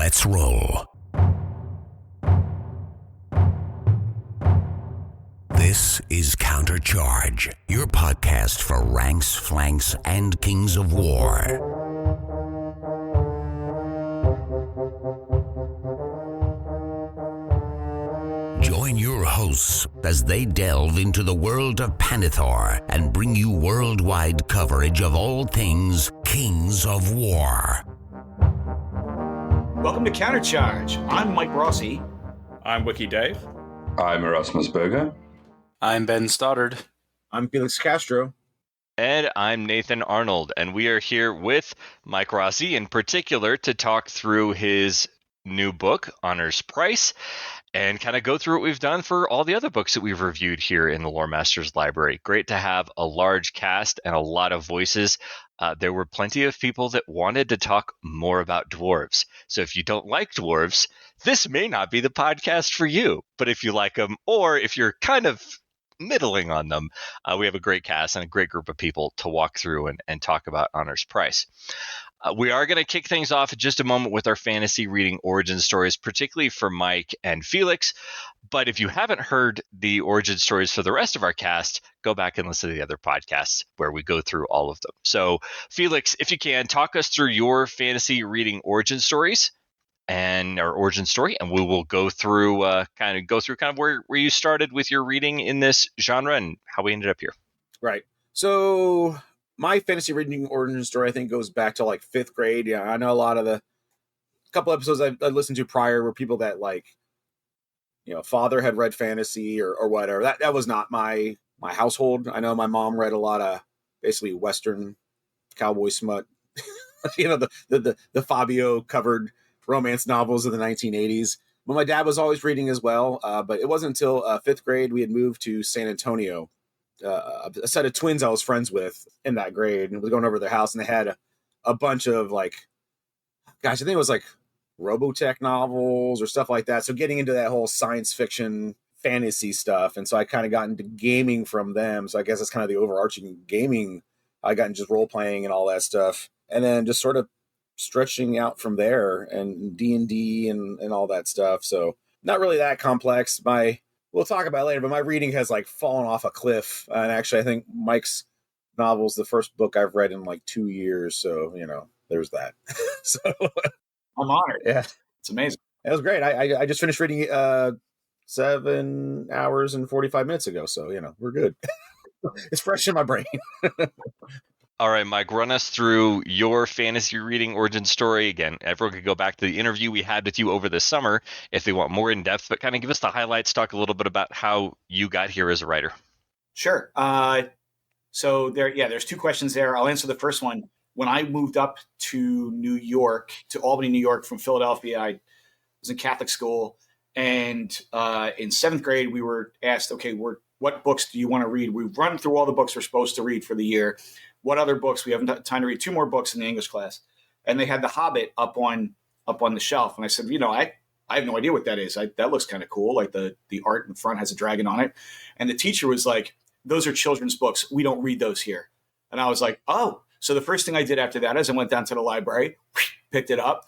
Let's roll. This is Countercharge, your podcast for ranks, flanks, and kings of war. Join your hosts as they delve into the world of Panithor and bring you worldwide coverage of all things Kings of War. Welcome to Countercharge. I'm Mike Rossi. I'm Wiki Dave. I'm Erasmus Berger. I'm Ben Stoddard. I'm Felix Castro. And I'm Nathan Arnold, and we are here with Mike Rossi in particular to talk through his new book, Honor's Price, and kind of go through what we've done for all the other books that we've reviewed here in the Loremaster's library. Great to have a large cast and a lot of voices. There were plenty of people that wanted to talk more about dwarves. So if you don't like dwarves, this may not be the podcast for you. But if you like them, or if you're kind of middling on them, we have a great cast and a great group of people to walk through and talk about Honor's Price. We are going to kick things off in just a moment with our fantasy reading origin stories, particularly for Mike and Felix. But if you haven't heard the origin stories for the rest of our cast, go back and listen to the other podcasts where we go through all of them. So, Felix, if you can, talk us through your fantasy reading origin stories and our origin story, and we will go through kind of where you started with your reading in this genre and how we ended up here. Right. So my fantasy reading origin story, I think, goes back to like fifth grade. Yeah, I know a lot of the couple episodes I listened to prior were people that father had read fantasy or whatever. That was not my household. I know my mom read a lot of basically Western cowboy smut, the Fabio covered romance novels of the 1980s. But my dad was always reading as well. But it wasn't until fifth grade we had moved to San Antonio. A set of twins I was friends with in that grade, and was going over to their house, and they had a bunch of I think it was like Robotech novels or stuff like that. So getting into that whole science fiction fantasy stuff. And so I kind of got into gaming from them. So I guess that's kind of the overarching gaming. I got into just role playing and all that stuff. And then just sort of stretching out from there, and D&D and all that stuff. So not really that complex. We'll talk about it later, but my reading has fallen off a cliff. And actually, I think Mike's novel's the first book I've read in 2 years. So, there's that. So I'm honored. Yeah. It's amazing. It was great. I just finished reading 7 hours and 45 minutes ago. So, we're good. It's fresh in my brain. All right, Mike, run us through your fantasy reading origin story. Again, everyone could go back to the interview we had with you over the summer if they want more in depth, but kind of give us the highlights, talk a little bit about how you got here as a writer. Sure. So there's two questions there. I'll answer the first one. When I moved up to Albany, New York from Philadelphia, I was in Catholic school. And in seventh grade, we were asked, okay, what books do you want to read? We've run through all the books we're supposed to read for the year. What other books? We haven't had time to read 2 more books in the English class. And they had The Hobbit up on the shelf. And I said, I have no idea what that is. That looks kind of cool. Like the art in the front has a dragon on it. And the teacher was like, those are children's books. We don't read those here. And I was like, oh. So the first thing I did after that is I went down to the library, picked it up,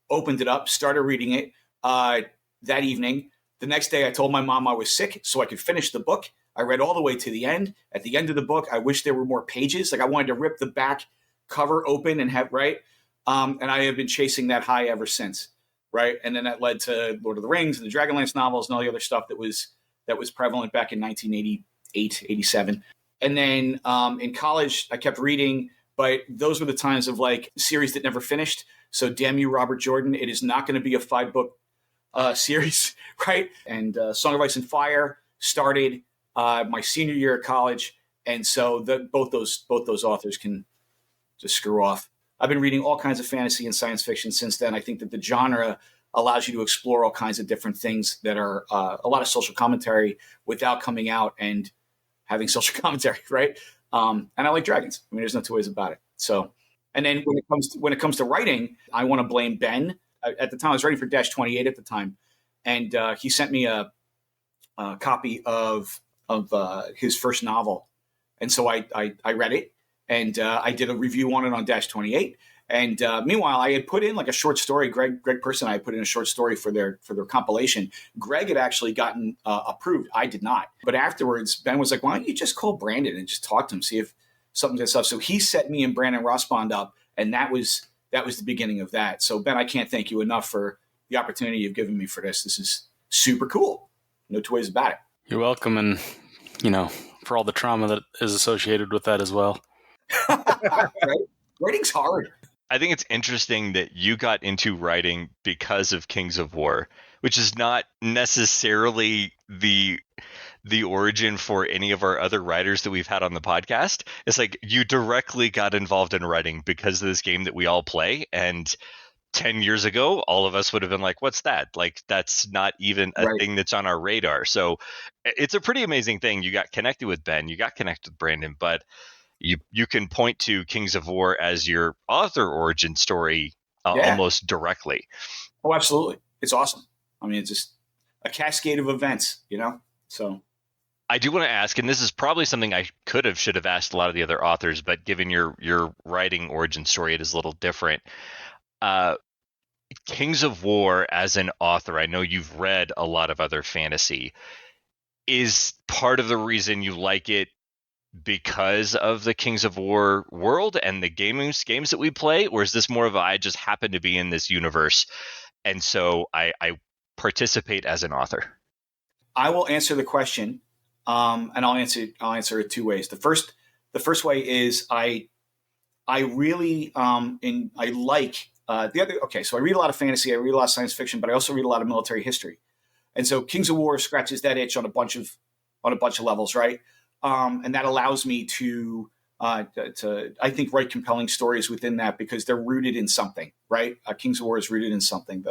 opened it up, started reading it that evening. The next day I told my mom I was sick so I could finish the book. I read all the way to the end. At the end of the book, I wish there were more pages. I wanted to rip the back cover open and have, right? And I have been chasing that high ever since, right? And then that led to Lord of the Rings and the Dragonlance novels and all the other stuff that was prevalent back in 1988, 87. And then in college, I kept reading, but those were the times of series that never finished. So damn you, Robert Jordan. It is not going to be a 5-book series, right? And Song of Ice and Fire started my senior year at college, and so both those authors can just screw off. I've been reading all kinds of fantasy and science fiction since then. I think that the genre allows you to explore all kinds of different things that are a lot of social commentary without coming out and having social commentary, right? And I like dragons. I mean, there's no two ways about it. So, and then when it comes to writing, I want to blame Ben. At the time, I was writing for Dash 28 at the time, and he sent me a copy of his first novel. And so I read it, and I did a review on it on Dash 28. And meanwhile, I had put in like a short story. Greg Person and I put in a short story for their compilation. Greg had actually gotten approved. I did not. But afterwards, Ben was like, "Why don't you just call Brandon and just talk to him, see if something gets up?" So he set me and Brandon Rossbond up, and that was the beginning of that. So Ben, I can't thank you enough for the opportunity you've given me for this. This is super cool. No two ways about it. You're welcome, and for all the trauma that is associated with that as well. Right? Writing's hard. I think it's interesting that you got into writing because of Kings of War, which is not necessarily the origin for any of our other writers that we've had on the podcast. It's like you directly got involved in writing because of this game that we all play. And 10 years ago, all of us would have been like, what's that? Like, that's not even a thing that's on our radar. So it's a pretty amazing thing. You got connected with Ben, you got connected with Brandon, but you can point to Kings of War as your author origin story almost directly. Oh, absolutely. It's awesome. I mean, it's just a cascade of events, so. I do want to ask, and this is probably something I should have asked a lot of the other authors, but given your writing origin story, it is a little different. Kings of War as an author, I know you've read a lot of other fantasy. Is part of the reason you like it because of the Kings of War world and the games that we play, or is this more of I just happen to be in this universe and so I participate as an author? I will answer the question, and I'll answer it two ways. The first way is I really I like the other. Okay, so I read a lot of fantasy, I read a lot of science fiction, but I also read a lot of military history, and so Kings of War scratches that itch on a bunch of levels, right? And that allows me to I think write compelling stories within that because they're rooted in something, right? Kings of War is rooted in something.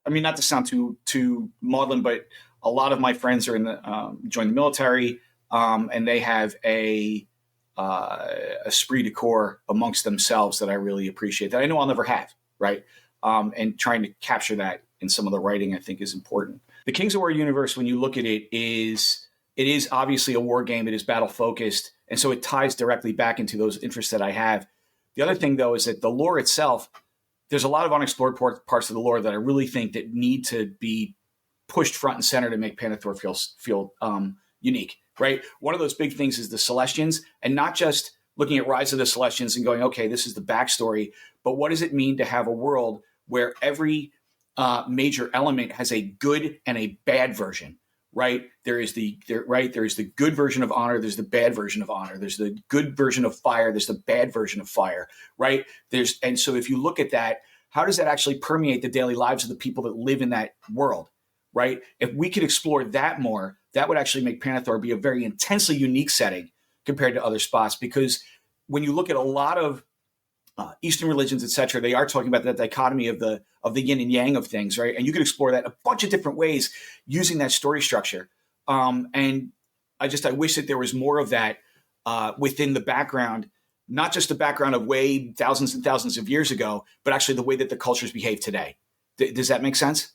Not to sound too maudlin, but a lot of my friends are in the joined the military, and they have a esprit de corps amongst themselves that I really appreciate. That I know I'll never have, right? And trying to capture that in some of the writing, I think, is important. The Kings of War universe, when you look at it, it is obviously a war game. It is battle focused. And so it ties directly back into those interests that I have. The other thing, though, is that the lore itself, there's a lot of unexplored parts of the lore that I really think that need to be pushed front and center to make Panathor feel unique, right? One of those big things is the Celestians, and not just looking at Rise of the Celestians and going, okay, this is the backstory, but what does it mean to have a world where every major element has a good and a bad version? Right? There is the good version of honor. There's the bad version of honor. There's the good version of fire. There's the bad version of fire. Right? And so if you look at that, how does that actually permeate the daily lives of the people that live in that world? Right? If we could explore that more, that would actually make Panathor be a very intensely unique setting compared to other spots. Because when you look at a lot of Eastern religions, et cetera, they are talking about that dichotomy of the yin and yang of things, right? And you could explore that a bunch of different ways using that story structure. And I wish that there was more of that within the background, not just the background of way thousands and thousands of years ago, but actually the way that the cultures behave today. Does that make sense?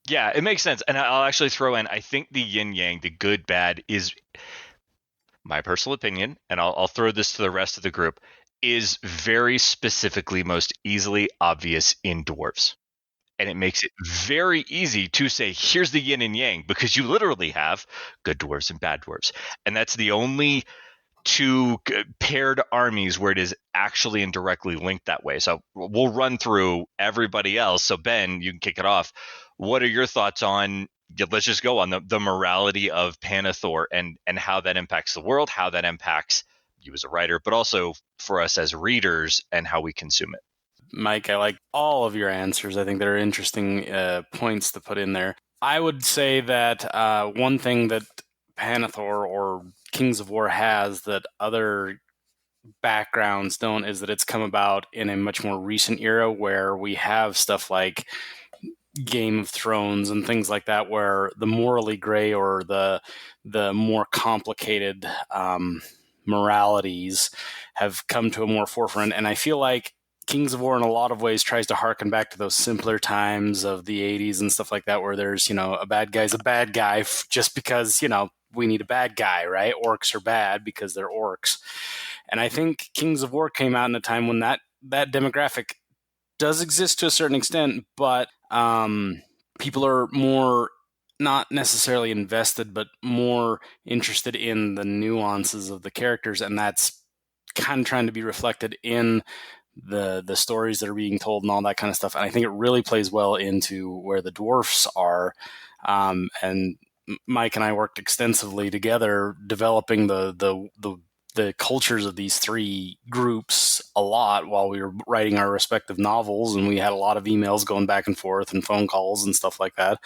Yeah, it makes sense. And I'll actually throw in, I think the yin yang, the good bad, is my personal opinion, and I'll throw this to the rest of the group, is very specifically most easily obvious in dwarves. And it makes it very easy to say, here's the yin and yang, because you literally have good dwarves and bad dwarves. And that's the only two paired armies where it is actually and directly linked that way. So we'll run through everybody else. So Ben, you can kick it off. What are your thoughts on, let's just go on the morality of Panathor and how that impacts the world, how that impacts you as a writer, but also for us as readers and how we consume it? Mike, I like all of your answers. I think there are interesting points to put in there. I would say that one thing that Panathor or Kings of War has that other backgrounds don't is that it's come about in a much more recent era where we have stuff like Game of Thrones and things like that, where the morally gray or the more complicated moralities have come to a more forefront. And I feel like Kings of War in a lot of ways tries to harken back to those simpler times of the 80s and stuff like that, where there's, a bad guy's a bad guy just because, we need a bad guy, right? Orcs are bad because they're orcs. And I think Kings of War came out in a time when that demographic does exist to a certain extent, but people are more not necessarily invested, but more interested in the nuances of the characters, and that's kind of trying to be reflected in the stories that are being told and all that kind of stuff. And I think it really plays well into where the dwarfs are. And Mike and I worked extensively together developing the cultures of these three groups a lot while we were writing our respective novels, and we had a lot of emails going back and forth and phone calls and stuff like that.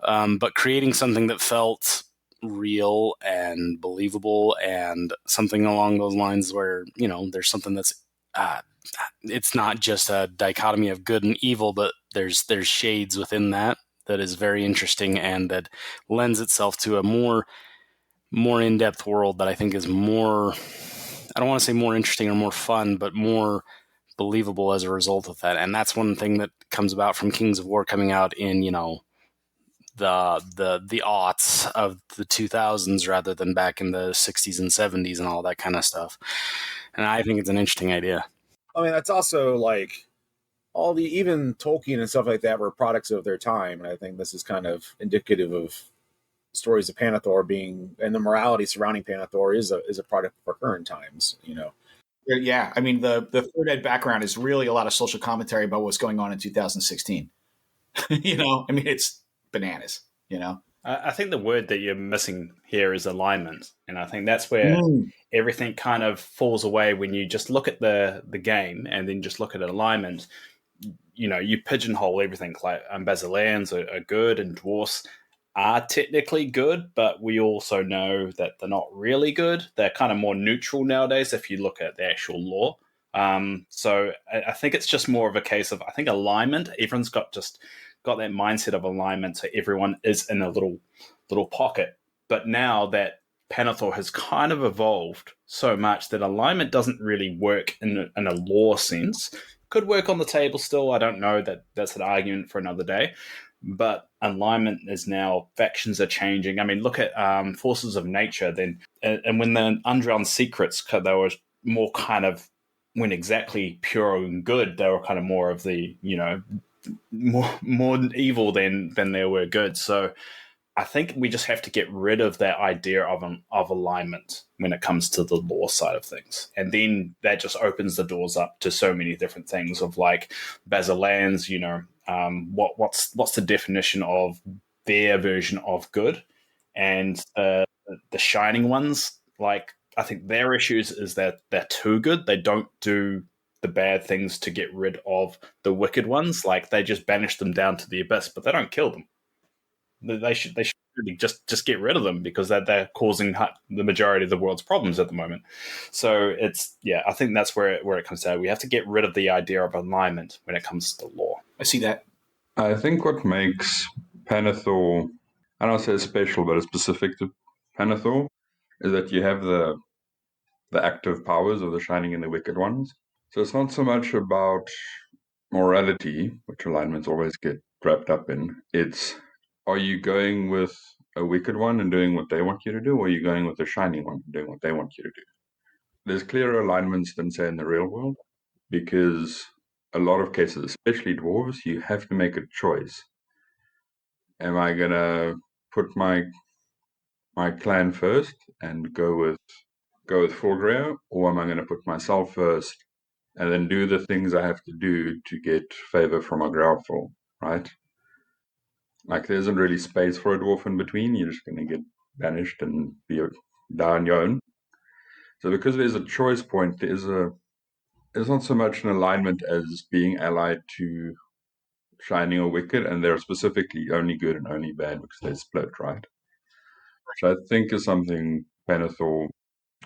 But creating something that felt real and believable, and something along those lines where, you know, there's something that's it's not just a dichotomy of good and evil, but there's shades within that is very interesting, and that lends itself to a more in-depth world that I think is more, I don't want to say more interesting or more fun, but more believable as a result of that. And that's one thing that comes about from Kings of War coming out in, you know, the aughts of the 2000s rather than back in the 60s and 70s and all that kind of stuff. And I think it's an interesting idea. I mean, that's also like all the, even Tolkien and stuff like that were products of their time. And I think this is kind of indicative of stories of Panathor being, and the morality surrounding Panathor is a product of our current times, you know. Yeah, I mean, the Third Ed background is really a lot of social commentary about what's going on in 2016. You know, I mean, it's bananas, you know. I think the word that you're missing here is alignment, and I think that's where everything kind of falls away when you just look at the game and then just look at alignment. You know, you pigeonhole everything. Like Basileans are good, and dwarfs are technically good, but we also know that they're not really good. They're kind of more neutral nowadays if you look at the actual lore. So I think it's just more of a case of, I think, alignment. Everyone's got that mindset of alignment, so everyone is in a little pocket. But now that Panathor has kind of evolved so much that alignment doesn't really work in a lore sense. Could work on the table still. I don't know. That's an argument for another day. But alignment is now, factions are changing. I mean, look at Forces of Nature then, and when the Undrowned Secrets, they were more kind of, when exactly pure and good, they were kind of more of the, you know, more evil than they were good. So I think we just have to get rid of that idea of alignment when it comes to the lore side of things, and then that just opens the doors up to so many different things of like Basileans. You know, what's the definition of their version of good, and the shining ones. Like, I think their issues is that they're too good. They don't do the bad things to get rid of the wicked ones. Like, they just banish them down to the abyss, but they don't kill them. They should really just get rid of them, because they're causing the majority of the world's problems at the moment. So it's, yeah, I think that's where it comes down. We have to get rid of the idea of alignment when it comes to law. I see that. I think what makes Panathor, I don't say special, but it's specific to Panathor, is that you have the active powers of the shining and the wicked ones. So it's not so much about morality, which alignments always get wrapped up in. It's, are you going with a wicked one and doing what they want you to do, or are you going with the shining one and doing what they want you to do? There's clearer alignments than, say, in the real world, because a lot of cases, especially dwarves, you have to make a choice. Am I going to put my clan first and go with Fulgria, or am I going to put myself first and then do the things I have to do to get favor from a Growlful, right? Like, there isn't really space for a dwarf in between. You're just going to get banished and die on your own. So because there's a choice point, it's not so much an alignment as being allied to shining or wicked, and they're specifically only good and only bad because they split, right? So I think is something Panathor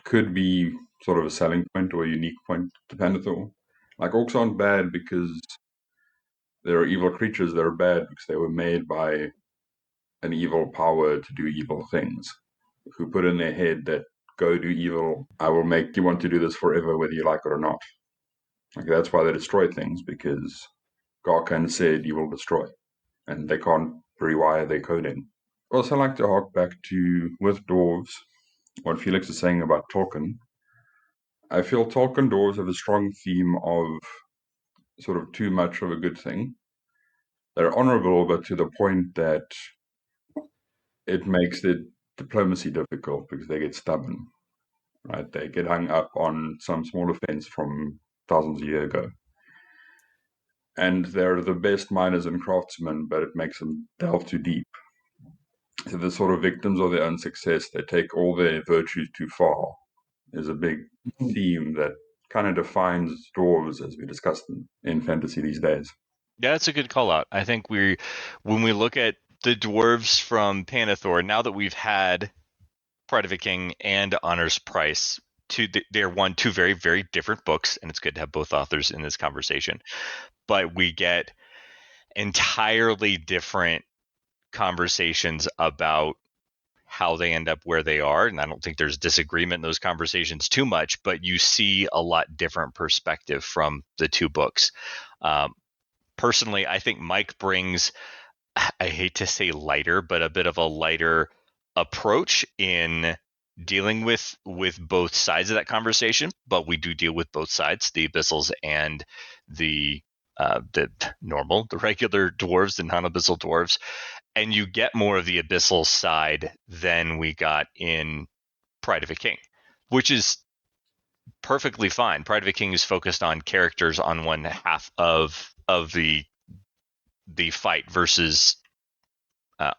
could be sort of a selling point or a unique point to Panathor. Like, orcs aren't bad because they're evil creatures. They're bad because they were made by an evil power to do evil things, who put in their head that, go do evil, I will make you want to do this forever whether you like it or not. Like, that's why they destroy things, because Garkan said you will destroy, and they can't rewire their coding. Also, I like to hark back to, with dwarves, what Felix is saying about Tolkien. I feel Tolkien dwarves have a strong theme of sort of too much of a good thing. They're honorable, but to the point that it makes the diplomacy difficult because they get stubborn, right? They get hung up on some small offense from thousands of years ago. And they're the best miners and craftsmen, but it makes them delve too deep. So they're sort of victims of their own success. They take all their virtues too far, is a big theme that kind of defines dwarves as we discussed in fantasy these days. Yeah, that's a good call out. I think when we look at the dwarves from Panathor, now that we've had Pride of a King and Honor's Price, they're two very, very different books, and it's good to have both authors in this conversation. But we get entirely different conversations about how they end up where they are, and I don't think there's disagreement in those conversations too much, but you see a lot different perspective from the two books. Personally, I think Mike brings, I hate to say lighter, but a bit of a lighter approach in dealing with both sides of that conversation. But we do deal with both sides, the abyssals and the regular dwarves, the non-abyssal dwarves. And you get more of the abyssal side than we got in Pride of a King, which is perfectly fine. Pride of a King is focused on characters on one half of the fight, versus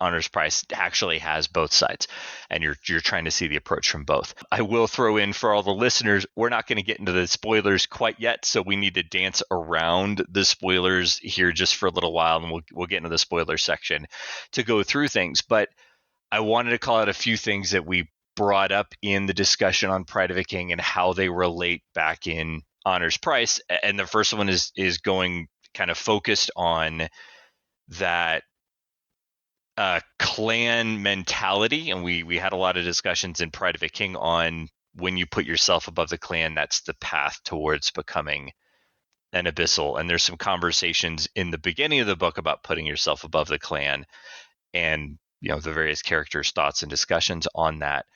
Honor's Price actually has both sides, and you're trying to see the approach from both. I will throw in for all the listeners, we're not going to get into the spoilers quite yet, so we need to dance around the spoilers here just for a little while, and we'll get into the spoiler section to go through things. But I wanted to call out a few things that we brought up in the discussion on Pride of a King and how they relate back in Honor's Price. And the first one is going kind of focused on that clan mentality, and we had a lot of discussions in Pride of a King on when you put yourself above the clan, that's the path towards becoming an abyssal. And there's some conversations in the beginning of the book about putting yourself above the clan, and the various characters' thoughts and discussions on that.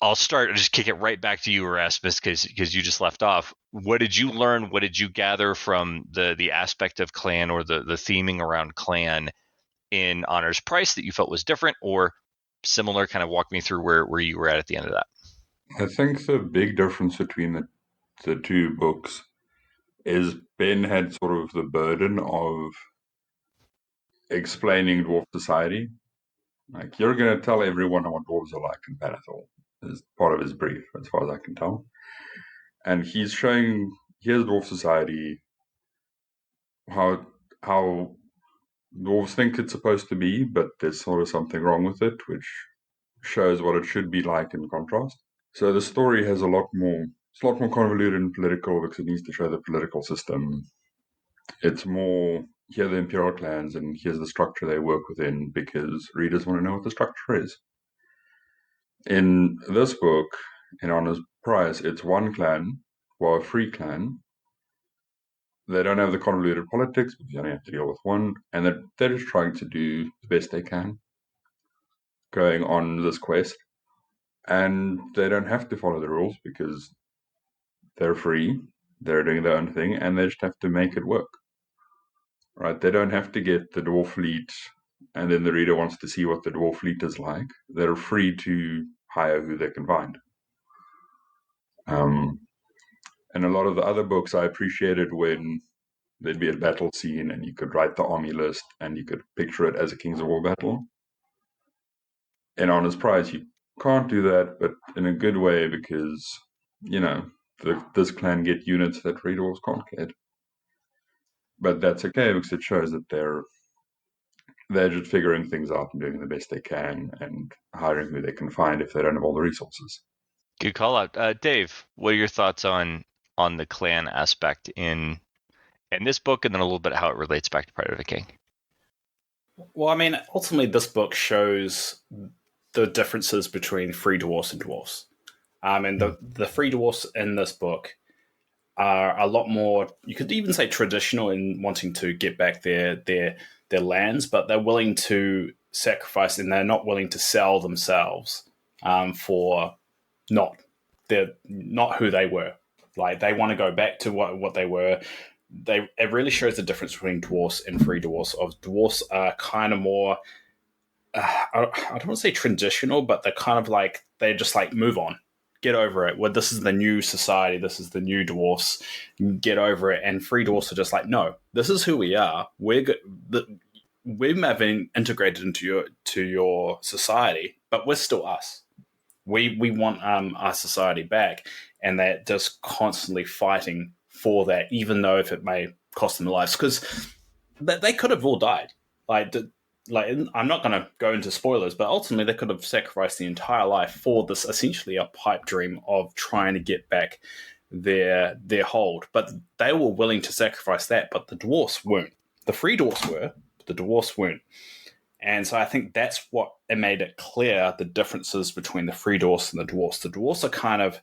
I'll just kick it right back to you, Erasmus, because you just left off. What did you learn? What did you gather from the aspect of clan, or the theming around clan in Honor's Price that you felt was different or similar? Kind of walk me through where you were at the end of that. I think the big difference between the two books is Ben had sort of the burden of explaining dwarf society. Like, you're going to tell everyone what dwarves are like in Panathor, is part of his brief, as far as I can tell. And he's showing, here's dwarf society, how dwarves think it's supposed to be, but there's sort of something wrong with it, which shows what it should be like in contrast. So the story has it's a lot more convoluted and political because it needs to show the political system. It's more, here are the imperial clans and here's the structure they work within, because readers want to know what the structure is. In this book, in Honor's Price, it's one clan, a free clan. They don't have the convoluted politics because you only have to deal with one, and they're just trying to do the best they can going on this quest. And they don't have to follow the rules because they're free, they're doing their own thing, and they just have to make it work. Right? They don't have to get the dwarf fleet, and then the reader wants to see what the dwarf fleet is like. They're free to hire who they can find. And a lot of the other books I appreciated when there'd be a battle scene and you could write the army list and you could picture it as a Kings of War battle. In Honor's Prize, you can't do that, but in a good way, because, this clan get units that free dwarves can't get. But that's okay because it shows that they're just figuring things out and doing the best they can and hiring who they can find if they don't have all the resources. Good call out. Dave, what are your thoughts on the clan aspect in this book, and then a little bit how it relates back to Pride of a King? Well, I mean, ultimately this book shows the differences between free dwarfs and dwarfs. And the free dwarfs in this book are a lot more, you could even say, traditional in wanting to get back their lands, but they're willing to sacrifice, and they're not willing to sell themselves for they're not who they were. Like, they want to go back to what they were, it really shows the difference between dwarfs and free dwarfs. Dwarfs are kind of more, I don't want to say traditional, but they're kind of like, they just like move on, get over it. Well, this is the new society, this is the new dwarfs, get over it. And free dwarfs are just like, no, this is who we are. We're good. We may have been integrated into your society, but we're still us. We want our society back, and they're just constantly fighting for that, even though if it may cost them their lives, because they could have all died. I'm not going to go into spoilers, but ultimately they could have sacrificed the entire life for this essentially a pipe dream of trying to get back their hold. But they were willing to sacrifice that, but the dwarfs weren't. The free dwarfs were, but the dwarfs weren't. And so I think that's what it made it clear, the differences between the free dwarfs and the dwarfs. The dwarfs are kind of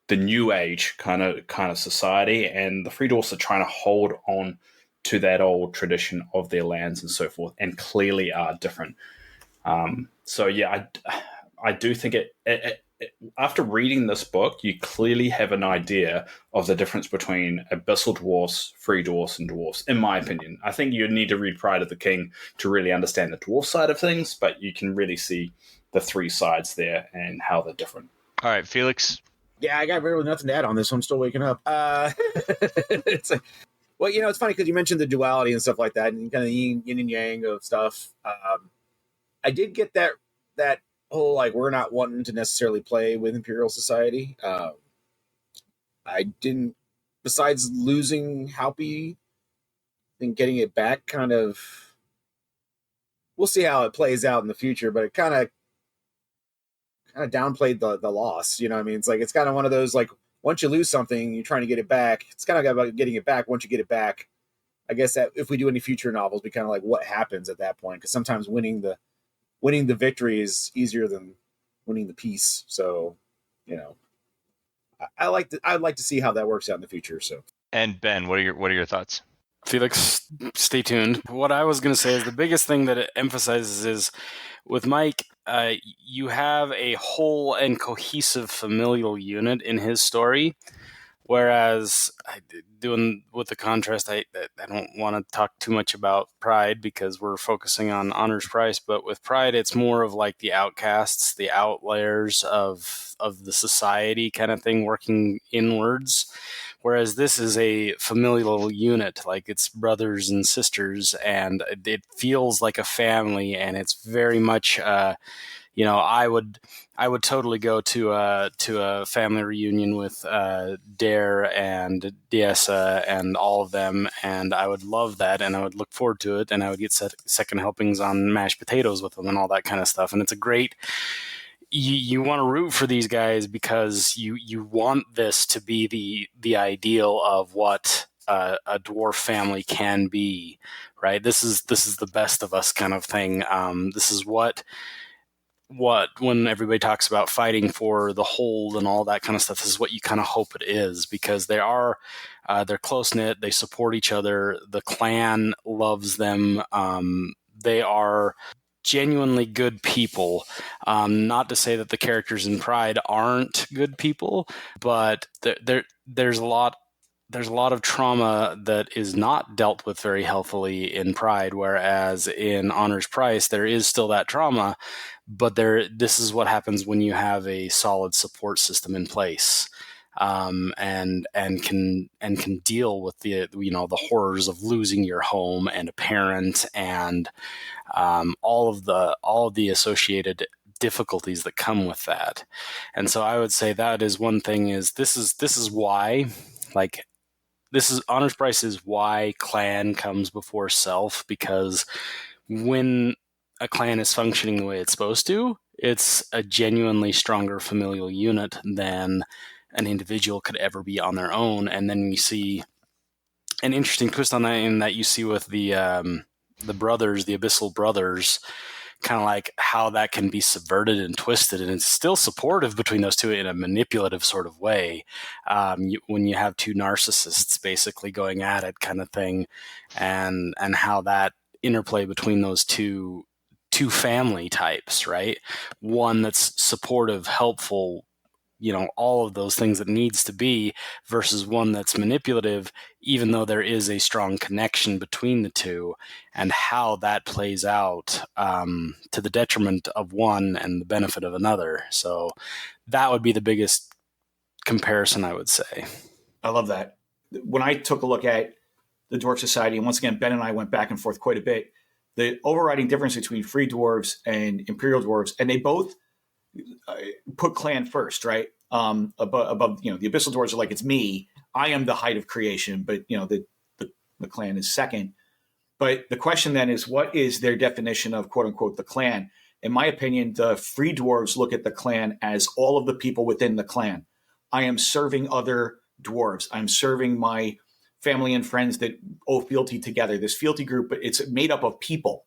the new age kind of society, and the free dwarfs are trying to hold on to that old tradition of their lands and so forth, and clearly are different. So yeah, I do think it after reading this book, you clearly have an idea of the difference between abyssal dwarfs, free dwarfs, and dwarfs, in my opinion. I think you need to read Pride of the King to really understand the dwarf side of things, but you can really see the three sides there and how they're different. All right, Felix. Yeah, I got really nothing to add on this. I'm still waking up. It's like, well, it's funny because you mentioned the duality and stuff like that, and kind of yin and yang of stuff. I did get that whole, like, we're not wanting to necessarily play with Imperial Society. I didn't, besides losing Halpy, I think getting it back kind of, we'll see how it plays out in the future, but it kind of downplayed the loss. You know what I mean? It's like, it's kind of one of those, like, once you lose something, you're trying to get it back. It's kind of about getting it back. Once you get it back, I guess that if we do any future novels, be kind of like what happens at that point. Because sometimes winning the victory is easier than winning the peace. So, I'd like to see how that works out in the future. So, And Ben, what are your thoughts? Felix, stay tuned. What I was going to say is the biggest thing that it emphasizes is with Mike, you have a whole and cohesive familial unit in his story. Whereas, doing with the contrast, I don't want to talk too much about Pride because we're focusing on Honor's Price. But with Pride, it's more of like the outcasts, the outliers of the society kind of thing, working inwards. Whereas this is a familial unit, like it's brothers and sisters, and it feels like a family, and it's very much. I would totally go to a family reunion with Dare and Diessa and all of them, and I would love that, and I would look forward to it, and I would get second helpings on mashed potatoes with them and all that kind of stuff. And it's a great. You want to root for these guys because you want this to be the ideal of what a dwarf family can be, right? This is the best of us kind of thing. This is what when everybody talks about fighting for the hold and all that kind of stuff, this is what you kind of hope it is, because they're close-knit, they support each other, the clan loves them, they are genuinely good people. Not to say that the characters in Pride aren't good people, but there's a lot of trauma that is not dealt with very healthily in Pride, whereas in Honor's Price, there is still that trauma, but this is what happens when you have a solid support system in place, and can deal with the horrors of losing your home and a parent and all of the associated difficulties that come with that. And so I would say that is one thing. Is this is why, like, this is Honor's Price is why clan comes before self, because when a clan is functioning the way it's supposed to, it's a genuinely stronger familial unit than an individual could ever be on their own. And then you see an interesting twist on that, in that you see with the brothers, the Abyssal brothers, kind of like how that can be subverted and twisted, and it's still supportive between those two in a manipulative sort of way. When you have two narcissists basically going at it, kind of thing, and how that interplay between those two family types, right? One that's supportive, helpful, all of those things that needs to be, versus one that's manipulative, even though there is a strong connection between the two, and how that plays out to the detriment of one and the benefit of another. So that would be the biggest comparison, I would say. I love that. When I took a look at the Dwarf Society, and once again, Ben and I went back and forth quite a bit, the overriding difference between free dwarves and imperial dwarves, and they both put clan first, right? Above, the abyssal dwarves are like, it's me, I am the height of creation, but the clan is second. But the question then is, what is their definition of quote unquote the clan? In my opinion, the free dwarves look at the clan as all of the people within the clan. I am serving other dwarves. I'm serving my family and friends that owe fealty together. This fealty group, it's made up of people,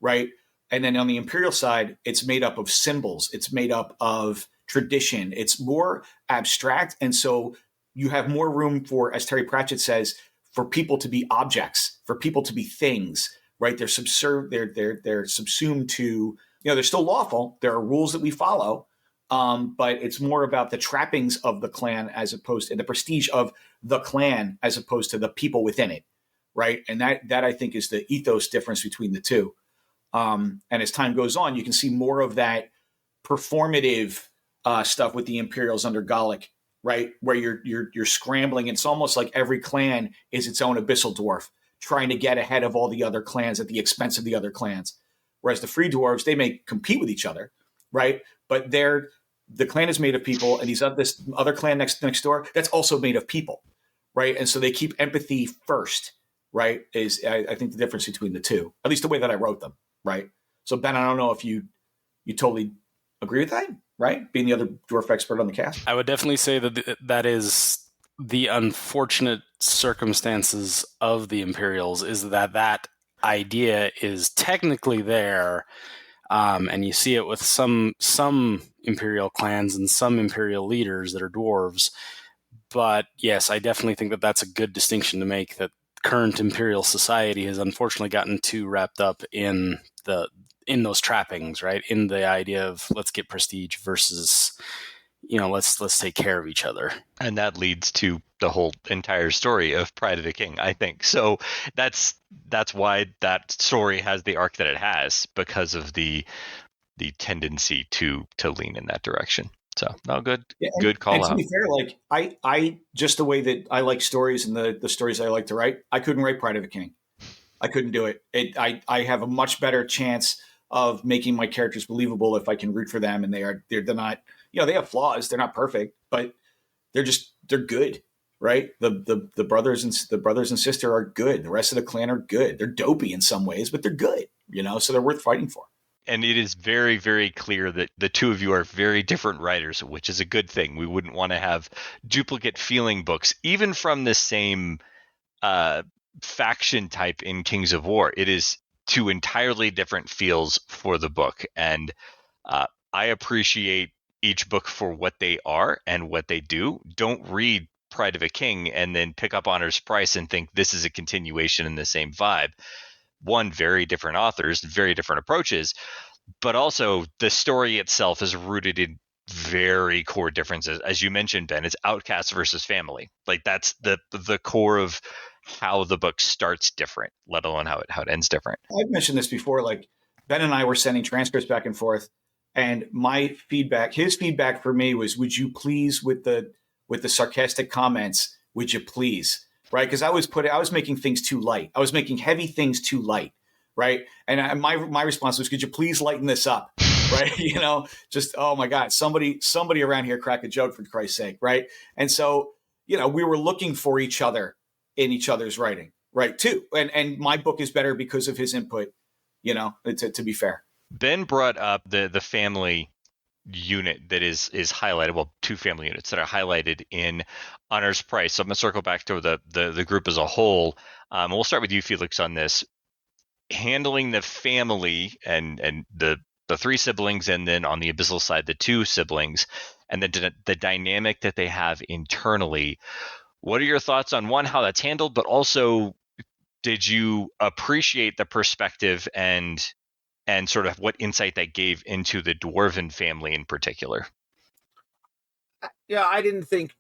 right? And then on the imperial side, it's made up of symbols. It's made up of tradition. It's more abstract. And so you have more room for, as Terry Pratchett says, for people to be objects, for people to be things, right? They're subsumed to, they're still lawful. There are rules that we follow, but it's more about the trappings of the clan as opposed to the prestige of the clan as opposed to the people within it, right? And that I think is the ethos difference between the two. And as time goes on, you can see more of that performative stuff with the Imperials under Gallic, right? Where you're scrambling. It's almost like every clan is its own abyssal dwarf, trying to get ahead of all the other clans at the expense of the other clans. Whereas the free dwarves, they may compete with each other, right? But the clan is made of people, and this other clan next door that's also made of people, right? And so they keep empathy first, right? Is I think the difference between the two, at least the way that I wrote them, right? So Ben, I don't know if you totally agree with that, right? Being the other dwarf expert on the cast, I would definitely say that is the unfortunate circumstances of the Imperials, is that idea is technically there. And you see it with some Imperial clans and some Imperial leaders that are dwarves. But yes, I definitely think that that's a good distinction to make, that current Imperial society has unfortunately gotten too wrapped up in those trappings, right? In the idea of let's get prestige versus, let's take care of each other. And that leads to the whole entire story of Pride of the King, I think. So that's why that story has the arc that it has, because of the tendency to lean in that direction. So no, good call out. To be fair, like I just the way that I like stories and the stories I like to write, I couldn't write Pride of the King. I couldn't do it. I have a much better chance of making my characters believable if I can root for them, and they're not, they have flaws. They're not perfect, but they're good, right? The brothers and sister are good. The rest of the clan are good. They're dopey in some ways, but they're good, so they're worth fighting for. And it is very, very clear that the two of you are very different writers, which is a good thing. We wouldn't want to have duplicate feeling books, even from the same faction type in Kings of War. It is two entirely different feels for the book. And I appreciate each book for what they are and what they do. Don't read Pride of a King and then pick up Honor's Price and think this is a continuation in the same vibe. One, very different authors, very different approaches, but also the story itself is rooted in very core differences. As you mentioned, Ben, it's outcast versus family. Like that's the core of how the book starts different, let alone how it ends different. I've mentioned this before. Like Ben and I were sending transcripts back and forth, and his feedback for me was, "Would you please with the sarcastic comments? Would you please?" Right? Because I was making things too light. I was making heavy things too light, right? And my response was, "Could you please lighten this up?" Right? Just, oh my God, somebody around here crack a joke, for Christ's sake, right? And so, we were looking for each other in each other's writing, right? Too. And my book is better because of his input, to be fair. Ben brought up the family unit that is highlighted, well, two family units that are highlighted in Honor's Price. So I'm going to circle back to the group as a whole. We'll start with you, Felix, on this. Handling the family and the three siblings, and then on the abyssal side, the two siblings, and the dynamic that they have internally. What are your thoughts on, one, how that's handled, but also did you appreciate the perspective and sort of what insight that gave into the dwarven family in particular? Yeah, I didn't think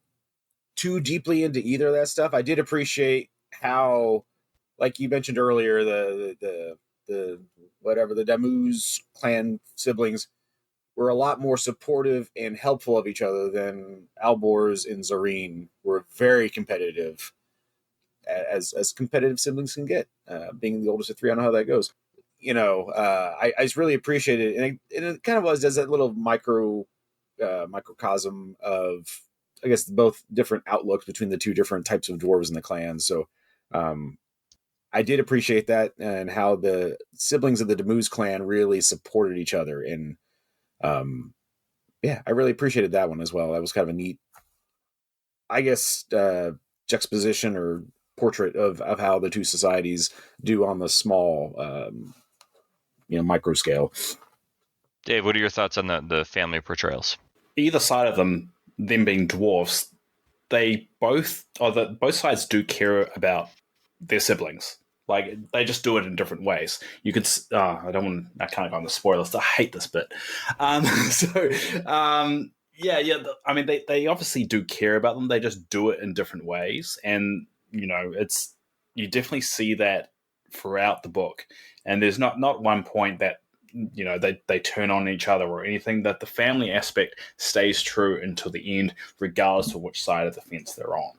too deeply into either of that stuff. I did appreciate how, like you mentioned earlier, the whatever the Damuz clan siblings were a lot more supportive and helpful of each other than Alborz and Zareen were. Very competitive, as competitive siblings can get. Being the oldest of three, I know how that goes. I just really appreciated it, and it kind of was as that little microcosm of, I guess, both different outlooks between the two different types of dwarves in the clan. So I did appreciate that, and how the siblings of the Damuz clan really supported each other. And I really appreciated that one as well. That was kind of a neat, I guess, juxtaposition or portrait of how the two societies do on the small, micro scale. Dave, what are your thoughts on the family portrayals? Either side of them being dwarfs, both sides do care about their siblings. Like, they just do it in different ways. You could, I can't go on the spoilers. I hate this bit. I mean, they obviously do care about them. They just do it in different ways, and you definitely see that throughout the book. And there's not one point that they turn on each other or anything. That the family aspect stays true until the end, regardless of which side of the fence they're on.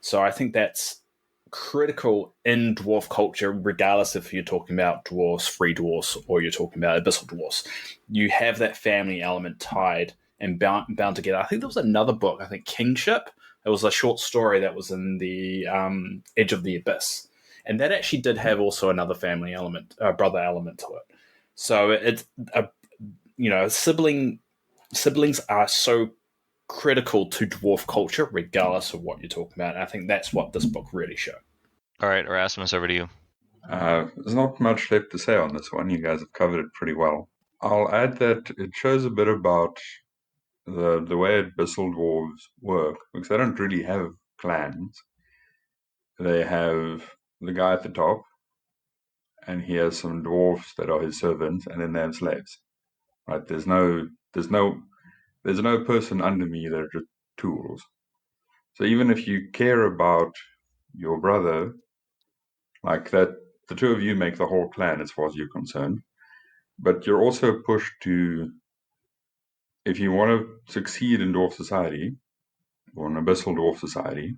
So I think that's critical in dwarf culture, regardless if you're talking about dwarves, free dwarfs, or you're talking about abyssal dwarfs. You have that family element tied and bound together. I think there was another book, I think Kingship. It was a short story that was in the Edge of the Abyss. And that actually did have also another family element, brother element to it. So it's, siblings are so critical to dwarf culture, regardless of what you're talking about. And I think that's what this book really showed. All right, Erasmus, over to you. There's not much left to say on this one. You guys have covered it pretty well. I'll add that it shows a bit about the way abyssal dwarves work, because they don't really have clans. They have the guy at the top, and he has some dwarfs that are his servants, and then they have slaves. Right? There's no person under me. They're just tools. So even if you care about your brother, like that, the two of you make the whole clan as far as you're concerned. But you're also pushed to, if you want to succeed in dwarf society, or an abyssal dwarf society,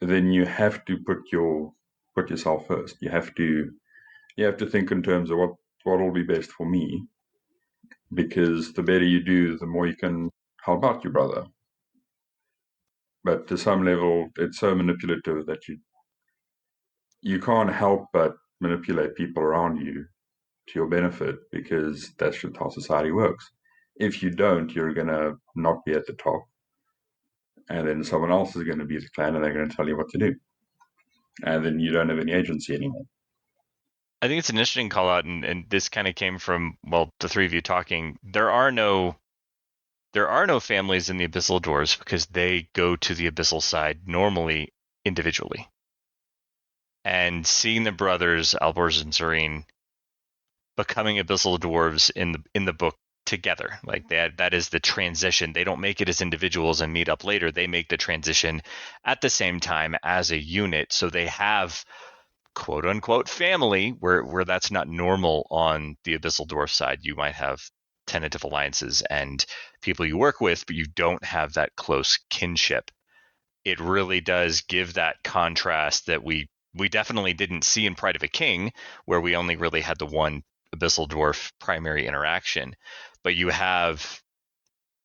then you have to put yourself first. You have to think in terms of what will be best for me, because the better you do, the more you can help out your brother. But to some level, it's so manipulative that you can't help but manipulate people around you to your benefit, because that's just how society works. If you don't, you're going to not be at the top. And then someone else is going to be the clan, and they're going to tell you what to do. And then you don't have any agency anymore. I think it's an interesting call out, and this kind of came from, well, the three of you talking. There are no families in the abyssal dwarves, because they go to the abyssal side normally individually. And seeing the brothers Alborz and Zareen becoming abyssal dwarves in the book together, like that is the transition. They don't make it as individuals and meet up later. They make the transition at the same time as a unit, so they have quote unquote family, where that's not normal on the abyssal dwarf side. You might have tentative alliances and people you work with, but you don't have that close kinship. It really does give that contrast that we definitely didn't see in Pride of a King, where we only really had the one abyssal dwarf primary interaction. But you have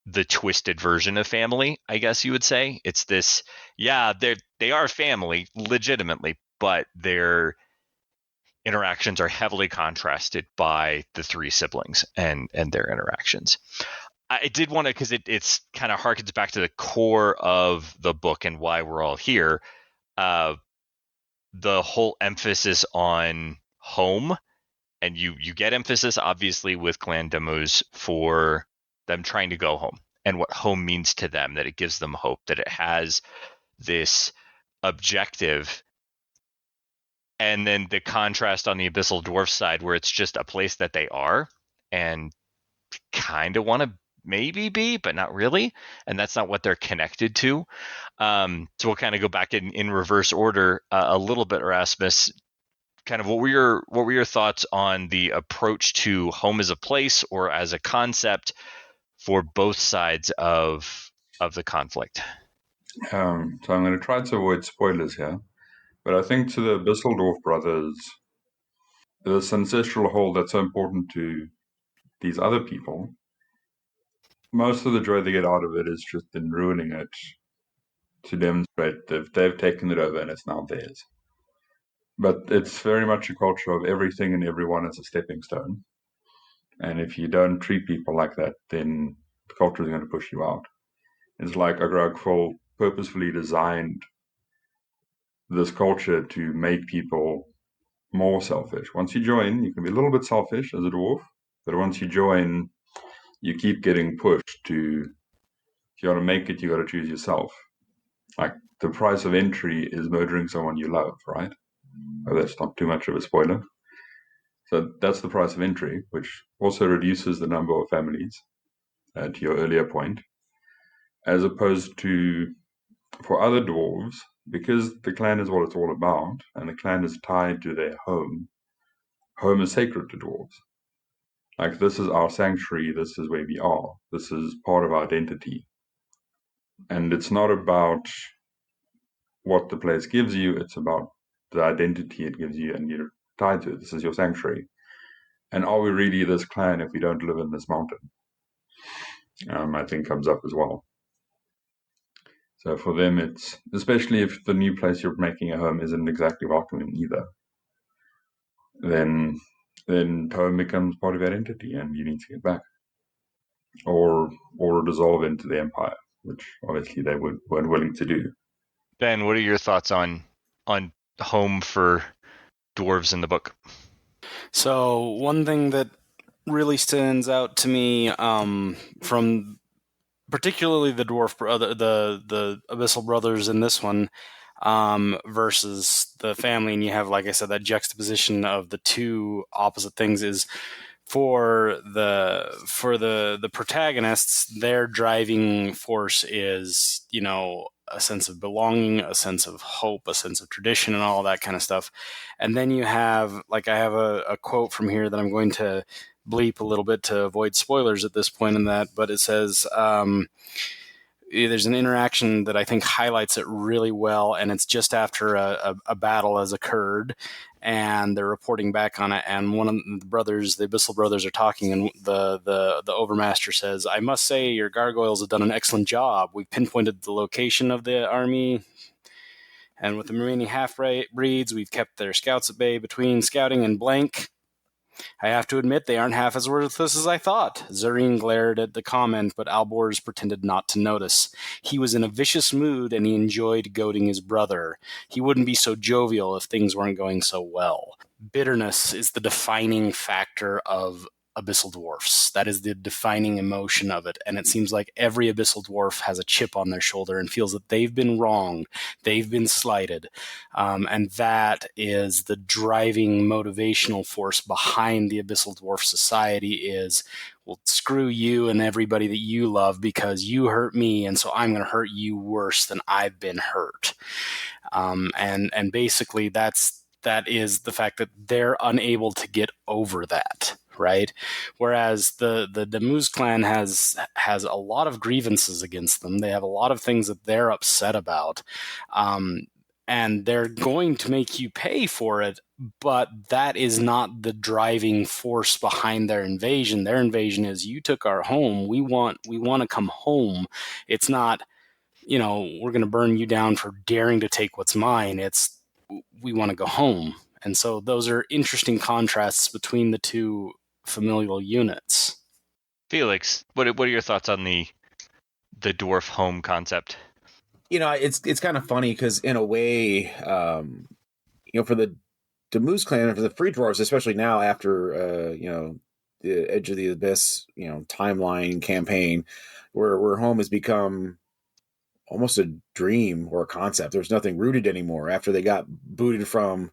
the twisted version of family, I guess you would say. It's this, they are family legitimately, but their interactions are heavily contrasted by the three siblings and their interactions. I did want to, because it's kind of harkens back to the core of the book and why we're all here. The whole emphasis on home, and you get emphasis obviously with Clan Damuz for them trying to go home and what home means to them, that it gives them hope, that it has this objective. And then the contrast on the abyssal dwarf side, where it's just a place that they are and kind of want to maybe be, but not really. And that's not what they're connected to. So we'll kind of go back in reverse order a little bit, Erasmus. Kind of what were your thoughts on the approach to home as a place or as a concept for both sides of the conflict? So I'm going to try to avoid spoilers here, but I think to the Bisseldorf brothers, this ancestral hold that's so important to these other people, most of the joy they get out of it is just in ruining it to demonstrate that they've taken it over and it's now theirs. But it's very much a culture of everything and everyone as a stepping stone. And if you don't treat people like that, then the culture is going to push you out. It's like Agragfol purposefully designed this culture to make people more selfish. Once you join, you can be a little bit selfish as a dwarf, but once you join, you keep getting pushed to, if you want to make it, you got to choose yourself. Like the price of entry is murdering someone you love, right? Oh, that's not too much of a spoiler. So that's the price of entry, which also reduces the number of families, to your earlier point, as opposed to for other dwarves, because the clan is what it's all about, and the clan is tied to their home. Home is sacred to dwarves. Like, this is our sanctuary, this is where we are, this is part of our identity. And it's not about what the place gives you, it's about the identity it gives you, and you're tied to it. This is your sanctuary. And are we really this clan if we don't live in this mountain? I think comes up as well. So for them, it's, especially if the new place you're making a home isn't exactly welcoming either, then home becomes part of your identity and you need to get back. Or dissolve into the empire, which obviously they weren't willing to do. Ben, what are your thoughts on home for dwarves in the book? So one thing that really stands out to me from particularly the dwarf brother, the Abyssal brothers in this one, versus the family, and you have, like I said, that juxtaposition of the two opposite things is for the protagonists, their driving force is, a sense of belonging, a sense of hope, a sense of tradition, and all that kind of stuff. And then you have, like, I have a quote from here that I'm going to bleep a little bit to avoid spoilers at this point in that, but it says, there's an interaction that I think highlights it really well, and it's just after a battle has occurred, and they're reporting back on it, and one of the brothers, the Abyssal brothers, are talking, and the Overmaster says, "I must say your gargoyles have done an excellent job. We've pinpointed the location of the army, and with the remaining half-breeds, we've kept their scouts at bay between scouting and blank. I have to admit they aren't half as worthless as I thought." Zareen glared at the comment, but Alborz pretended not to notice. He was in a vicious mood, and he enjoyed goading his brother. He wouldn't be so jovial if things weren't going so well. Bitterness is the defining factor of Abyssal Dwarfs. That is the defining emotion of it, and it seems like every Abyssal Dwarf has a chip on their shoulder and feels that they've been wronged, they've been slighted, and that is the driving motivational force behind the Abyssal Dwarf society is, well, screw you and everybody that you love because you hurt me, and so I'm going to hurt you worse than I've been hurt. And basically that is the fact that they're unable to get over that. Right, whereas the Demuz clan has a lot of grievances against them. They have a lot of things that they're upset about, and they're going to make you pay for it. But that is not the driving force behind their invasion. Their invasion is, you took our home. We want to come home. It's not, we're going to burn you down for daring to take what's mine. It's, we want to go home. And so those are interesting contrasts between the two familial units. Felix, what are your thoughts on the dwarf home concept? It's kind of funny because in a way, for the Demuz clan and for the Free Dwarves, especially now after the Edge of the Abyss timeline campaign, where home has become almost a dream or a concept. There's nothing rooted anymore after they got booted from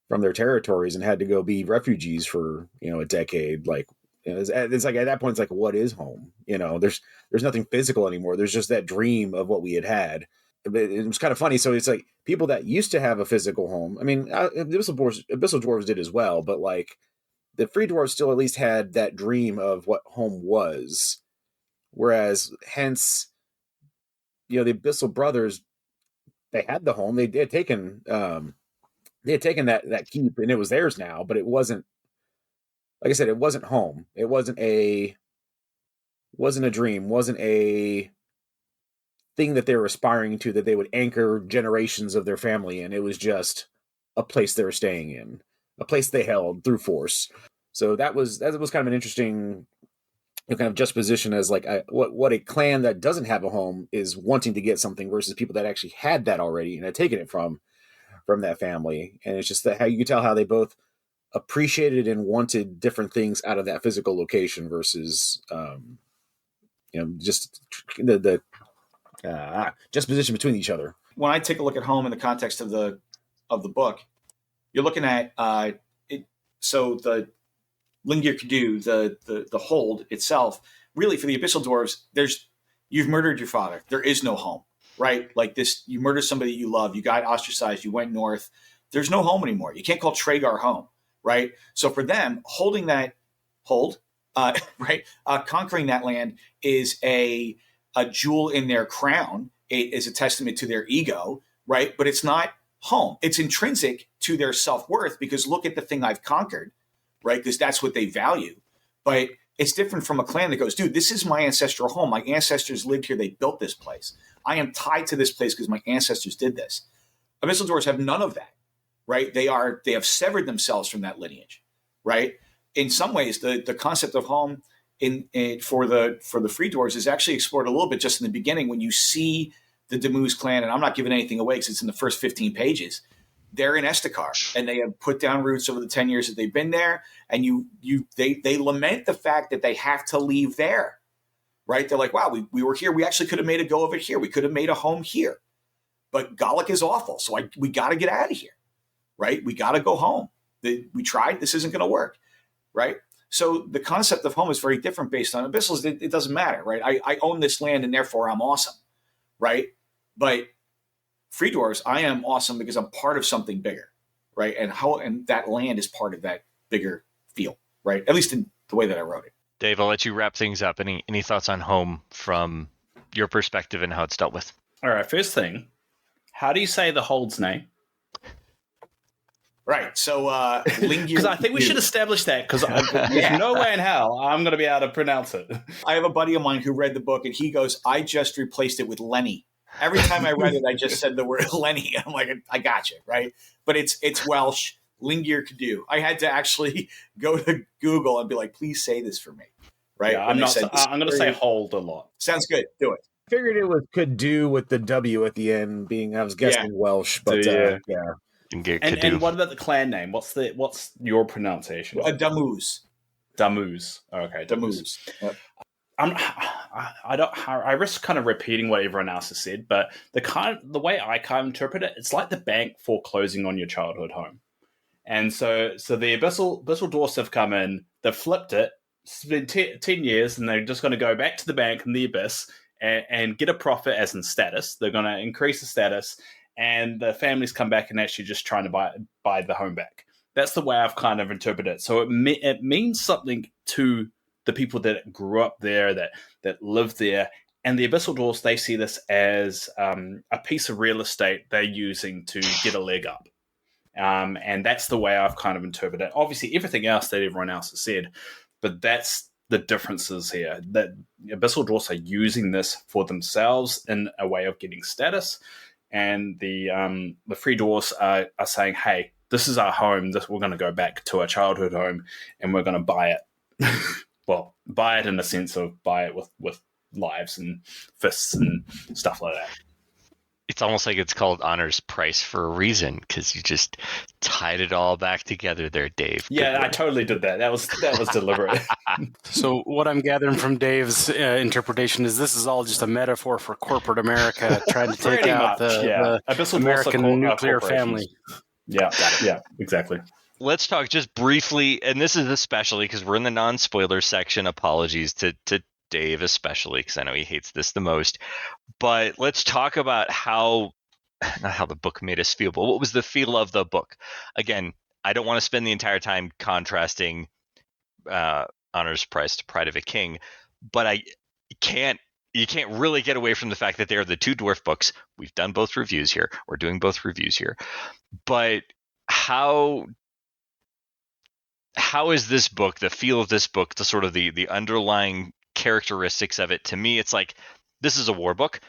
their territories and had to go be refugees for a decade. Like, It's like at that point, it's like, what is home? There's nothing physical anymore. There's just that dream of what we had. It was kind of funny. So it's like people that used to have a physical home. I mean, Abyssal Dwarves did as well, but like the Free Dwarves still at least had that dream of what home was. Whereas, hence, the Abyssal Brothers, they had the home. They had taken that keep, and it was theirs now. But it wasn't, like I said, it wasn't home. It wasn't a dream. Wasn't a thing that they were aspiring to, that they would anchor generations of their family in. It was just a place they were staying in, a place they held through force. So that was kind of an interesting kind of juxtaposition as like what a clan that doesn't have a home is wanting to get something versus people that actually had that already and had taken it from that family. And it's just that how you can tell how they both appreciated and wanted different things out of that physical location versus just the juxtaposition between each other. When I take a look at home in the context of the book, you're looking at it. So the Lingir Kadu, the hold itself, really for the Abyssal Dwarves, you've murdered your father. There is no home, right? Like this, you murdered somebody you love. You got ostracized. You went north. There's no home anymore. You can't call Tragar home, right? So for them, holding that right, conquering that land is a jewel in their crown. It is a testament to their ego, right? But it's not home. It's intrinsic to their self-worth because look at the thing I've conquered, right? Because that's what they value. But it's different from a clan that goes, dude, this is my ancestral home. My ancestors lived here. They built this place. I am tied to this place because my ancestors did this. Abyssal Dwarves have none of that, right? They have severed themselves from that lineage, right? In some ways, the concept of home for the Free Dwarves is actually explored a little bit just in the beginning when you see the Demuz clan, and I'm not giving anything away because it's in the first 15 pages. They're in Estakar, and they have put down roots over the 10 years that they've been there. And they lament the fact that they have to leave there, right? They're like, wow, we were here. We actually could have made a go of it here. We could have made a home here. But Gallic is awful, so we got to get out of here, right? We got to go home. We tried. This isn't going to work, right? So the concept of home is very different based on Abyssals. It doesn't matter, right? I own this land, and therefore I'm awesome, right? But Free Dwarves, I am awesome because I'm part of something bigger, right? And that land is part of that bigger feel, right? At least in the way that I wrote it. Dave, I'll let you wrap things up. Any thoughts on home from your perspective and how it's dealt with? All right, first thing, how do you say the hold's name? Right, so because I think we should establish that because there's no way in hell I'm going to be able to pronounce it. I have a buddy of mine who read the book, and he goes, I just replaced it with Lenny. Every time I read it, I just said the word Lenny. I'm like, I got you, right? But it's Welsh, Lingir Kadu. I had to actually go to Google and be like, please say this for me, right? Yeah, I'm going to say hold a lot. Sounds good. Do it. Figured it was could do with the W at the end being, I was guessing Welsh, but yeah. And what about the clan name? What's your pronunciation? Demuz. Demuz. Okay, Demuz. Yep. I risk kind of repeating what everyone else has said, but the way I kind of interpret it, it's like the bank foreclosing on your childhood home. And so the Abyssal Dwarfs have come in, they've flipped it, it's been 10 years, and they're just going to go back to the bank in the Abyss and get a profit as in status. They're going to increase the status, and the families come back and actually just trying to buy the home back. That's the way I've kind of interpreted it. So it means something to the people that grew up there, that live there. And the Abyssal Dwarfs, they see this as a piece of real estate they're using to get a leg up. And that's the way I've kind of interpreted it. Obviously, everything else that everyone else has said, but that's the differences here. That Abyssal Dwarfs are using this for themselves in a way of getting status. And the Free Dwarfs are saying, hey, this is our home. We're going to go back to our childhood home, and we're going to buy it. Well, buy it in the sense of buy it with lives and fists and stuff like that. It's almost like it's called Honor's Price for a reason, because you just tied it all back together there, Dave. Yeah, I totally did that. That was deliberate. So what I'm gathering from Dave's interpretation is this is all just a metaphor for corporate America trying to take Pretty out much, the American nuclear family. Yeah, exactly. let's talk just briefly, and this is especially because we're in the non-spoiler section. Apologies to Dave especially, because I know he hates this the most. But let's talk about not how the book made us feel, but what was the feel of the book? Again, I don't want to spend the entire time contrasting Honor's Price to Pride of a King, but you can't really get away from the fact that they are the two dwarf books. We've done both reviews here. We're doing both reviews here. But how is this book, the feel of this book, the sort of the underlying characteristics of it? To me, it's like, this is a war book.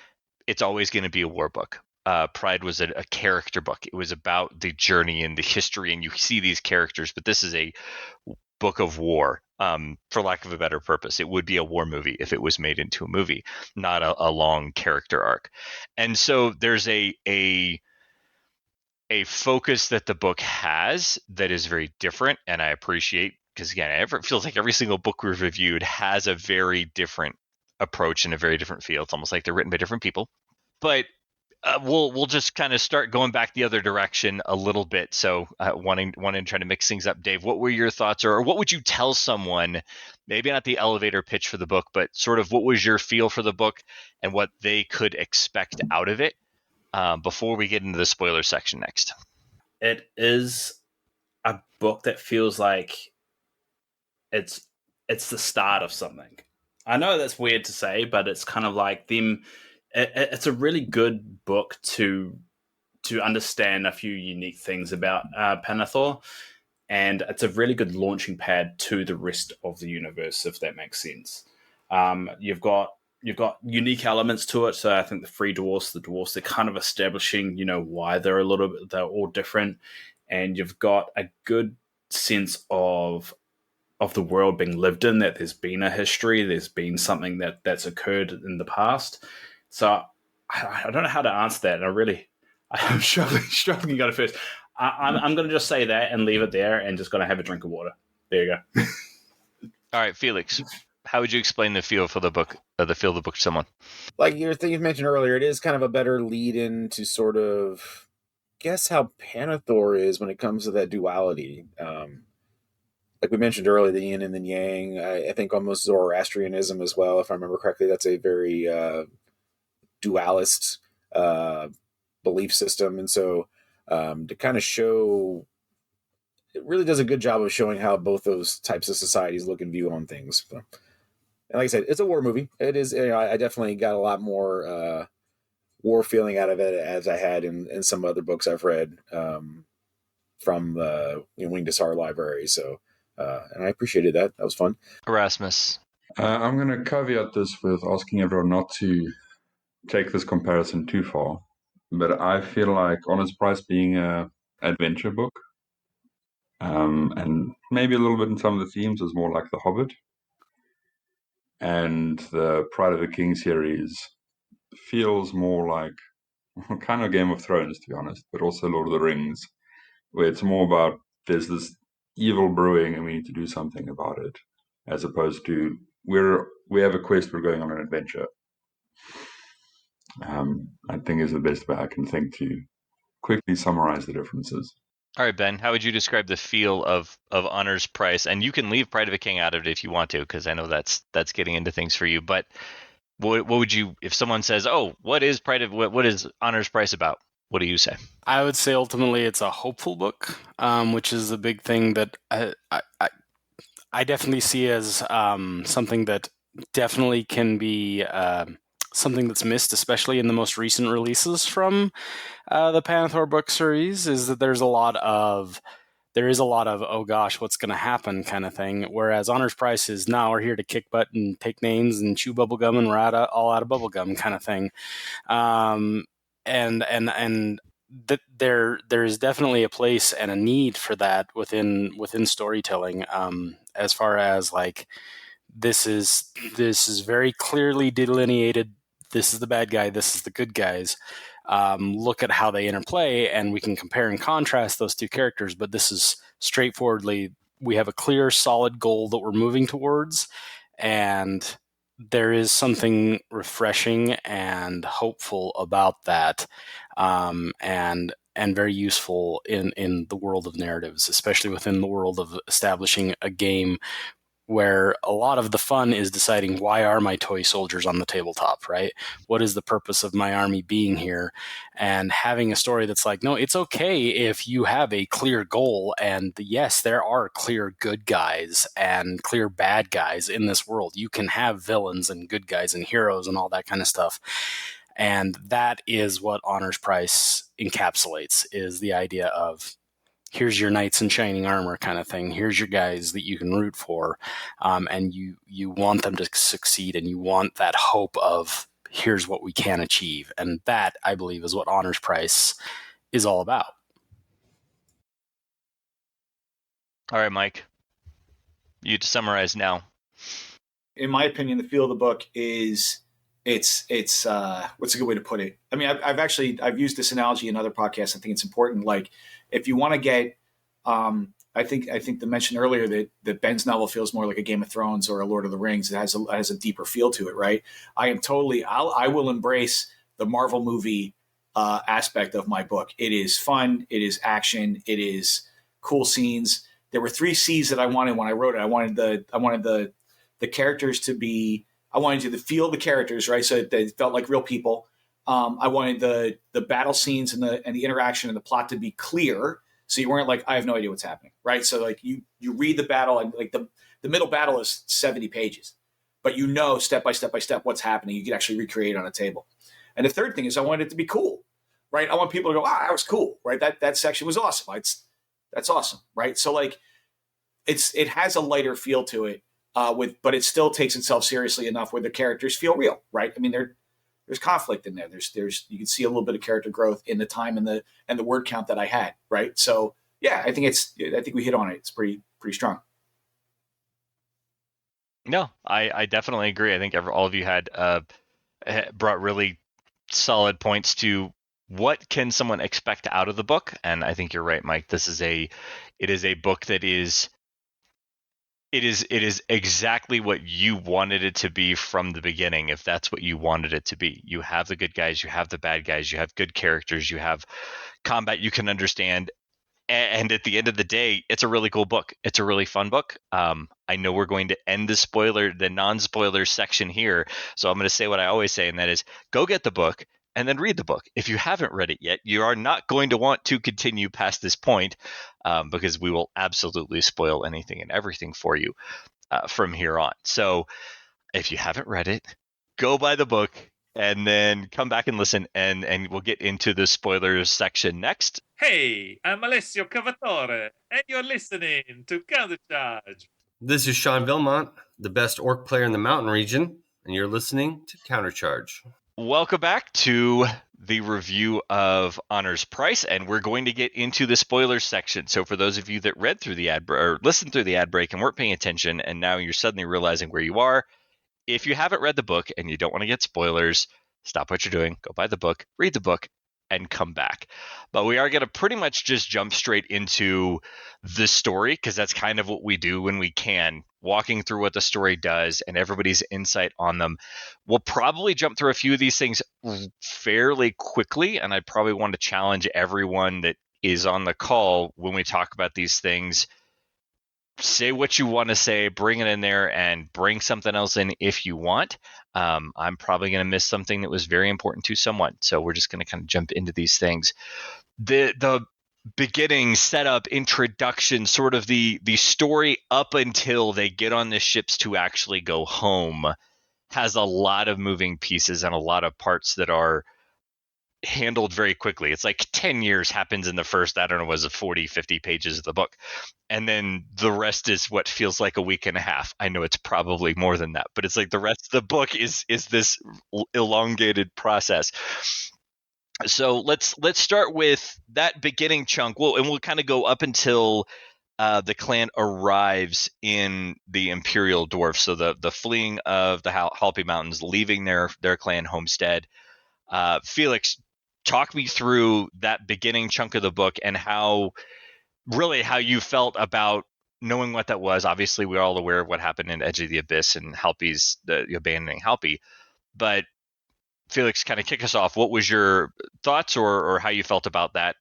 It's always going to be a war book. Pride was a character book. It was about the journey and the history, and you see these characters, but this is a book of war, for lack of a better purpose. It would be a war movie if it was made into a movie, not a long character arc. And so there's a focus that the book has that is very different, and I appreciate, because again, it feels like every single book we've reviewed has a very different approach and a very different feel. It's almost like they're written by different people. But we'll just kind of start going back the other direction a little bit. So wanting to try to mix things up. Dave, what were your thoughts, or what would you tell someone, maybe not the elevator pitch for the book, but sort of what was your feel for the book and what they could expect out of it, before we get into the spoiler section next? It is a book that feels like it's the start of something. I know that's weird to say, but it's kind of like them. It's a really good book to understand a few unique things about Panathor, and it's a really good launching pad to the rest of the universe, if that makes sense. You've got unique elements to it. So I think the free dwarfs, they're kind of establishing, why they're all different, and you've got a good sense of the world being lived in, that there's been a history, there's been something that's occurred in the past. So I don't know how to answer that. And I'm struggling to go to first. I'm going to just say that and leave it there, and just going to have a drink of water. There you go. All right, Felix, how would you explain the feel for the book, the feel of the book to someone? Like you mentioned earlier, it is kind of a better lead in to sort of guess how Panathor is when it comes to that duality. Like we mentioned earlier, the yin and the yang. I think almost Zoroastrianism as well, if I remember correctly. That's a very dualist belief system, and so to kind of show, it really does a good job of showing how both those types of societies look and view on things. And like I said, it's a war movie. It is. I definitely got a lot more war feeling out of it as I had in some other books I've read from the Wing to Sar library. So, and I appreciated that. That was fun. Erasmus. I'm going to caveat this with asking everyone not to take this comparison too far, but I feel like Honor's Price being an adventure book, and maybe a little bit in some of the themes, is more like The Hobbit, and the Pride of the King series feels more like kind of Game of Thrones, to be honest, but also Lord of the Rings, where it's more about there's this evil brewing and we need to do something about it, as opposed to we have a quest, we're going on an adventure. I think is the best way I can think to quickly summarize the differences. All right, Ben, how would you describe the feel of Honor's Price? And you can leave Pride of a King out of it if you want to, because I know that's getting into things for you. But what would you, if someone says, "Oh, what is Honor's Price about?" What do you say? I would say ultimately it's a hopeful book, which is a big thing that I definitely see as something that definitely can be something that's missed, especially in the most recent releases from the Panathor book series, is that there is a lot of oh gosh, what's going to happen kind of thing. Whereas Honor's Price is, now we're here to kick butt and take names and chew bubblegum, and we're all out of bubblegum kind of thing. And that there is definitely a place and a need for that within storytelling. As far as like, this is very clearly delineated. This is the bad guy. This is the good guys. Look at how they interplay, and we can compare and contrast those two characters. But this is straightforwardly, we have a clear, solid goal that we're moving towards, and there is something refreshing and hopeful about that. And and very useful in the world of narratives, especially within the world of establishing a game where a lot of the fun is deciding, why are my toy soldiers on the tabletop, right? What is the purpose of my army being here? And having a story that's like, no, it's okay if you have a clear goal. And yes, there are clear good guys and clear bad guys in this world. You can have villains and good guys and heroes and all that kind of stuff. And that is what Honor's Price encapsulates, is the idea of, here's your knights in shining armor kind of thing. Here's your guys that you can root for. And you want them to succeed, and you want that hope of, here's what we can achieve. And that, I believe, is what Honor's Price is all about. All right, Mike, you to summarize now. In my opinion, the feel of the book is it's what's a good way to put it? I mean, I've used this analogy in other podcasts. I think it's important. Like, if you want to get, I think the mention earlier that Ben's novel feels more like a Game of Thrones or a Lord of the Rings. It has a deeper feel to it, right? I will embrace the Marvel movie aspect of my book. It is fun. It is action. It is cool scenes. There were 3 C's that I wanted when I wrote it. I wanted the characters to be. I wanted you to feel the characters, right? So they felt like real people. I wanted the battle scenes and the interaction and the plot to be clear, so you weren't like, I have no idea what's happening, right? So like you read the battle, and like the middle battle is 70 pages, but you know step by step what's happening. You can actually recreate it on a table. And the third thing is, I wanted it to be cool, right? I want people to go, that was cool, right? That section was awesome. That's awesome, right? So like it has a lighter feel to it. But it still takes itself seriously enough where the characters feel real, right? I mean, there's conflict in there. There's you can see a little bit of character growth in the time and the word count that I had, right? So yeah, I think we hit on it. It's pretty strong. No, I definitely agree. I think all of you had brought really solid points to what can someone expect out of the book, and I think you're right, Mike. It is a book that is. It is exactly what you wanted it to be from the beginning, if that's what you wanted it to be. You have the good guys, you have the bad guys, you have good characters, you have combat you can understand. And at the end of the day, it's a really cool book. It's a really fun book. I know we're going to end the non-spoiler section here. So I'm going to say what I always say, and that is, go get the book and then read the book. If you haven't read it yet, you are not going to want to continue past this point, because we will absolutely spoil anything and everything for you from here on. So if you haven't read it, go buy the book and then come back and listen, and we'll get into the spoilers section next. Hey, I'm Alessio Cavatore, and you're listening to Countercharge. This is Sean Vilmont, the best orc player in the mountain region, and you're listening to Countercharge. Welcome back to the review of Honor's Price, and we're going to get into the spoilers section. So for those of you that read through the ad or listened through the ad break and weren't paying attention, and now you're suddenly realizing where you are, if you haven't read the book and you don't want to get spoilers, stop what you're doing, go buy the book, read the book, and come back. But we are going to pretty much just jump straight into the story, because that's kind of what we do when we can, walking through what the story does and everybody's insight on them. We'll probably jump through a few of these things fairly quickly, and I probably want to challenge everyone that is on the call when we talk about these things. Say what you want to say, bring it in there, and bring something else in if you want. I'm probably going to miss something that was very important to someone, so we're just going to kind of jump into these things. The beginning, setup, introduction, sort of the story up until they get on the ships to actually go home has a lot of moving pieces and a lot of parts that are handled very quickly. It's like 10 years happens in the first, I don't know, was it 40, 50 pages of the book. And then the rest is what feels like a week and a half. I know it's probably more than that, but it's like the rest of the book is this elongated process. So let's start with that beginning chunk. We'll kind of go up until the clan arrives in the Imperial Dwarf. So the fleeing of the Halpi Mountains, leaving their clan homestead. Felix, talk me through that beginning chunk of the book and how you felt about knowing what that was. Obviously, we're all aware of what happened in Edge of the Abyss and Halpi's abandoning Halpi. But Felix, kind of kick us off. What was your thoughts or how you felt about that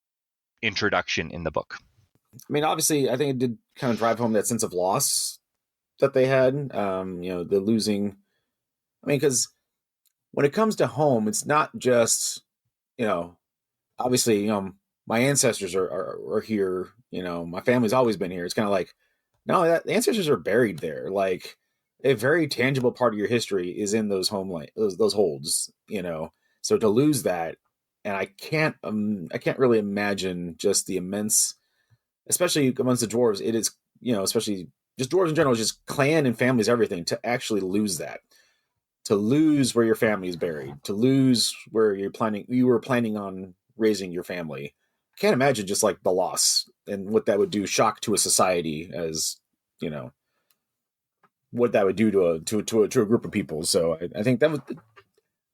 introduction in the book? I mean, obviously, I think it did kind of drive home that sense of loss that they had. The losing. I mean, because when it comes to home, it's not just, obviously, my ancestors are here. My family's always been here. It's kind of like, no, the ancestors are buried there. Like, a very tangible part of your history is in those those holds. So to lose that, and I can't really imagine just the immense, especially amongst the dwarves. It is, especially just dwarves in general, just clan and families, everything, to actually lose that. To lose where your family is buried, to lose where you were planning on raising your family. I can't imagine just like the loss and what that would do, shock to a society, as what that would do to a group of people. So I think that was,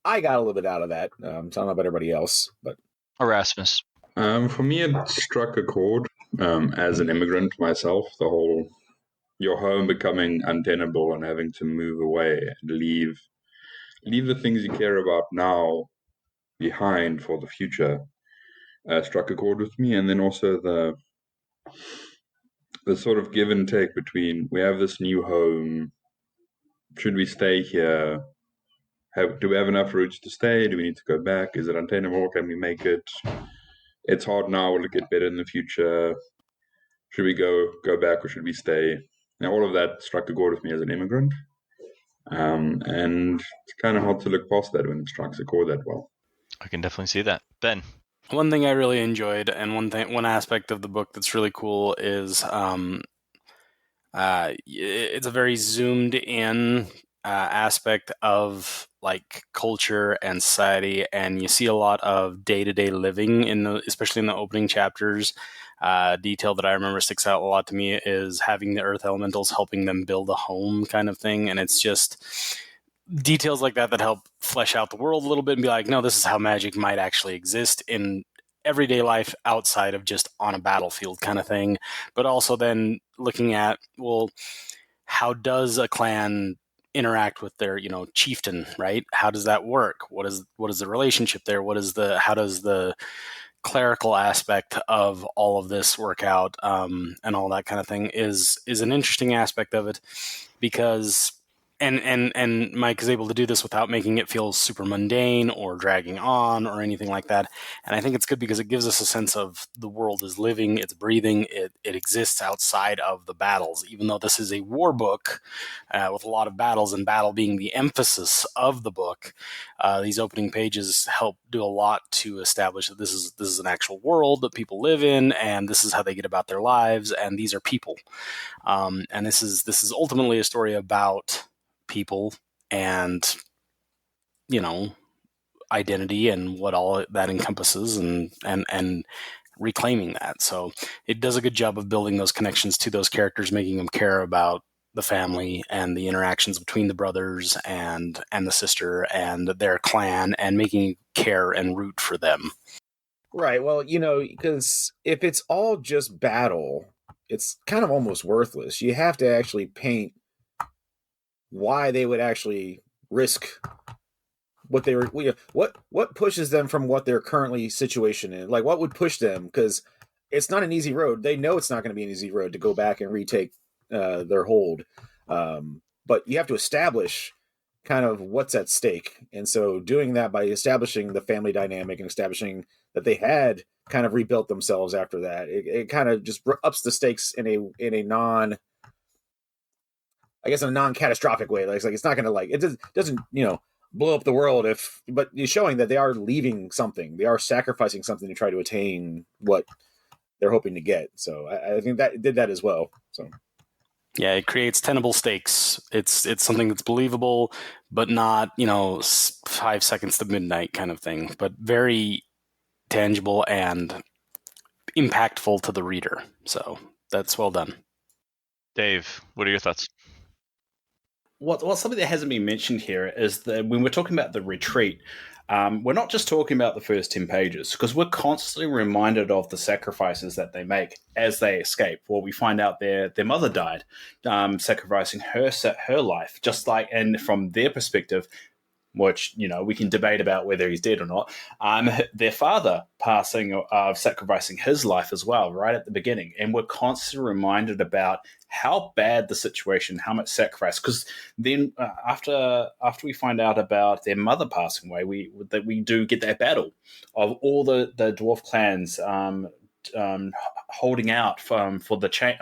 I got a little bit out of that. So I don't know about everybody else, but Erasmus. For me, it struck a chord as an immigrant myself. The whole your home becoming untenable and having to move away and leave the things you care about now behind for the future struck a chord with me. And then also the sort of give and take between, we have this new home, should we stay here? Do we have enough roots to stay? Do we need to go back? Is it untenable? Can we make it? It's hard now. Will it get better in the future? Should we go back or should we stay? Now, all of that struck a chord with me as an immigrant. And it's kind of hard to look past that when it strikes a chord that well. I can definitely see that. Ben? One thing I really enjoyed, and one aspect of the book that's really cool is it's a very zoomed in aspect of like culture and society, and you see a lot of day-to-day living especially in the opening chapters. Detail that I remember sticks out a lot to me is having the earth elementals helping them build a home kind of thing, and it's just details like that help flesh out the world a little bit and be like, no, this is how magic might actually exist in everyday life outside of just on a battlefield kind of thing. But also then looking at, well, how does a clan interact with their, chieftain, right? How does that work? What is the relationship there? How does the clerical aspect of all of this work out, and all that kind of thing is an interesting aspect of it, because and Mike is able to do this without making it feel super mundane or dragging on or anything like that. And I think it's good because it gives us a sense of the world is living, it's breathing, it exists outside of the battles. Even though this is a war book with a lot of battles, and battle being the emphasis of the book, these opening pages help do a lot to establish that this is an actual world that people live in, and this is how they get about their lives, and these are people. And this is ultimately a story about people and identity and what all that encompasses, and reclaiming that. So it does a good job of building those connections to those characters, making them care about the family and the interactions between the brothers and the sister and their clan, and making you care and root for them. Right. Well, because if it's all just battle, it's kind of almost worthless. You have to actually paint why they would actually risk what they were, what pushes them from what their currently situation in. Like, what would push them? Because it's not an easy road. They know it's not going to be an easy road to go back and retake their hold. But you have to establish kind of what's at stake. And so doing that by establishing the family dynamic and establishing that they had kind of rebuilt themselves after that, it kind of just ups the stakes in a non-catastrophic way. Like it's not going to it doesn't blow up the world but you're showing that they are leaving something. They are sacrificing something to try to attain what they're hoping to get. So I think that did that as well. So yeah, it creates tenable stakes. It's something that's believable, but not 5 seconds to midnight kind of thing, but very tangible and impactful to the reader. So that's well done. Dave, what are your thoughts? Well, something that hasn't been mentioned here is that when we're talking about the retreat, we're not just talking about the first 10 pages, because we're constantly reminded of the sacrifices that they make as they escape. Well, we find out their mother died, sacrificing her life, just like, and from their perspective, which, you know, we can debate about whether he's dead or not. Their father sacrificing his life as well, right at the beginning. And we're constantly reminded about how bad the situation, how much sacrifice. Because then after we find out about their mother passing away, we do get that battle of all the dwarf clans holding out for the chain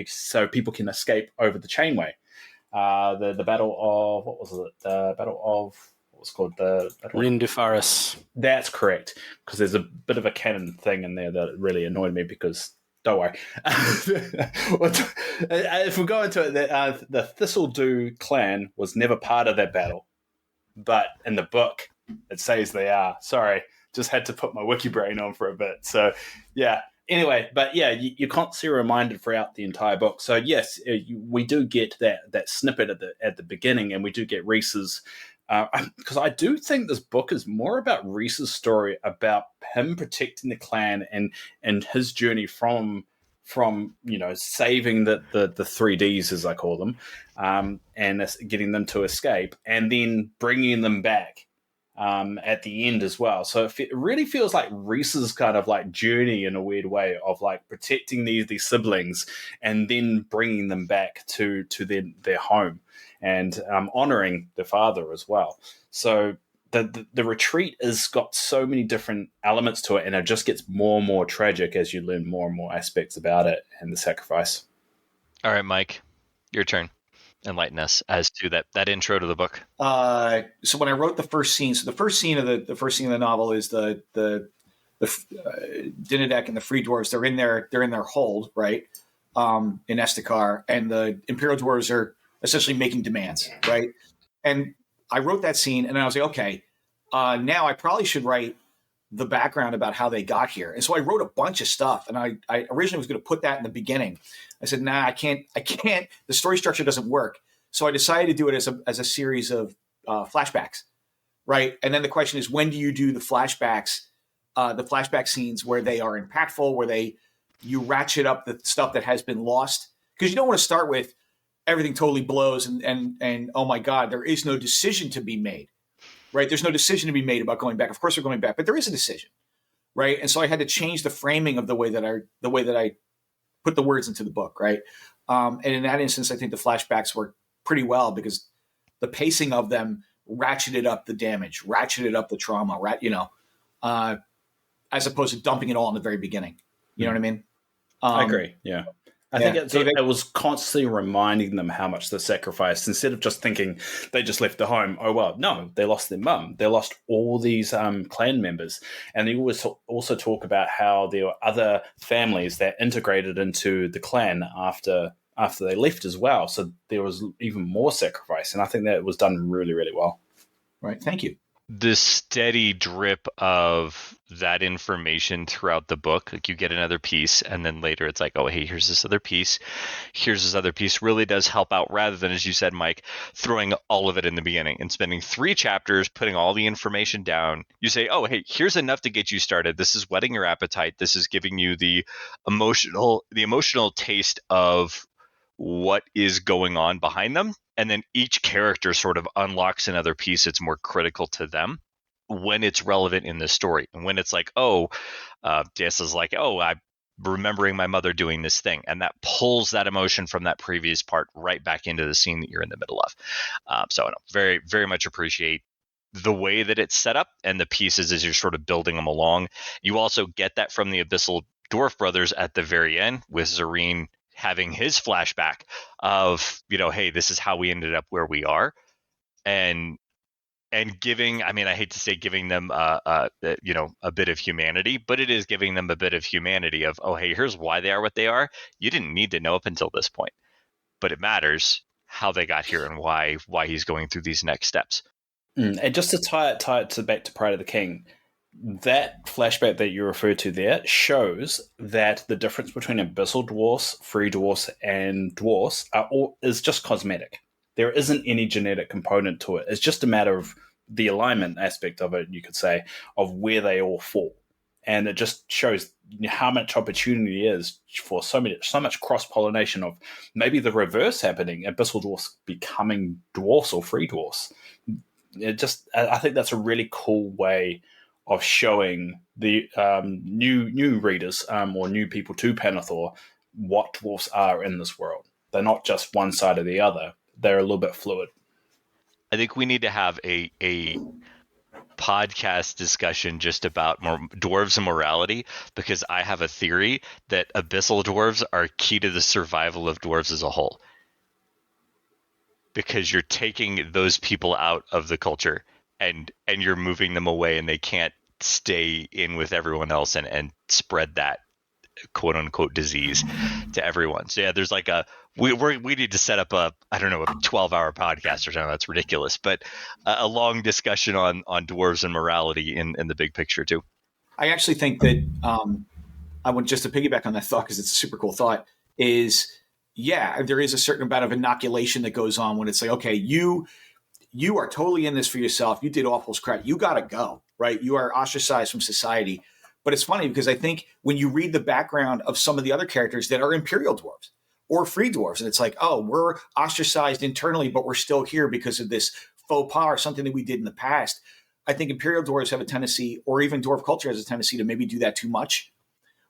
so people can escape over the chainway. The battle of what was it? The battle of what was it called the Rin du Faris. That's correct, because there's a bit of a canon thing in there that really annoyed me. Because don't worry, if we go into it, the Thistledew clan was never part of that battle, but in the book it says they are. Sorry, just had to put my wiki brain on for a bit. So yeah. Anyway, but yeah, you're constantly reminded throughout the entire book. So yes, we do get that snippet at the beginning, and we do get Rhys's, because I do think this book is more about Rhys's story, about him protecting the clan and his journey from you know, saving the 3Ds, as I call them, and getting them to escape, and then bringing them back. At the end as well. So it really feels like Rhys's kind of like journey in a weird way of like protecting these siblings and then bringing them back to their home and honoring their father as well. So the retreat has got so many different elements to it, and it just gets more and more tragic as you learn more and more aspects about it and the sacrifice. All right, Mike, your turn. Enlighten us as to that intro to the book. So when I wrote the first scene, so the first scene of the novel is the Dinadek and the Free Dwarves. They're in their hold, right, in Estakar, and the Imperial Dwarves are essentially making demands, right. And I wrote that scene, and I was like, okay, now I probably should write the background about how they got here. And so I wrote a bunch of stuff, and I originally was going to put that in the beginning. I said, nah, I can't. The story structure doesn't work. So I decided to do it as a series of flashbacks, right? And then the question is, when do you do the flashback scenes where they are impactful, where you ratchet up the stuff that has been lost? Because you don't want to start with everything totally blows and oh my God, there is no decision to be made, right? There's no decision to be made about going back. Of course we're going back, but there is a decision, right? And so I had to change the framing of the way that I put the words into the book, right? And in that instance, I think the flashbacks work pretty well because the pacing of them ratcheted up the damage, ratcheted up the trauma, as opposed to dumping it all in the very beginning. You know what I mean? I agree. Yeah. I think it was constantly reminding them how much they sacrificed, instead of just thinking they just left the home. Oh, well, no, they lost their mum. They lost all these clan members. And they always also talk about how there were other families that integrated into the clan after they left as well. So there was even more sacrifice. And I think that was done really, really well. Right. Thank you. The steady drip of that information throughout the book, like you get another piece and then later it's like, oh, hey, here's this other piece, really does help out, rather than, as you said, Mike, throwing all of it in the beginning and spending 3 chapters putting all the information down. You say, oh, hey, here's enough to get you started. This is whetting your appetite. This is giving you the emotional taste of what is going on behind them. And then each character sort of unlocks another piece that's more critical to them when it's relevant in the story. And when it's like, Jess is like, I'm remembering my mother doing this thing. And that pulls that emotion from that previous part right back into the scene that you're in the middle of. So I very, very much appreciate the way that it's set up and the pieces as you're sort of building them along. You also get that from the Abyssal Dwarf Brothers at the very end with Zareen having his flashback of, hey, this is how we ended up where we are, and giving, I hate to say giving them a bit of humanity, but it is giving them a bit of humanity of, oh, hey, here's why they are what they are. You didn't need to know up until this point, but it matters how they got here and why he's going through these next steps. And just to tie it back to Pride of the King, that flashback that you referred to there shows that the difference between abyssal dwarfs, free dwarfs, and dwarfs is just cosmetic. There isn't any genetic component to it. It's just a matter of the alignment aspect of it, you could say, of where they all fall. And it just shows how much opportunity is for so much cross-pollination of maybe the reverse happening, abyssal dwarfs becoming dwarfs or free dwarfs. I think that's a really cool way of showing the new readers or new people to Panathor what dwarves are in this world. They're not just one side or the other. They're a little bit fluid. I think we need to have a podcast discussion just about dwarves and morality, because I have a theory that abyssal dwarves are key to the survival of dwarves as a whole. Because you're taking those people out of the culture and you're moving them away, and they can't stay in with everyone else and spread that quote unquote disease to everyone. So yeah, there's like we need to set up a 12-hour podcast or something. That's ridiculous, but a long discussion on dwarves and morality in the big picture too. I actually think that I want just to piggyback on that thought, because it's a super cool thought, is there is a certain amount of inoculation that goes on when it's like, okay, you are totally in this for yourself. You did awful crap. You got to go, right? You are ostracized from society. But it's funny because I think when you read the background of some of the other characters that are Imperial dwarves or free dwarves, and it's like, oh, we're ostracized internally, but we're still here because of this faux pas or something that we did in the past. I think Imperial dwarves have a tendency, or even dwarf culture has a tendency to maybe do that too much,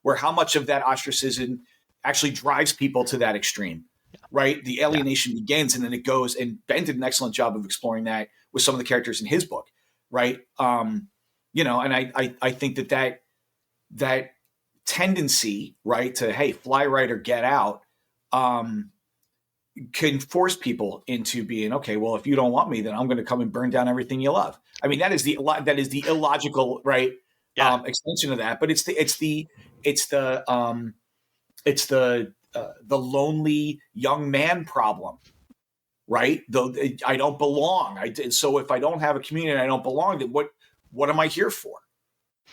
where how much of that ostracism actually drives people to that extreme, right? The alienation begins, and then it goes, and Ben did an excellent job of exploring that with some of the characters in his book, right? And I think that tendency, right, to, hey, fly right or get out, can force people into being, okay, well, if you don't want me, then I'm going to come and burn down everything you love. I mean, that is the illogical, right, extension of that. But it's the lonely young man problem, right? Though I don't belong. So if I don't have a community and I don't belong, then what am I here for?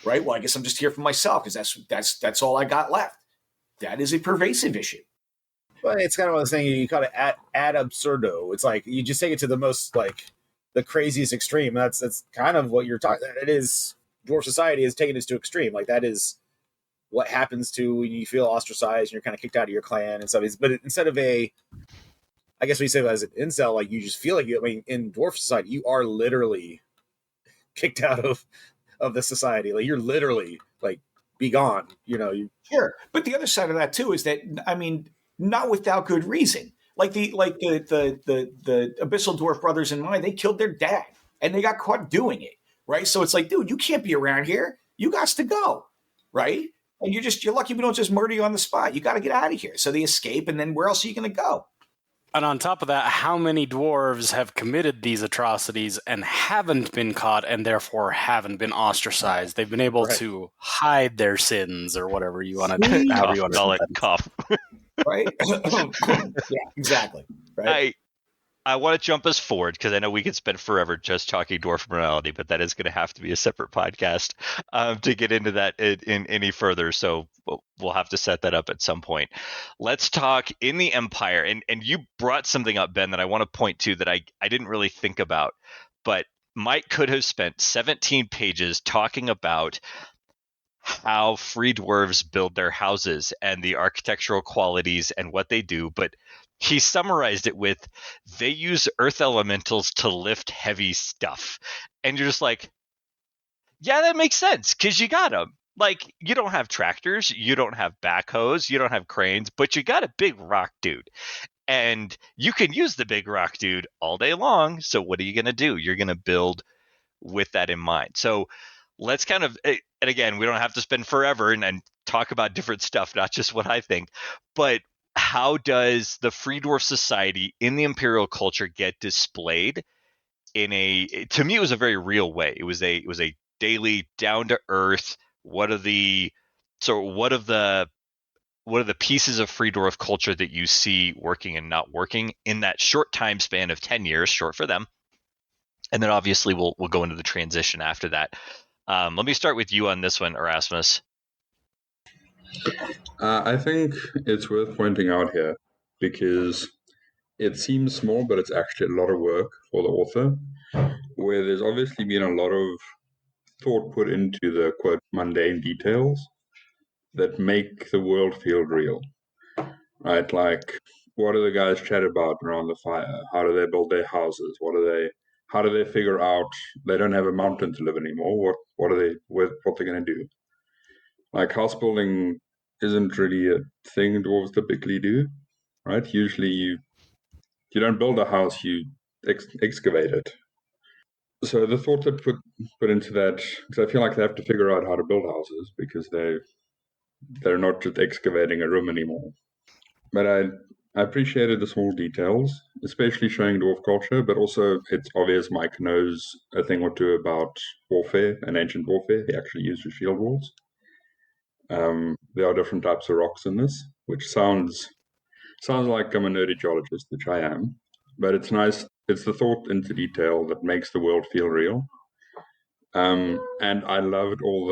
Right. Well, I guess I'm just here for myself, because that's all I got left. That is a pervasive issue. Well, it's kind of one of the things you call it ad absurdo. It's like you just take it to the most, like, the craziest extreme. That's kind of what you're talking. It is, dwarf society is taking this to extreme. Like, that is what happens to when you feel ostracized and you're kind of kicked out of your clan and stuff. But instead of I guess we say as an incel, like, you just feel like in dwarf society, you are literally kicked out of the society. Like, you're literally like, be gone, Sure. But the other side of that too is that, I mean, not without good reason. Like the Abyssal Dwarf brothers in mine, they killed their dad and they got caught doing it. Right. So it's like, dude, you can't be around here. You got to go. Right. And you're lucky we don't just murder you on the spot. You got to get out of here. So they escape, and then where else are you going to go? And on top of that, how many dwarves have committed these atrocities and haven't been caught, and therefore haven't been ostracized? They've been able to hide their sins, or whatever you want to call it. Cough. Right? Yeah, exactly. Right. I want to jump us forward, because I know we could spend forever just talking dwarf morality, but that is going to have to be a separate podcast to get into that in any further. So we'll have to set that up at some point. Let's talk in the Empire. And you brought something up, Ben, that I want to point to that I didn't really think about. But Mike could have spent 17 pages talking about how free dwarves build their houses and the architectural qualities and what they do, but he summarized it with, they use earth elementals to lift heavy stuff. And you're just like, yeah, that makes sense, because you got them. Like, you don't have tractors, you don't have backhoes, you don't have cranes, but you got a big rock dude. And you can use the big rock dude all day long. So what are you going to do? You're going to build with that in mind. So let's kind of, and again, we don't have to spend forever and talk about different stuff, not just what I think, but how does the free dwarf society in the Imperial culture get displayed to me, it was a very real way. It was a daily, down to earth. What are the pieces of free dwarf culture that you see working and not working in that short time span of 10 years, short for them? And then obviously we'll go into the transition after that. Let me start with you on this one, Erasmus. I think it's worth pointing out here, because it seems small, but it's actually a lot of work for the author, where there's obviously been a lot of thought put into the, quote, mundane details that make the world feel real, right? Like, what do the guys chat about around the fire? How do they build their houses? What do they how do they figure out they don't have a mountain to live anymore? What are they? What they're going to do? Like house building isn't really a thing dwarves typically do, right? Usually you don't build a house, you excavate it. So the thought that put into that, because I feel like they have to figure out how to build houses because they're not just excavating a room anymore. But I appreciated the small details, especially showing dwarf culture, but also it's obvious Mike knows a thing or two about warfare and ancient warfare. He actually used shield walls. There are different types of rocks in this, which sounds like I'm a nerdy geologist, which I am, but it's nice. It's the thought into detail that makes the world feel real. And I loved all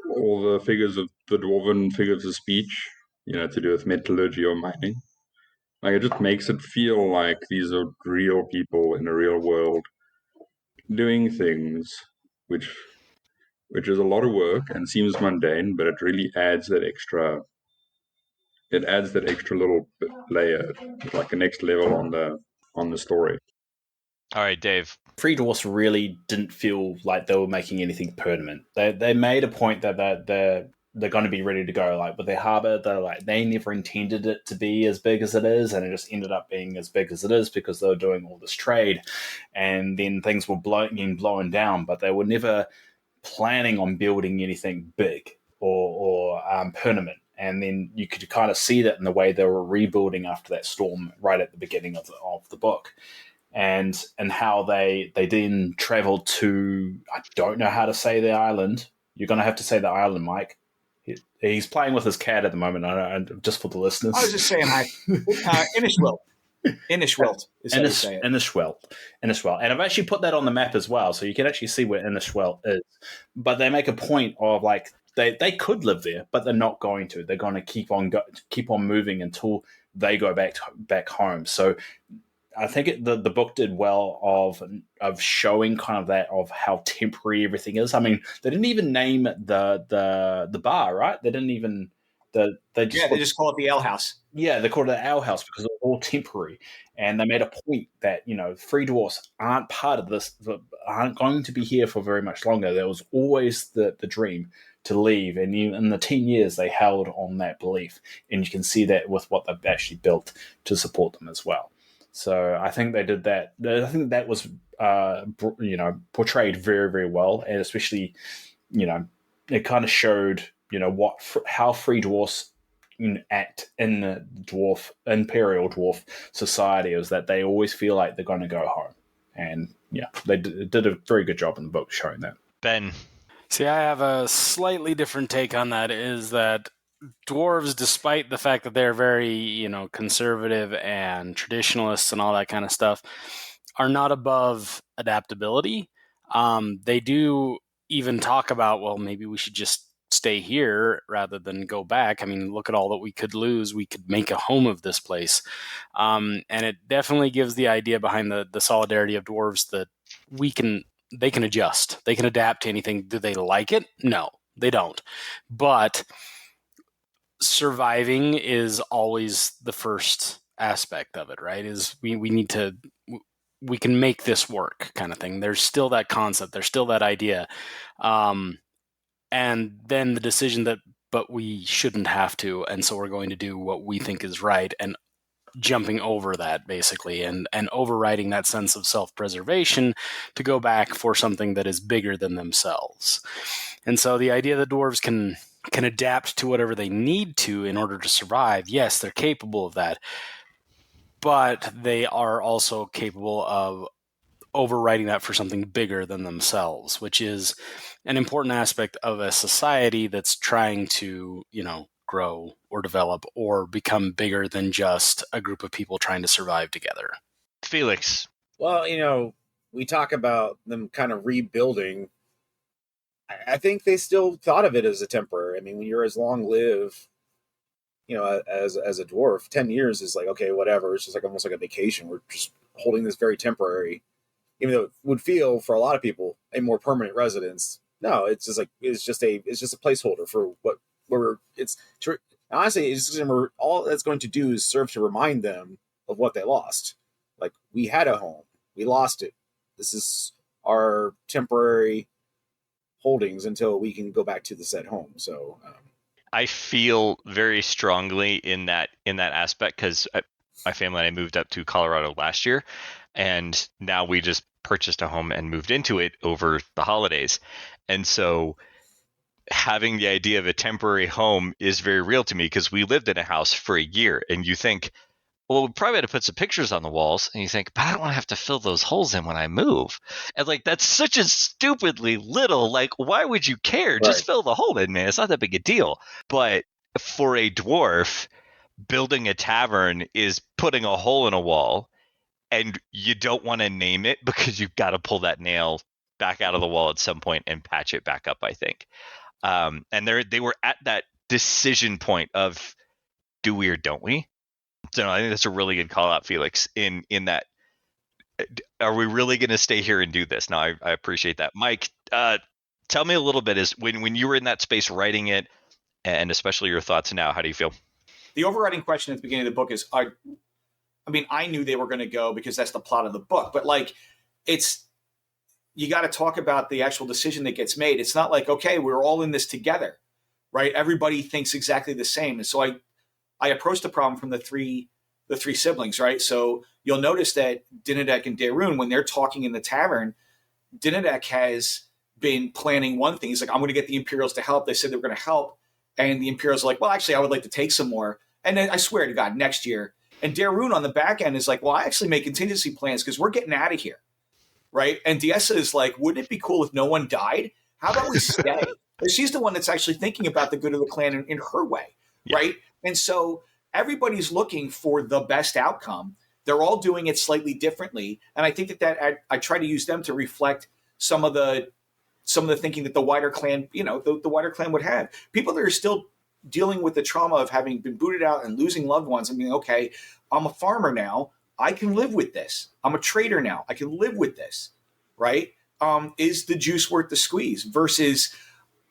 the figures of the dwarven figures of speech, to do with metallurgy or mining. Like, it just makes it feel like these are real people in a real world doing things, which is a lot of work and seems mundane, but it really adds that extra. It adds that extra little layer, like a next level on the story. All right, Dave. Free Dwarfs really didn't feel like they were making anything permanent. They made a point that they're going to be ready to go. Like with their harbor, they never intended it to be as big as it is, and it just ended up being as big as it is because they were doing all this trade, and then things were blowing down. But they were never planning on building anything big or permanent. And then you could kind of see that in the way they were rebuilding after that storm right at the beginning of the book. And how they then traveled to, I don't know how to say the island. You're going to have to say the island, Mike. He's playing with his cat at the moment, just for the listeners. I was just saying, Inishwell. Inishwell is how you say it. Inishwell. And I've actually put that on the map as well, so you can actually see where Inishwell is. But they make a point of, like, they could live there, but they're not going to. They're going to keep on moving until they go back home. So I think the book did well of showing kind of that of how temporary everything is. I mean, they didn't even name the bar, right? They didn't even they just call it the Ale House. Yeah, they called it the Ale House because it's all temporary, and they made a point that free dwarfs aren't part of this, aren't going to be here for very much longer. There was always the dream to leave, and in the 10 years they held on that belief, and you can see that with what they've actually built to support them as well. So I think they did that. I think that was, portrayed very, very well, and especially, it kind of showed, how free dwarfs act in the imperial dwarf society is that they always feel like they're going to go home, and they did a very good job in the book showing that. Ben, see, I have a slightly different take on that. Is that dwarves, despite the fact that they're very, conservative and traditionalists and all that kind of stuff, are not above adaptability. They do even talk about, well, maybe we should just stay here rather than go back. I mean, look at all that we could lose. We could make a home of this place. And it definitely gives the idea behind the solidarity of dwarves that they can adjust. They can adapt to anything. Do they like it? No, they don't. But surviving is always the first aspect of it, right? Is we can make this work kind of thing. There's still that concept. There's still that idea. And then the decision but we shouldn't have to. And so we're going to do what we think is right, and jumping over that basically, and overriding that sense of self-preservation to go back for something that is bigger than themselves. And so the idea that dwarves can adapt to whatever they need to in order to survive. Yes, they're capable of that, but they are also capable of overriding that for something bigger than themselves, which is an important aspect of a society that's trying to, grow or develop or become bigger than just a group of people trying to survive together. Felix. Well, we talk about them kind of rebuilding. I think they still thought of it as a temporary. I mean, when you're as long live, as a dwarf, 10 years is like, okay, whatever. It's just like almost like a vacation. We're just holding this very temporary, even though it would feel for a lot of people a more permanent residence. No, it's just a placeholder for honestly, all that's going to do is serve to remind them of what they lost. Like, we had a home, We lost it. This is our temporary holdings until we can go back to the said home. So I feel very strongly in that aspect because my family and I moved up to Colorado last year, and now we just purchased a home and moved into it over the holidays. And so having the idea of a temporary home is very real to me because we lived in a house for a year, and you think, well, we probably had to put some pictures on the walls, and you think, but I don't want to have to fill those holes in when I move. And like, that's such a stupidly little, like, why would you care? Right. Just fill the hole in, man. It's not that big a deal. But for a dwarf, building a tavern is putting a hole in a wall, and you don't want to name it because you've got to pull that nail back out of the wall at some point and patch it back up, I think. And they were at that decision point of, do we or don't we? So I think that's a really good call out, Felix, in that, are we really going to stay here and do this? No, I appreciate that. Mike, tell me a little bit, is when you were in that space writing it, and especially your thoughts now, how do you feel? The overriding question at the beginning of the book is, I knew they were going to go because that's the plot of the book, but like, you got to talk about the actual decision that gets made. It's not like, okay, we're all in this together, right? Everybody thinks exactly the same. And so I approached the problem from the three siblings, right? So you'll notice that Dinadek and Darun, when they're talking in the tavern, Dinadek has been planning one thing. He's like, I'm going to get the Imperials to help. They said they were going to help. And the Imperials are like, well, actually, I would like to take some more. And then I swear to God, next year. And Darun on the back end is like, well, I actually made contingency plans because we're getting out of here, right? And Diessa is like, wouldn't it be cool if no one died? How about we stay? She's the one that's actually thinking about the good of the clan in her way, right? And so everybody's looking for the best outcome. They're all doing it slightly differently, and I think that I try to use them to reflect some of the thinking that the wider clan, the wider clan would have. People that are still dealing with the trauma of having been booted out and losing loved ones. I mean, okay, I'm a farmer now. I can live with this. I'm a trader now. I can live with this, right? Is the juice worth the squeeze? Versus,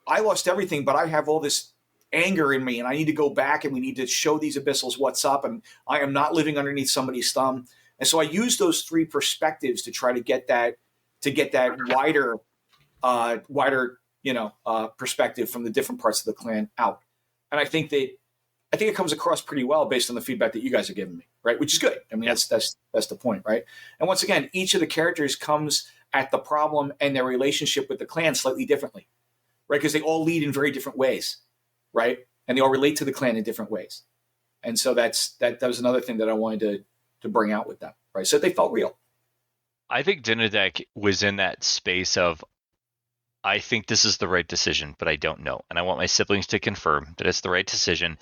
I lost everything, but I have all this anger in me, and I need to go back, and we need to show these abyssals what's up, and I am not living underneath somebody's thumb. And so I use those three perspectives to try to get that wider perspective from the different parts of the clan out. And I think it comes across pretty well based on the feedback that you guys are giving me, right? Which is good. I mean, that's the point, right? And once again, each of the characters comes at the problem and their relationship with the clan slightly differently, right? Because they all lead in very different ways, right? And they all relate to the clan in different ways. And so that was another thing that I wanted to bring out with them, right? So they felt real. I think Dinadek was in that space of, I think this is the right decision, but I don't know. And I want my siblings to confirm that it's the right decision.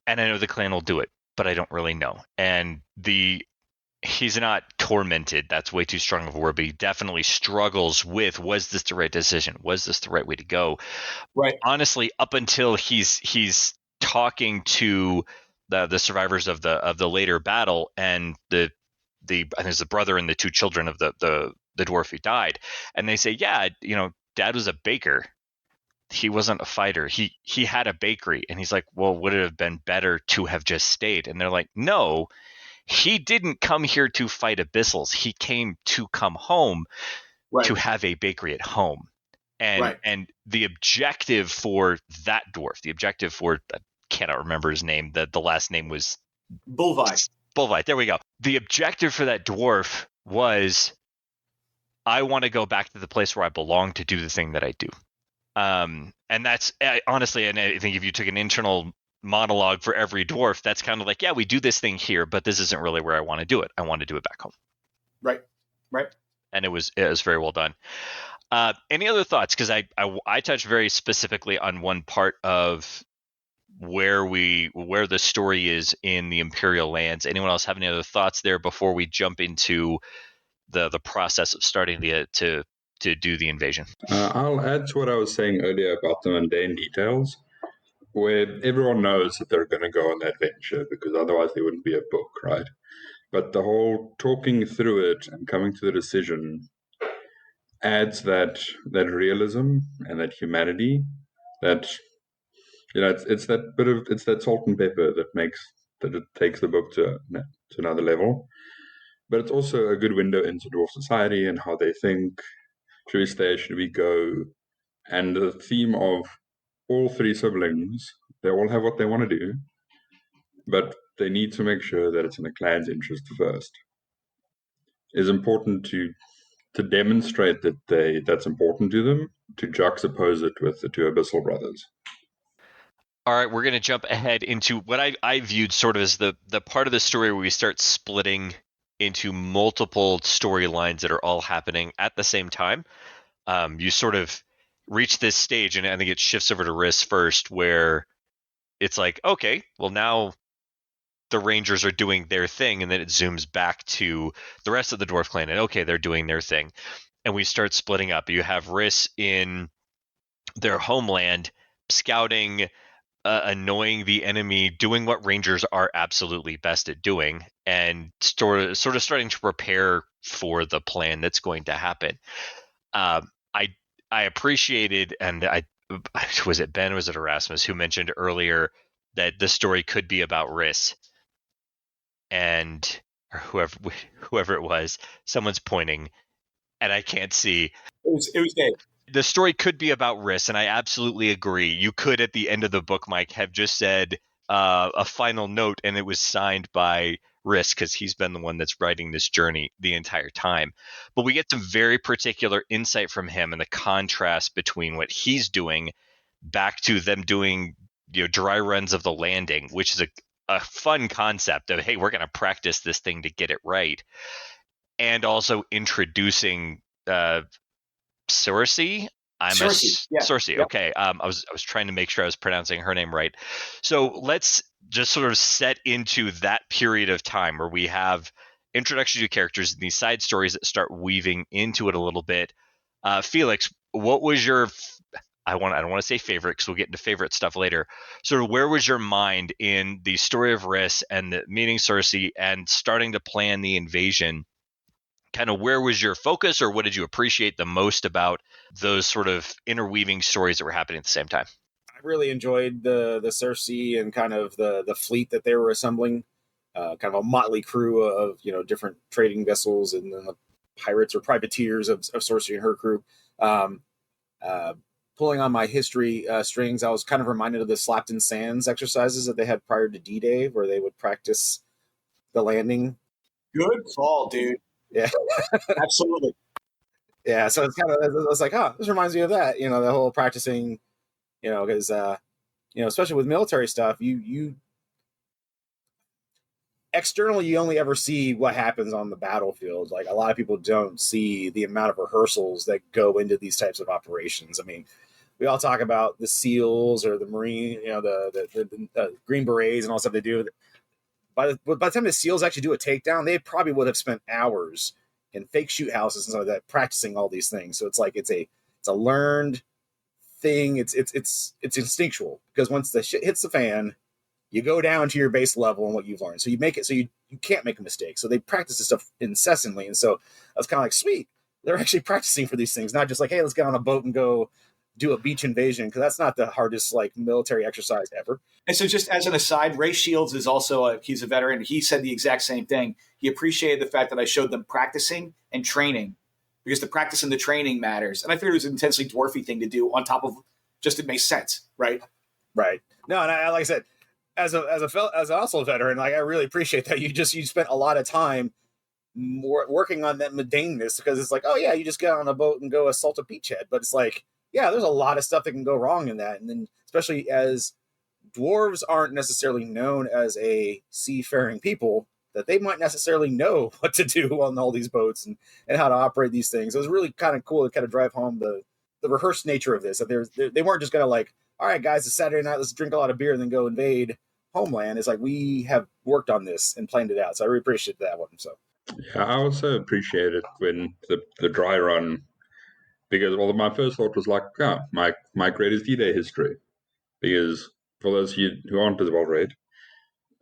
And I know the clan will do it, but I don't really know. And he's not tormented. That's way too strong of a word, but he definitely struggles with, was this the right decision? Was this the right way to go? Right. Honestly, up until he's talking to the survivors of the later battle, and I think it's the brother and the two children of the dwarf who died, and they say, yeah, Dad was a baker. He wasn't a fighter. He had a bakery. And he's like, well, would it have been better to have just stayed? And they're like, no, he didn't come here to fight abyssals. He came to come home to have a bakery at home. And the objective for that dwarf, the objective for, I cannot remember his name. The last name was Bulvai. Bulvai. There we go. The objective for that dwarf was, I want to go back to the place where I belong to do the thing that I do. And that's honestly, and I think if you took an internal monologue for every dwarf, that's kind of like, yeah, we do this thing here, but this isn't really where I want to do it. I want to do it back home. Right. And it was very well done. Any other thoughts? Because I touched very specifically on one part of where the story is in the Imperial lands. Anyone else have any other thoughts there before we jump into the process of starting to do the invasion? I'll add to what I was saying earlier about the mundane details, where everyone knows that they're going to go on the adventure, because otherwise there wouldn't be a book, right? But the whole talking through it and coming to the decision adds that realism and that humanity, that it's that salt and pepper that it takes the book to another level. but it's also a good window into dwarf society and how they think. Should we stay? Should we go? And the theme of all three siblings, they all have what they want to do, but they need to make sure that it's in the clan's interest first. It's important to demonstrate that that's important to them, to juxtapose it with the two Abyssal brothers. All right, we're going to jump ahead into what I viewed sort of as the part of the story where we start splitting into multiple storylines that are all happening at the same time. You sort of reach this stage, and I think it shifts over to Riss first, where it's like, okay, well, now the Rangers are doing their thing, and then it zooms back to the rest of the Dwarf Clan, and okay, they're doing their thing. And we start splitting up. You have Riss in their homeland, scouting, annoying the enemy, doing what Rangers are absolutely best at doing, and sort of starting to prepare for the plan that's going to happen. I appreciated, and was it Ben or was it Erasmus who mentioned earlier that the story could be about Riss, and or whoever it was, someone's pointing, and I can't see. It was Dave. The story could be about Riss, and I absolutely agree. You could, at the end of the book, Mike, have just said a final note, and it was signed by Riss, because he's been the one that's writing this journey the entire time. But we get some very particular insight from him, and the contrast between what he's doing back to them doing, dry runs of the landing, which is a fun concept of, hey, we're going to practice this thing to get it right. And also introducing Cersei. Cersei. Yep. Okay. I was trying to make sure I was pronouncing her name right. So let's just sort of set into that period of time where we have introduction to characters and these side stories that start weaving into it a little bit. Felix, what was your? I don't want to say favorite, because we'll get into favorite stuff later. Sort of where was your mind in the story of Riss and meeting Cersei and starting to plan the invasion? Kind of where was your focus, or what did you appreciate the most about those sort of interweaving stories that were happening at the same time? I really enjoyed the Cersei and kind of the fleet that they were assembling, kind of a motley crew of different trading vessels and then the pirates or privateers of Cersei and her crew. Pulling on my history strings, I was kind of reminded of the Slapton Sands exercises that they had prior to D-Day, where they would practice the landing. Good call, dude. Yeah, absolutely. Yeah, so it's like, this reminds me of that. The whole practicing. Because especially with military stuff, you externally you only ever see what happens on the battlefield. Like, a lot of people don't see the amount of rehearsals that go into these types of operations. I mean, we all talk about the SEALs or the Marine, the Green Berets and all stuff they do. By the time the SEALs actually do a takedown, they probably would have spent hours in fake shoot houses and stuff like that practicing all these things. So it's like it's a learned thing. It's instinctual, because once the shit hits the fan, you go down to your base level and what you've learned. So you make it so you can't make a mistake. So they practice this stuff incessantly. And so I was kind of like, sweet, they're actually practicing for these things, not just like, hey, let's get on a boat and go do a beach invasion, because that's not the hardest military exercise ever. And so, just as an aside, Ray Shields is also he's a veteran. He said the exact same thing. He appreciated the fact that I showed them practicing and training, because the practice and the training matters. And I figured it was an intensely dwarfy thing to do on top of just, it makes sense, right? Right. No, and I like I said, as also a veteran, I really appreciate that you spent a lot of time working on that mundaneness, because it's like, oh yeah, you just get on a boat and go assault a beachhead, but it's like, yeah, there's a lot of stuff that can go wrong in that. And then especially as dwarves aren't necessarily known as a seafaring people, that they might necessarily know what to do on all these boats and how to operate these things. It was really kind of cool to kind of drive home the rehearsed nature of this. That they weren't just going to all right, guys, it's Saturday night, let's drink a lot of beer and then go invade homeland. It's like, we have worked on this and planned it out. So I really appreciate that one. So yeah, I also appreciate it when the dry run, because my first thought was like, my greatest D-Day history. Because for those of you who aren't as well read,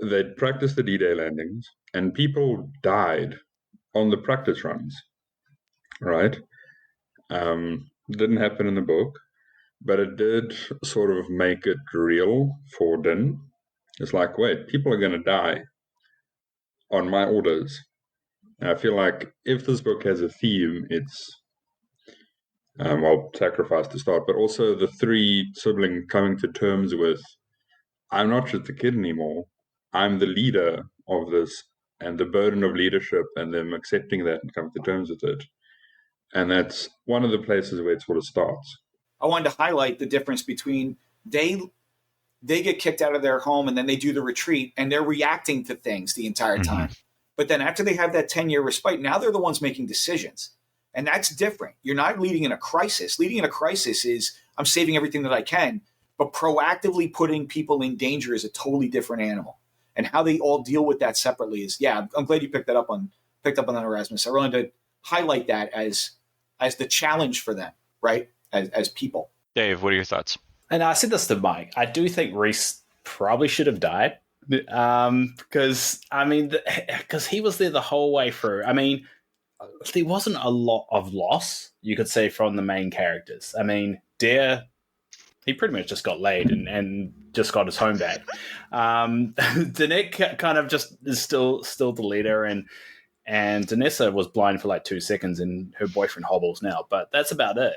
they'd practiced the D-Day landings, and people died on the practice runs, right? Didn't happen in the book, but it did sort of make it real for Din. It's like, wait, people are going to die on my orders. I feel like if this book has a theme, it's well, sacrifice to start, but also the three siblings coming to terms with, I'm not just a kid anymore. I'm the leader of this, and the burden of leadership, and them accepting that and coming to terms with it. And that's one of the places where it sort of starts. I wanted to highlight the difference between they get kicked out of their home and then they do the retreat and they're reacting to things the entire time. But then after they have that 10-year respite, now they're the ones making decisions. And that's different. You're not leading in a crisis. Leading in a crisis is I'm saving everything that I can, but proactively putting people in danger is a totally different animal. And how they all deal with that separately is, I'm glad you picked up on that, Erasmus. I really wanted to highlight that as the challenge for them, right? As people. Dave, what are your thoughts? And I said this to Mike. I do think Reese probably should have died because he was there the whole way through. I mean, there wasn't a lot of loss, you could say, from the main characters. I mean, Dare, he pretty much just got laid and just got his home back. Danik kind of just is still the leader, and Danessa was blind for like 2 seconds, and her boyfriend hobbles now, but that's about it.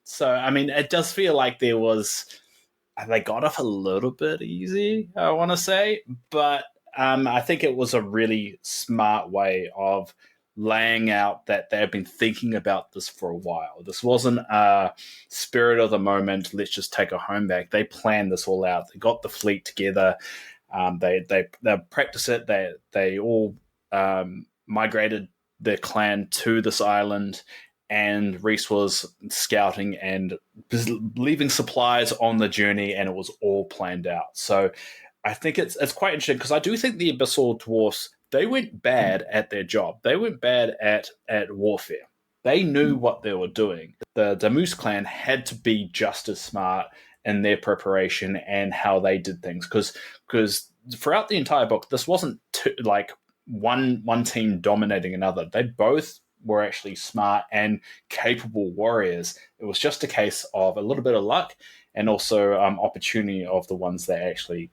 So, I mean, it does feel like they got off a little bit easy, I want to say, but I think it was a really smart way of laying out that they've been thinking about this for a while. This wasn't a spirit of the moment, let's just take a home back. They planned this all out. They got the fleet together. They practiced it. They all migrated their clan to this island, and Reese was scouting and leaving supplies on the journey, and it was all planned out. So I think it's quite interesting because I do think the Abyssal Dwarfs, they went bad at their job. They went bad at warfare. They knew what they were doing. The Moose clan had to be just as smart in their preparation and how they did things, because throughout the entire book, this wasn't like one team dominating another. They both were actually smart and capable warriors. It was just a case of a little bit of luck and also opportunity of the ones that actually,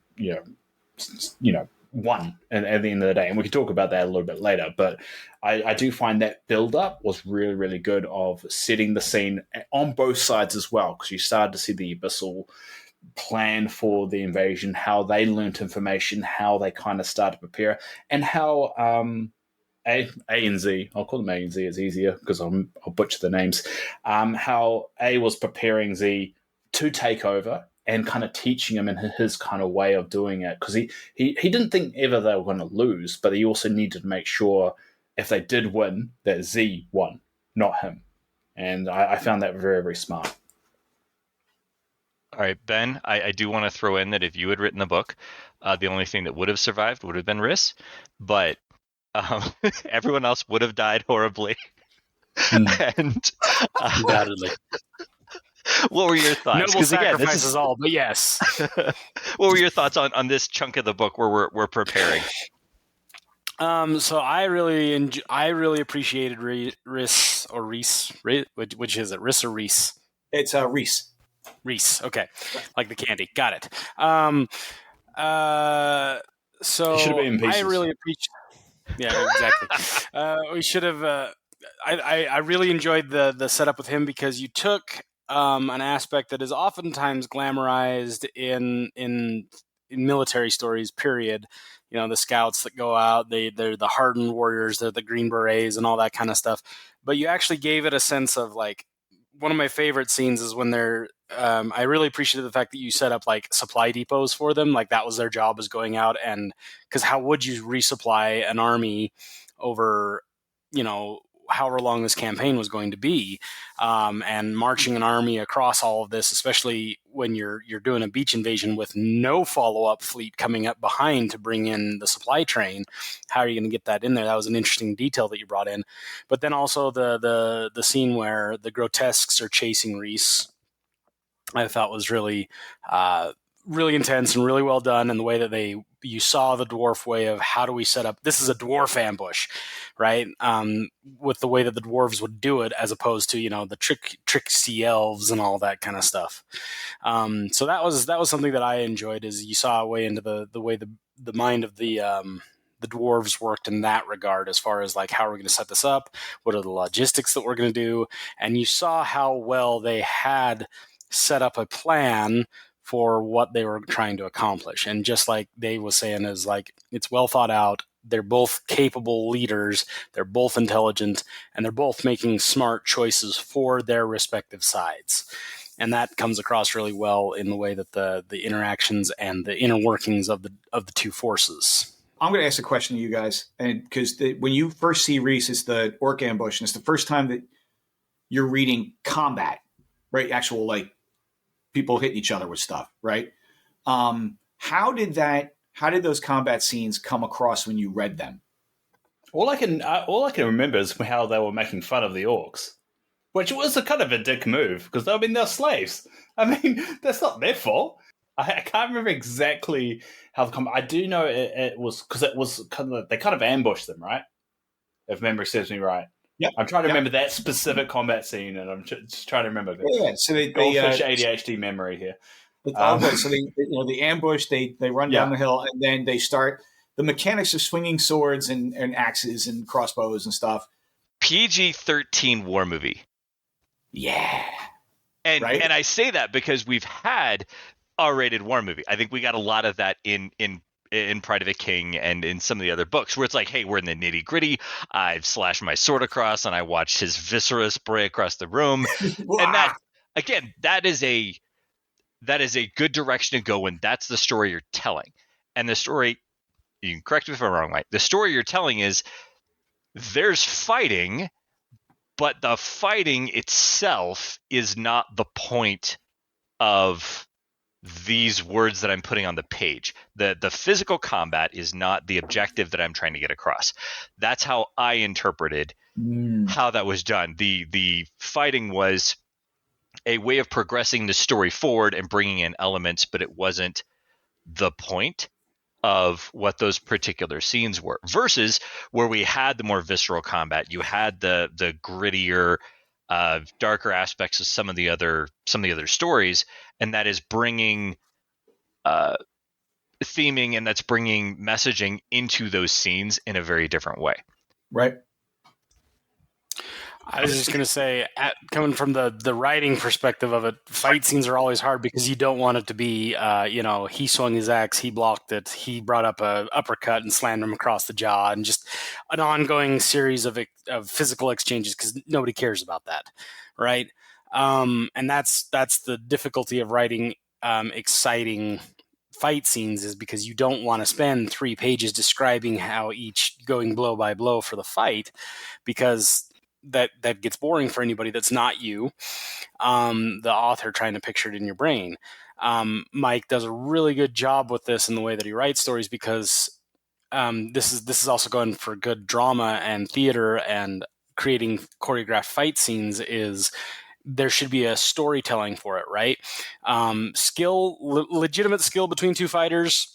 won at the end of the day. And we can talk about that a little bit later. But I do find that build-up was really, really good of setting the scene on both sides as well, because you started to see the Abyssal plan for the invasion, how they learnt information, how they kind of started to prepare, and how A and Z, I'll call them A and Z, it's easier because I'll butcher the names, how A was preparing Z to take over and kind of teaching him in his kind of way of doing it, because he didn't think ever they were going to lose, but he also needed to make sure if they did win, that Z won, not him. And I found that very, very smart. All right, Ben, I do want to throw in that if you had written the book, the only thing that would have survived would have been Riss, but everyone else would have died horribly. And undoubtedly. What were your thoughts? Noble sacrifices all, but yes. What were your thoughts on this chunk of the book where we're preparing? So I really appreciated Riss or Reese. Which is it, Riss or Reese? It's Reese. Reese, okay, like the candy. Got it. So it should have been in pieces. I really appreciate. Yeah, exactly. We should have. I really enjoyed the setup with him, because you took an aspect that is oftentimes glamorized in military stories, period. The scouts that go out, they're the hardened warriors, they're the Green Berets and all that kind of stuff. But you actually gave it a sense of, like, one of my favorite scenes is when they're, I really appreciated the fact that you set up like supply depots for them. Like that was their job, is going out, and because how would you resupply an army over, however long this campaign was going to be, and marching an army across all of this, especially when you're doing a beach invasion with no follow-up fleet coming up behind to bring in the supply train. How are you going to get that in there? That was an interesting detail that you brought in. But then also the scene where the grotesques are chasing Reese, I thought was really really intense and really well done, and the way that you saw the dwarf way of how do we set up, this is a dwarf ambush, right? With the way that the dwarves would do it, as opposed to the tricksy elves and all that kind of stuff. So that was something that I enjoyed, is you saw a way into the way the mind of the the dwarves worked in that regard, as far as like, how are we going to set this up? What are the logistics that we're going to do? And you saw how well they had set up a plan for what they were trying to accomplish. And just like Dave was saying, is like, it's well thought out. They're both capable leaders. They're both intelligent, and they're both making smart choices for their respective sides. And that comes across really well in the way that the interactions and the inner workings of the two forces. I'm going to ask a question to you guys, and because when you first see Reese, it's the orc ambush, and it's the first time that you're reading combat, right? Actual like people hitting each other with stuff, right? How did those combat scenes come across when you read them? All I can remember is how they were making fun of the orcs, which was a kind of a dick move because they're slaves. I mean, that's not their fault. I can't remember exactly how the combat. I do know it was because it was they kind of ambushed them, right? If memory serves me right. Yep. I'm trying to remember that specific combat scene, and I'm just trying to remember. Yeah. So they goldfish ADHD memory here. So they ambush, they run down the hill, and then they start the mechanics of swinging swords and axes and crossbows and stuff. PG-13 war movie. Yeah. And I say that because we've had R-rated war movie. I think we got a lot of that in Pride of a King and in some of the other books where it's like, hey, we're in the nitty gritty. I've slashed my sword across and I watched his viscera spray across the room. And that, again, that is a good direction to go when that's the story you're telling. And the story, you can correct me if I'm wrong, Mike, the story you're telling is there's fighting, but the fighting itself is not the point of these words that I'm putting on the page. The physical combat is not the objective that I'm trying to get across. That's how I interpreted how that was done. The fighting was a way of progressing the story forward and bringing in elements, but it wasn't the point of what those particular scenes were, versus where we had the more visceral combat. You had the grittier, darker aspects of some of the other stories, and that is bringing theming, and that's bringing messaging into those scenes in a very different way. Right. I was just going to say, coming from the writing perspective of it, fight scenes are always hard because you don't want it to be, he swung his axe, he blocked it, he brought up a uppercut and slammed him across the jaw, and just an ongoing series of physical exchanges because nobody cares about that, right? And that's the difficulty of writing exciting fight scenes, is because you don't want to spend 3 pages describing how each going blow by blow for the fight, because that gets boring for anybody that's not you, the author, trying to picture it in your brain. Mike does a really good job with this in the way that he writes stories, because this is also going for good drama and theater and creating choreographed fight scenes. Is there should be a storytelling for it, right? Legitimate skill between two fighters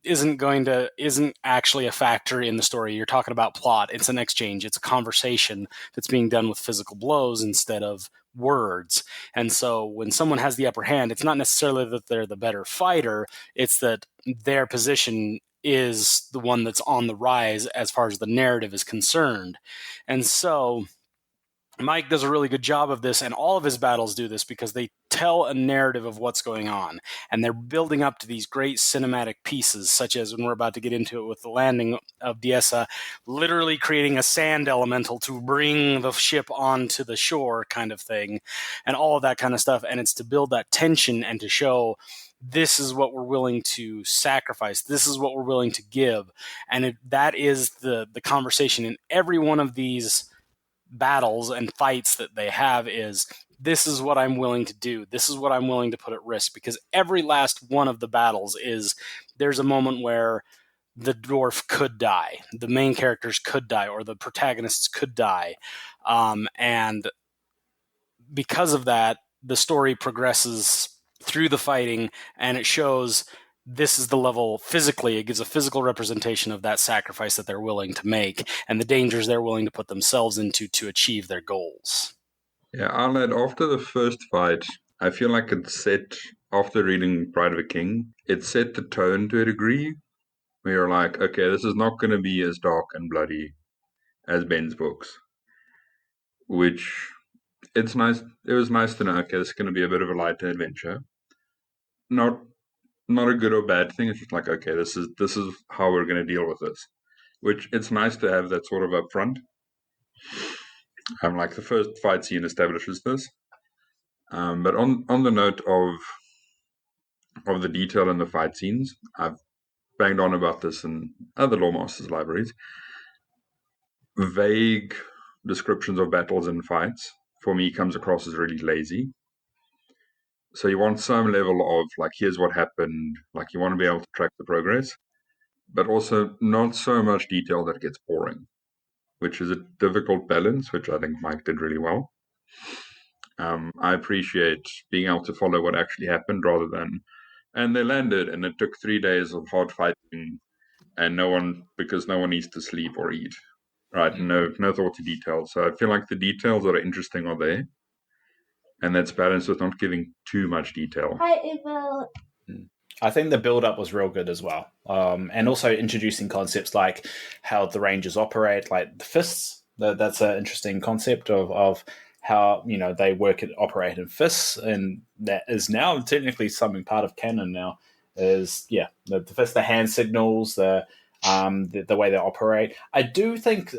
isn't actually a factor in the story. You're talking about plot. It's an exchange. It's a conversation that's being done with physical blows instead of words. And so when someone has the upper hand, it's not necessarily that they're the better fighter. It's that their position is the one that's on the rise as far as the narrative is concerned. And so Mike does a really good job of this, and all of his battles do this because they tell a narrative of what's going on, and they're building up to these great cinematic pieces, such as when we're about to get into it with the landing of Diessa, literally creating a sand elemental to bring the ship onto the shore kind of thing, and all of that kind of stuff. And it's to build that tension and to show this is what we're willing to sacrifice. This is what we're willing to give. And that is the conversation in every one of these battles and fights that they have, is this is what I'm willing to do. This is what I'm willing to put at risk, because every last one of the battles is there's a moment where the dwarf could die, the main characters could die, or the protagonists could die. And because of that, the story progresses through the fighting, and it shows this is the level physically. It gives a physical representation of that sacrifice that they're willing to make and the dangers they're willing to put themselves into to achieve their goals. Yeah, I'll add, after the first fight, I feel like it set, after reading Pride of a King, it set the tone to a degree where you're like, okay, this is not going to be as dark and bloody as Ben's books, which it's nice. It was nice to know, okay, this is going to be a bit of a lighter adventure. Not a good or bad thing. It's just like, okay, this is how we're going to deal with this, which it's nice to have that sort of upfront. Like the first fight scene establishes this. But on the note of the detail in the fight scenes, I've banged on about this in other Loremasters libraries. Vague descriptions of battles and fights, for me, comes across as really lazy. So you want some level of, like, here's what happened, like you want to be able to track the progress, but also not so much detail that it gets boring, which is a difficult balance, which I think Mike did really well. I appreciate being able to follow what actually happened rather than, and they landed, and it took 3 days of hard fighting, and because no one needs to sleep or eat, right? No thought to detail. So I feel like the details that are interesting are there, and that's balanced with not giving too much detail. I think the build-up was real good as well, and also introducing concepts like how the Rangers operate, like the fists. That's an interesting concept of how they operate in fists, and that is now technically something part of canon now. Is the fist, the hand signals, the way they operate. I do think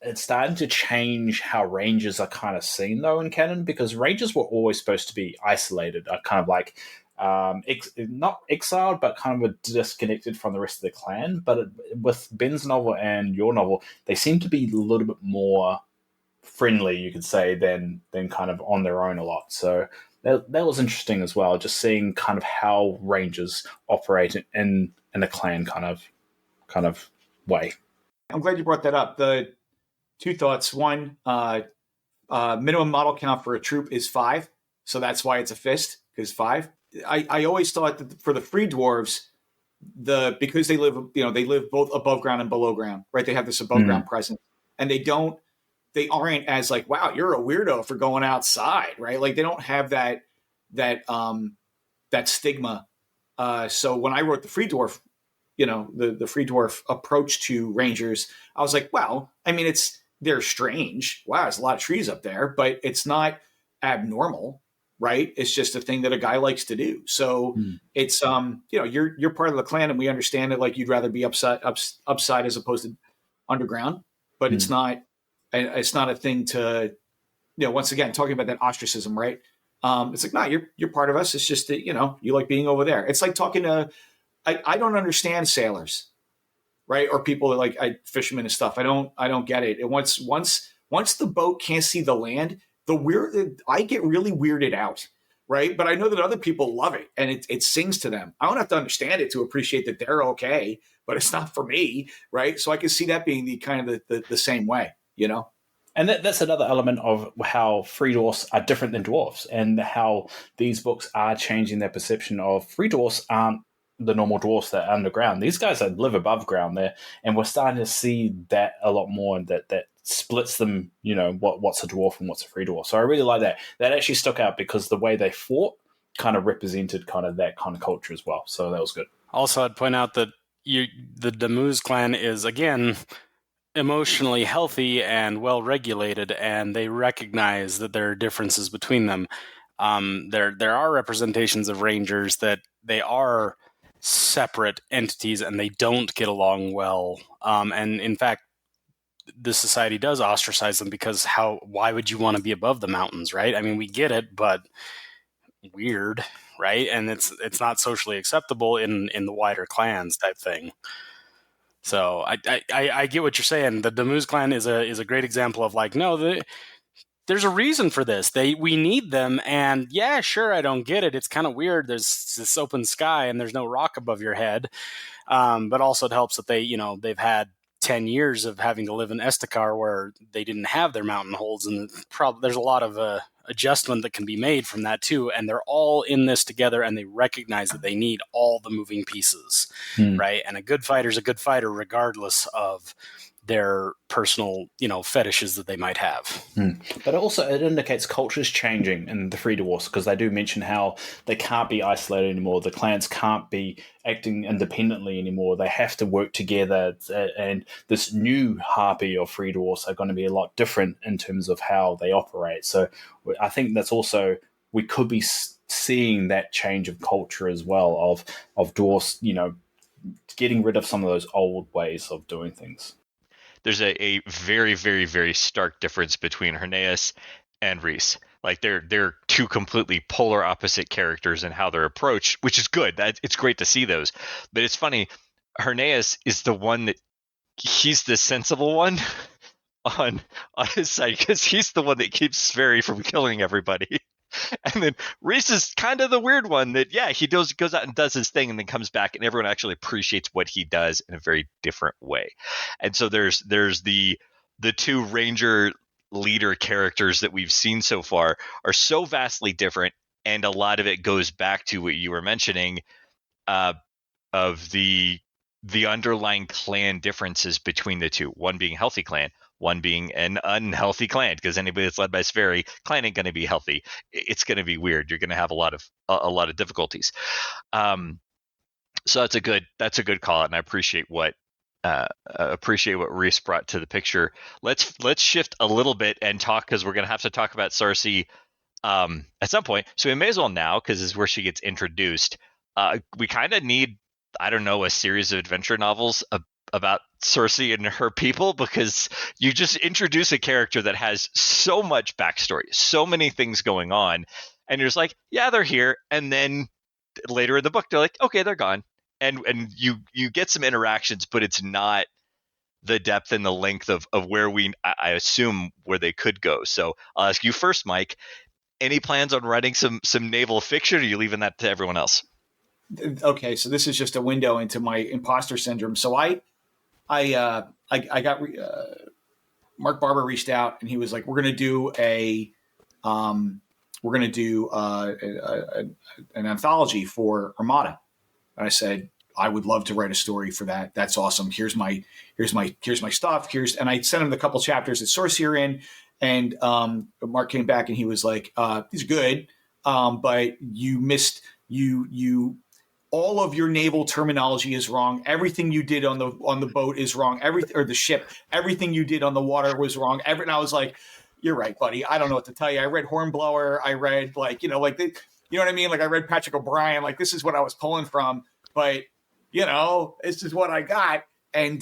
it's starting to change how Rangers are kind of seen though in canon, because Rangers were always supposed to be isolated, kind of like not exiled, but kind of disconnected from the rest of the clan. But with Ben's novel and your novel, they seem to be a little bit more friendly, you could say, than kind of on their own a lot. So that was interesting as well, just seeing kind of how Rangers operate in a clan kind of way. I'm glad you brought that up. The two thoughts. One, minimum model count for a troop is 5, so that's why it's a fist, because 5. I always thought that for the free dwarves, because they live both above ground and below ground, right? They have this above ground presence, and they aren't as like, wow, you're a weirdo for going outside, right? Like they don't have that stigma. So when I wrote the free dwarf, the free dwarf approach to Rangers, I was like, wow, I mean, they're strange. Wow, there's a lot of trees up there, but it's not abnormal, right? It's just a thing that a guy likes to do. So it's you're part of the clan, and we understand it. Like you'd rather be upside as opposed to underground, but it's not a thing to, once again, talking about that ostracism, right? It's like, nah, you're part of us. It's just that, you like being over there. It's like talking to, I don't understand sailors, right? Or people that like fishermen and stuff. I don't get it. And once the boat can't see the land, I get really weirded out, right? But I know that other people love it, and it sings to them. I don't have to understand it to appreciate that they're okay, but it's not for me, right? So I can see that being the kind of the same way, And that's another element of how free dwarfs are different than dwarfs, and how these books are changing their perception of free dwarfs aren't the normal dwarfs that are underground. These guys live above ground there, and we're starting to see that a lot more, and that splits them, what's a dwarf and what's a free dwarf. So I really like that. That actually stuck out because the way they fought kind of represented kind of that kind of culture as well. So that was good. Also, I'd point out that the Damuz clan is, again, emotionally healthy and well regulated, and they recognize that there are differences between them. There are representations of Rangers that they are separate entities and they don't get along well. And in fact, the society does ostracize them because why would you want to be above the mountains, right? I mean, we get it, but weird, right? And it's not socially acceptable in the wider clans type thing. So I get what you're saying. The Damuz clan is a great example of like, no, there's a reason for this. We need them, and yeah, sure, I don't get it. It's kind of weird. There's this open sky and there's no rock above your head. But also it helps that they've had 10 years of having to live in Estacar where they didn't have their mountain holds, and there's a lot of adjustment that can be made from that too. And they're all in this together, and they recognize that they need all the moving pieces, right? And a good fighter is a good fighter regardless of their personal, fetishes that they might have. But also it indicates culture's changing in the Free Dwarfs, because they do mention how they can't be isolated anymore. The clans can't be acting independently anymore. They have to work together. And this new Harpy of Free Dwarfs are going to be a lot different in terms of how they operate. So I think that's also, we could be seeing that change of culture as well, of dwarfs, getting rid of some of those old ways of doing things. There's a very, very, very stark difference between Herneas and Reese. Like they're two completely polar opposite characters in how they're approached, which is good. It's great to see those. But it's funny, Herneas is the one that he's the sensible one on his side, because he's the one that keeps Sverry from killing everybody. And then Reese is kind of the weird one that, he goes out and does his thing and then comes back, and everyone actually appreciates what he does in a very different way. And so there's the two ranger leader characters that we've seen so far are so vastly different, and a lot of it goes back to what you were mentioning of the underlying clan differences between the two. One being a healthy clan, one being an unhealthy clan, because anybody that's led by Sverry, clan ain't going to be healthy. It's going to be weird. You're going to have a lot of difficulties. So that's a good call, and I appreciate what Reese brought to the picture. Let's shift a little bit and talk, because we're going to have to talk about Cersei at some point. So we may as well now, because this is where she gets introduced. We kind of need, I don't know, a series of adventure novels about Cersei and her people, because you just introduce a character that has so much backstory, so many things going on, and you're just like, yeah, they're here, and then later in the book they're like, okay, they're gone, and you get some interactions, but it's not the depth and the length of where I assume where they could go. So I'll ask you first, Mike. Any plans on writing some naval fiction, or are you leaving that to everyone else? Okay, so this is just a window into my imposter syndrome. So I got Mark Barber reached out, and he was like, "We're going to do an anthology for Armada." And I said, "I would love to write a story for that. That's awesome. Here's my stuff. And I sent him the couple chapters that Cersei are in, and Mark came back and he was like, "These are good, but you missed you." All of your naval terminology is wrong. Everything you did on the boat is wrong. Or the ship, everything you did on the water was wrong. And I was like, "You're right, buddy. I don't know what to tell you." I read Hornblower. I read you know what I mean? Like I read Patrick O'Brien. Like this is what I was pulling from, but this is what I got. And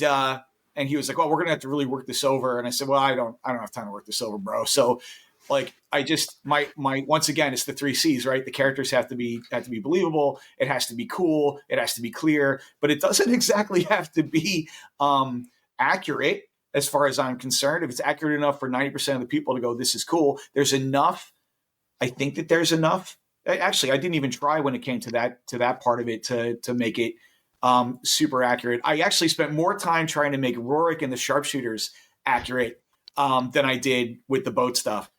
he was like, "Well, we're gonna have to really work this over." And I said, "Well, I don't have time to work this over, bro." So like I just my once again, it's the 3 C's, right? The characters have to be believable. It has to be cool. It has to be clear, but it doesn't exactly have to be accurate as far as I'm concerned. If it's accurate enough for 90% of the people to go, "This is cool," there's enough. I think that there's enough. Actually, I didn't even try when it came to that part of it to make it super accurate. I actually spent more time trying to make Rorik and the sharpshooters accurate than I did with the boat stuff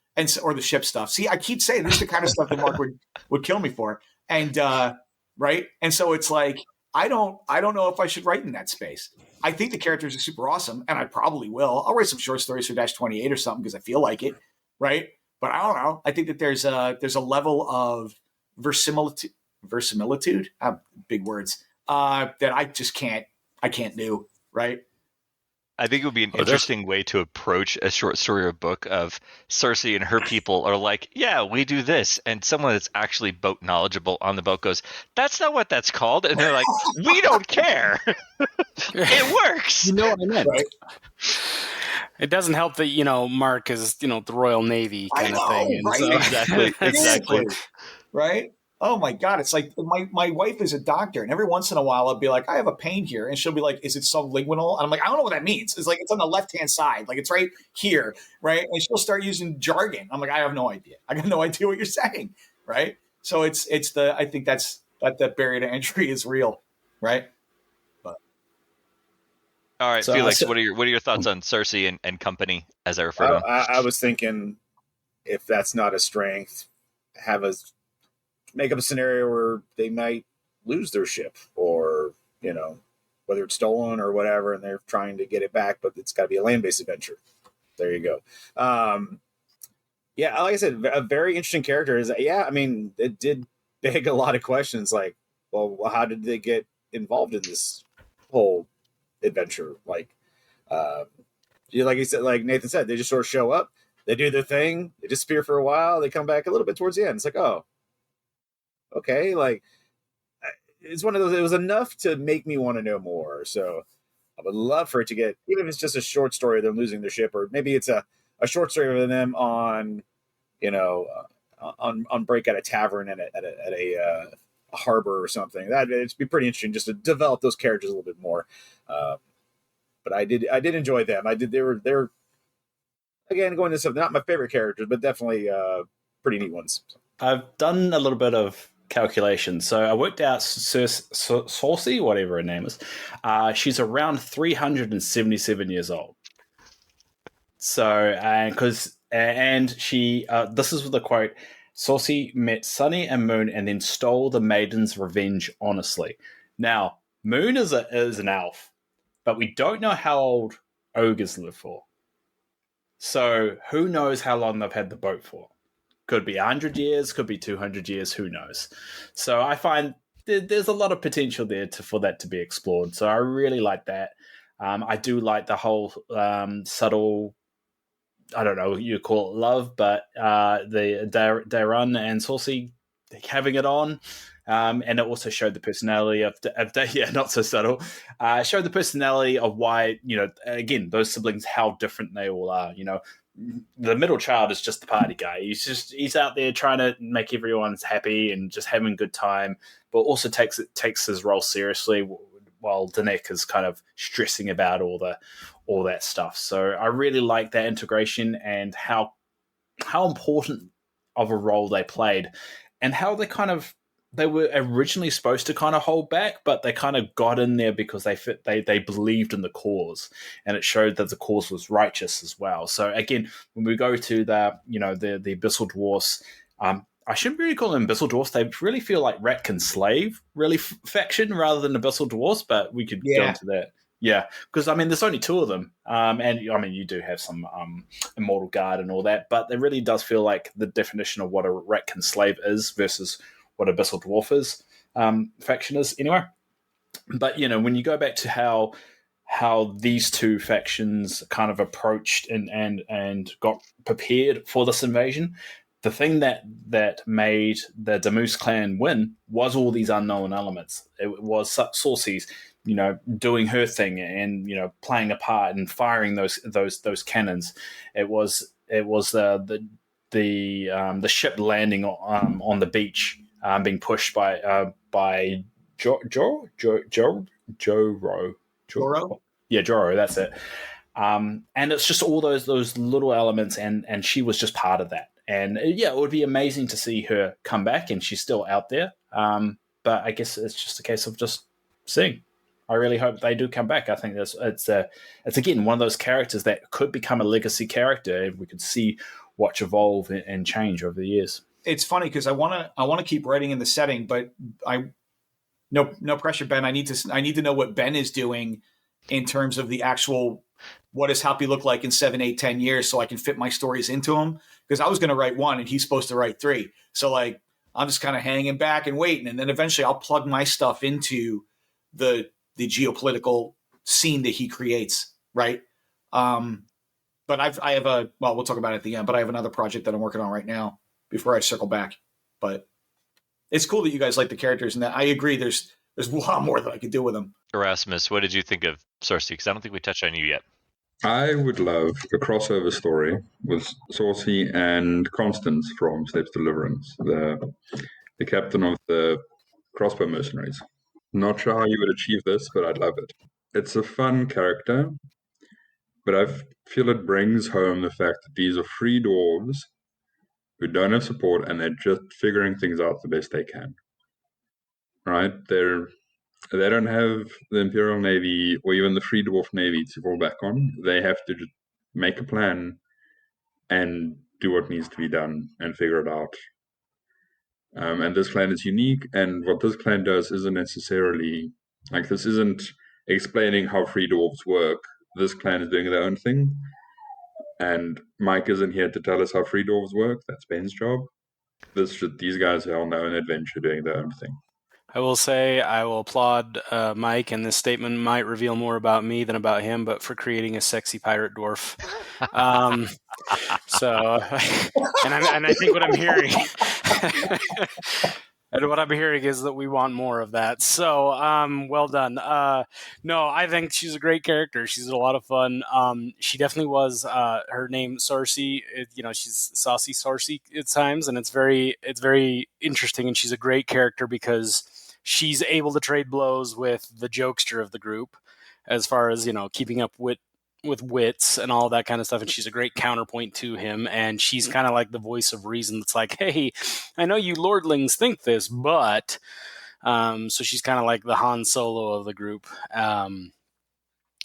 or the ship stuff. See, I keep saying this is the kind of stuff that Mark would kill me for. And right. And so it's like, I don't know if I should write in that space. I think the characters are super awesome, and I probably will. I'll write some short stories for -28 or something because I feel like it. Right. But I don't know. I think that there's a level of verisimilitude, big words, that I just can't do. Right. I think it would be an interesting way to approach a short story or book of Cersei and her people are like, "Yeah, we do this." And someone that's actually boat knowledgeable on the boat goes, "That's not what that's called." And they're like, "We don't care." It works. You know what I meant, right? It doesn't help that, Mark is, the Royal Navy kind of thing. Right? So, exactly. Right? Oh my God. It's like my wife is a doctor, and every once in a while I'll be like, "I have a pain here." And she'll be like, "Is it sublingual?" And I'm like, "I don't know what that means." It's like, it's on the left-hand side. Like it's right here. Right. And she'll start using jargon. I'm like, "I have no idea. I got no idea what you're saying." Right. So I think that the barrier to entry is real. Right. All right, so, Felix, what are your thoughts on Cersei and company, as I refer to them? I was thinking, if that's not a strength, make up a scenario where they might lose their ship, or whether it's stolen or whatever, and they're trying to get it back, but it's got to be a land-based adventure. There you go. Yeah, like I said, a very interesting character. Is I mean, it did beg a lot of questions, like, well, how did they get involved in this whole adventure? Like, like you said, like Nathan said, they just sort of show up, they do their thing, they disappear for a while, they come back a little bit towards the end. It's like, oh, okay, like it's one of those. It was enough to make me want to know more. So I would love for it to get, even if it's just a short story of them losing their ship, or maybe it's a short story of them on, on break at a tavern at a harbor or something. It'd be pretty interesting just to develop those characters a little bit more. But I did enjoy them. They're again, going to something, not my favorite characters, but definitely pretty neat ones. I've done a little bit of calculation. So I worked out Saucy, whatever her name is. She's around 377 years old. So, and she, this is the quote, Saucy met Sunny and Moon and then stole the maiden's revenge honestly. Now, Moon is an elf, but we don't know how old ogres live for. So who knows how long they've had the boat for? Could be 100 years, could be 200 years, who knows? So I find there's a lot of potential there for that to be explored. So I really like that. I do like the whole subtle, I don't know what you call it, love, but the Darun and Saucy having it on. And it also showed the personality of yeah, not so subtle. Showed the personality of why, again, those siblings, how different they all are. The middle child is just the party guy. He's out there trying to make everyone's happy and just having a good time, but also takes his role seriously, while Danek is kind of stressing about all that stuff. So I really like that integration and how important of a role they played, and how they were originally supposed to kind of hold back, but they kind of got in there because they believed in the cause, and it showed that the cause was righteous as well. So again, when we go to the Abyssal Dwarfs, I shouldn't really call them Abyssal Dwarfs. They really feel like Ratkin Slave faction rather than Abyssal Dwarfs, but we could go into that. Yeah, because there's only two of them, and you do have some Immortal Guard and all that, but it really does feel like the definition of what a Ratkin Slave is versus what Abyssal Dwarf is, faction is anyway. But when you go back to how these two factions kind of approached and got prepared for this invasion, the thing that made the Damus clan win was all these unknown elements. It was Saucy's, doing her thing and playing a part and firing those cannons. It was the ship landing on the beach, being pushed by Joro. Yeah, Joro, that's it. And it's just all those little elements, and she was just part of that. And yeah, it would be amazing to see her come back, and she's still out there. But I guess it's just a case of just seeing. I really hope they do come back. I think it's again one of those characters that could become a legacy character if we could see watch evolve and change over the years. It's funny because I want to keep writing in the setting, but no pressure, Ben. I need to know what Ben is doing in terms of the actual, what does Happy look like in 7, 8, 10 years, so I can fit my stories into him. Because I was going to write 1 and he's supposed to write 3. So I'm just kind of hanging back and waiting, and then eventually I'll plug my stuff into the geopolitical scene that he creates, right? But I have we'll talk about it at the end, but I have another project that I'm working on right now before I circle back. But it's cool that you guys like the characters, and that I agree there's a lot more that I could do with them. Erasmus, what did you think of Saucy? Because I don't think we touched on you yet. I would love a crossover story with Saucy and Constance from Steps Deliverance, the captain of the crossbow mercenaries. Not sure how you would achieve this, but I'd love it. It's a fun character, but I feel it brings home the fact that these are free dwarves who don't have support, and they're just figuring things out the best they can. Right? They don't have the Imperial Navy or even the Free Dwarf Navy to fall back on. They have to just make a plan and do what needs to be done and figure it out. And this clan is unique, and what this clan does isn't necessarily, this isn't explaining how free dwarves work. This clan is doing their own thing, and Mike isn't here to tell us how free dwarves work. That's Ben's job. These guys are on their own adventure doing their own thing. I will say I will applaud Mike, and this statement might reveal more about me than about him, but for creating a sexy pirate dwarf. And I think what I'm hearing, and what I'm hearing is that we want more of that. So, well done. No, I think she's a great character. She's a lot of fun. She definitely was. Her name Sarcy. She's saucy Sarcy at times, and it's very interesting. And she's a great character because she's able to trade blows with the jokester of the group, as far as keeping up with wits and all that kind of stuff. And she's a great counterpoint to him. And she's kind of like the voice of reason. That's like, hey, I know you lordlings think this, but so she's kind of like the Han Solo of the group.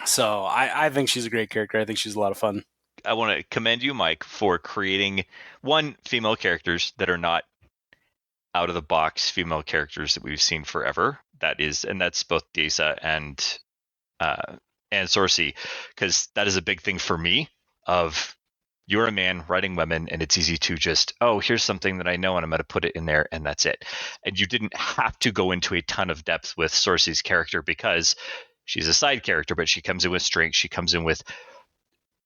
So I think she's a great character. I think she's a lot of fun. I want to commend you, Mike, for creating female characters that are not out of the box female characters that we've seen forever. That's both Disa and Sorcy, because that is a big thing for me. Of you're a man writing women, and it's easy to just, here's something that I know, and I'm going to put it in there, and that's it. And you didn't have to go into a ton of depth with Sorcy's character because she's a side character, but she comes in with strength. She comes in with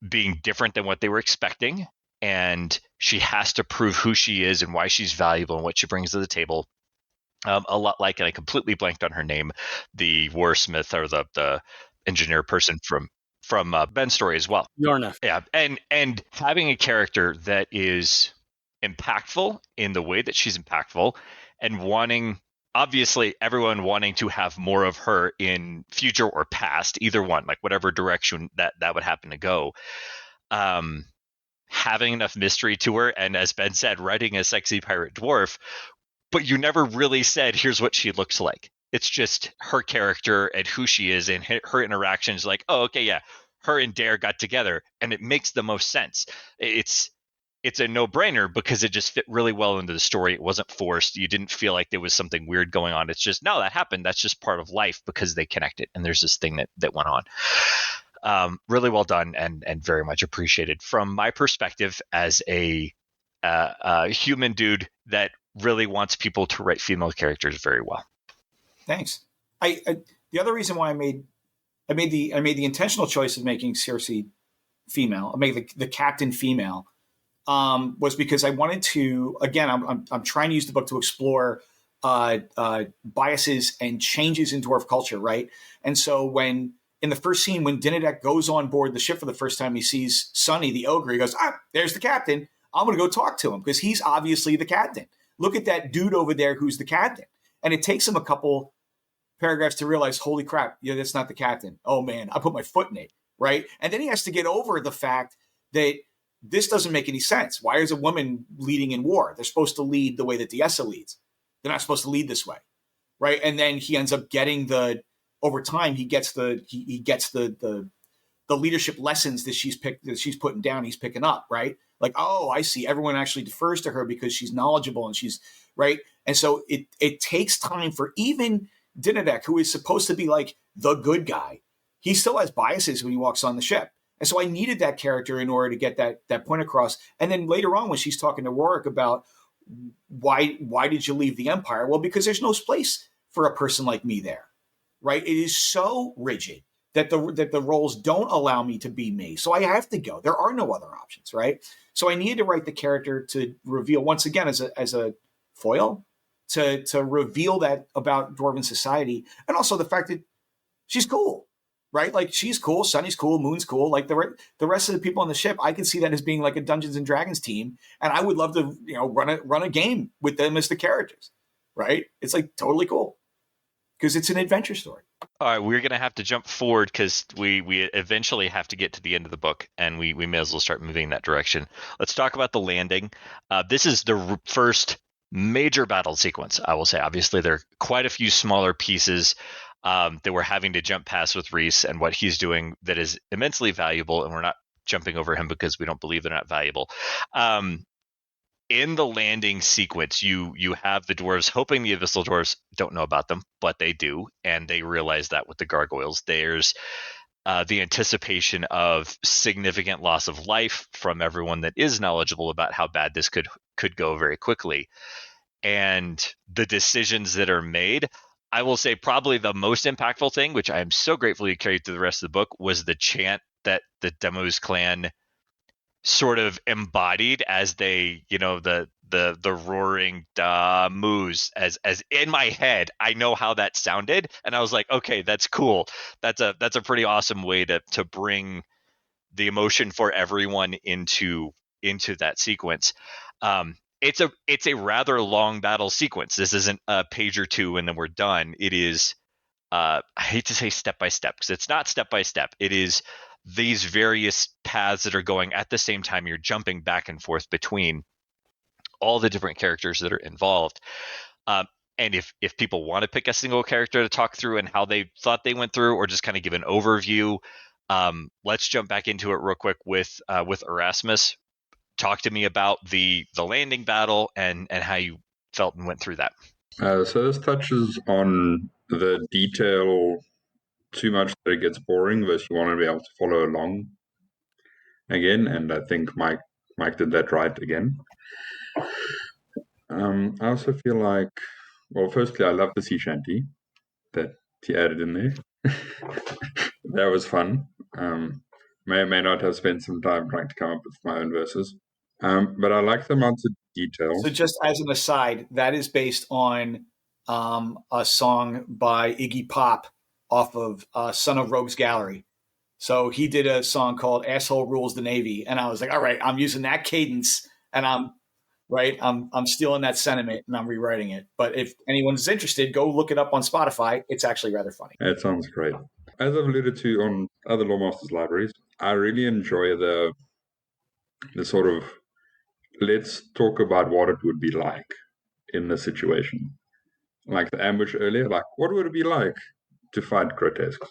being different than what they were expecting, and she has to prove who she is and why she's valuable and what she brings to the table. A lot like, and I completely blanked on her name, the warsmith or the engineer person from Ben's story as well. Yorna. Yeah, and having a character that is impactful in the way that she's impactful, and obviously everyone wanting to have more of her in future or past, either one, like whatever direction that would happen to go. Having enough mystery to her, and as Ben said, writing a sexy pirate dwarf, but you never really said, here's what she looks like. It's just her character and who she is and her interactions. Like, okay, yeah, her and Dare got together, and it makes the most sense. It's a no-brainer because it just fit really well into the story. It wasn't forced. You didn't feel like there was something weird going on. It's just, no, that happened. That's just part of life because they connected, and there's this thing that went on. Really well done and very much appreciated from my perspective as a human dude that really wants people to write female characters very well. Thanks. The other reason why I made the intentional choice of making Circe female, I made the captain female, was because I wanted to. Again, I'm trying to use the book to explore biases and changes in dwarf culture, right? And so when in the first scene, when Dinadek goes on board the ship for the first time, he sees Sonny, the ogre. He goes, there's the captain. I'm going to go talk to him because he's obviously the captain. Look at that dude over there who's the captain. And it takes him a couple paragraphs to realize, holy crap, that's not the captain. Oh, man, I put my foot in it, right? And then he has to get over the fact that this doesn't make any sense. Why is a woman leading in war? They're supposed to lead the way that Diessa leads. They're not supposed to lead this way, right? And then he ends up getting over time, he gets the leadership lessons that she's putting down, he's picking up, right? Like, oh, I see. Everyone actually defers to her because she's knowledgeable and she's right. And so it takes time for even Dinadek, who is supposed to be like the good guy. He still has biases when he walks on the ship. And so I needed that character in order to get that point across. And then later on, when she's talking to Rorik about why did you leave the Empire? Well, because there's no place for a person like me there, right? It is so rigid that the roles don't allow me to be me. So I have to go. There are no other options, right? So I needed to write the character to reveal, once again, as a foil, to reveal that about Dwarven society, and also the fact that she's cool, right? Like, she's cool, Sunny's cool, Moon's cool. Like the rest of the people on the ship, I can see that as being like a Dungeons and Dragons team, and I would love to run a game with them as the characters, right? It's like totally cool because it's an adventure story. All right, we're going to have to jump forward because we eventually have to get to the end of the book, and we may as well start moving in that direction. Let's talk about the landing. This is the first major battle sequence, I will say. Obviously, there are quite a few smaller pieces that we're having to jump past with Reese and what he's doing that is immensely valuable, and we're not jumping over him because we don't believe they're not valuable. in the landing sequence, you have the dwarves hoping the abyssal dwarves don't know about them, but they do, and they realize that with the gargoyles. There's the anticipation of significant loss of life from everyone that is knowledgeable about how bad this could go very quickly. And the decisions that are made, I will say probably the most impactful thing, which I am so grateful you carried through the rest of the book, was the chant that the Demos clan sort of embodied as they, the roaring da moose, as in my head, I know how that sounded, and I was like, okay, that's cool. That's a pretty awesome way to bring the emotion for everyone into that sequence. It's a rather long battle sequence. This isn't a page or two and then we're done. It is I hate to say step by step, because it's not step by step. It is these various paths that are going at the same time. You're jumping back and forth between all the different characters that are involved. And if people want to pick a single character to talk through and how they thought they went through, or just kind of give an overview, let's jump back into it real quick with Erasmus. Talk to me about the landing battle and how you felt and went through that. So this touches on the detail too much that it gets boring, versus you want to be able to follow along again, and I think Mike did that right again. I also feel like, well, firstly, I love the sea shanty that he added in there. That was fun. May or may not have spent some time trying to come up with my own verses. But I like the amount of detail. So just as an aside, that is based on a song by Iggy Pop off of Son of Rogues Gallery. So he did a song called Asshole Rules the Navy. And I was like, all right, I'm using that cadence and I'm stealing that sentiment and I'm rewriting it. But if anyone's interested, go look it up on Spotify. It's actually rather funny. It sounds great. As I've alluded to on other Loremasters libraries, I really enjoy the sort of, let's talk about what it would be like in the situation. Like the ambush earlier, like what would it be like to fight grotesques?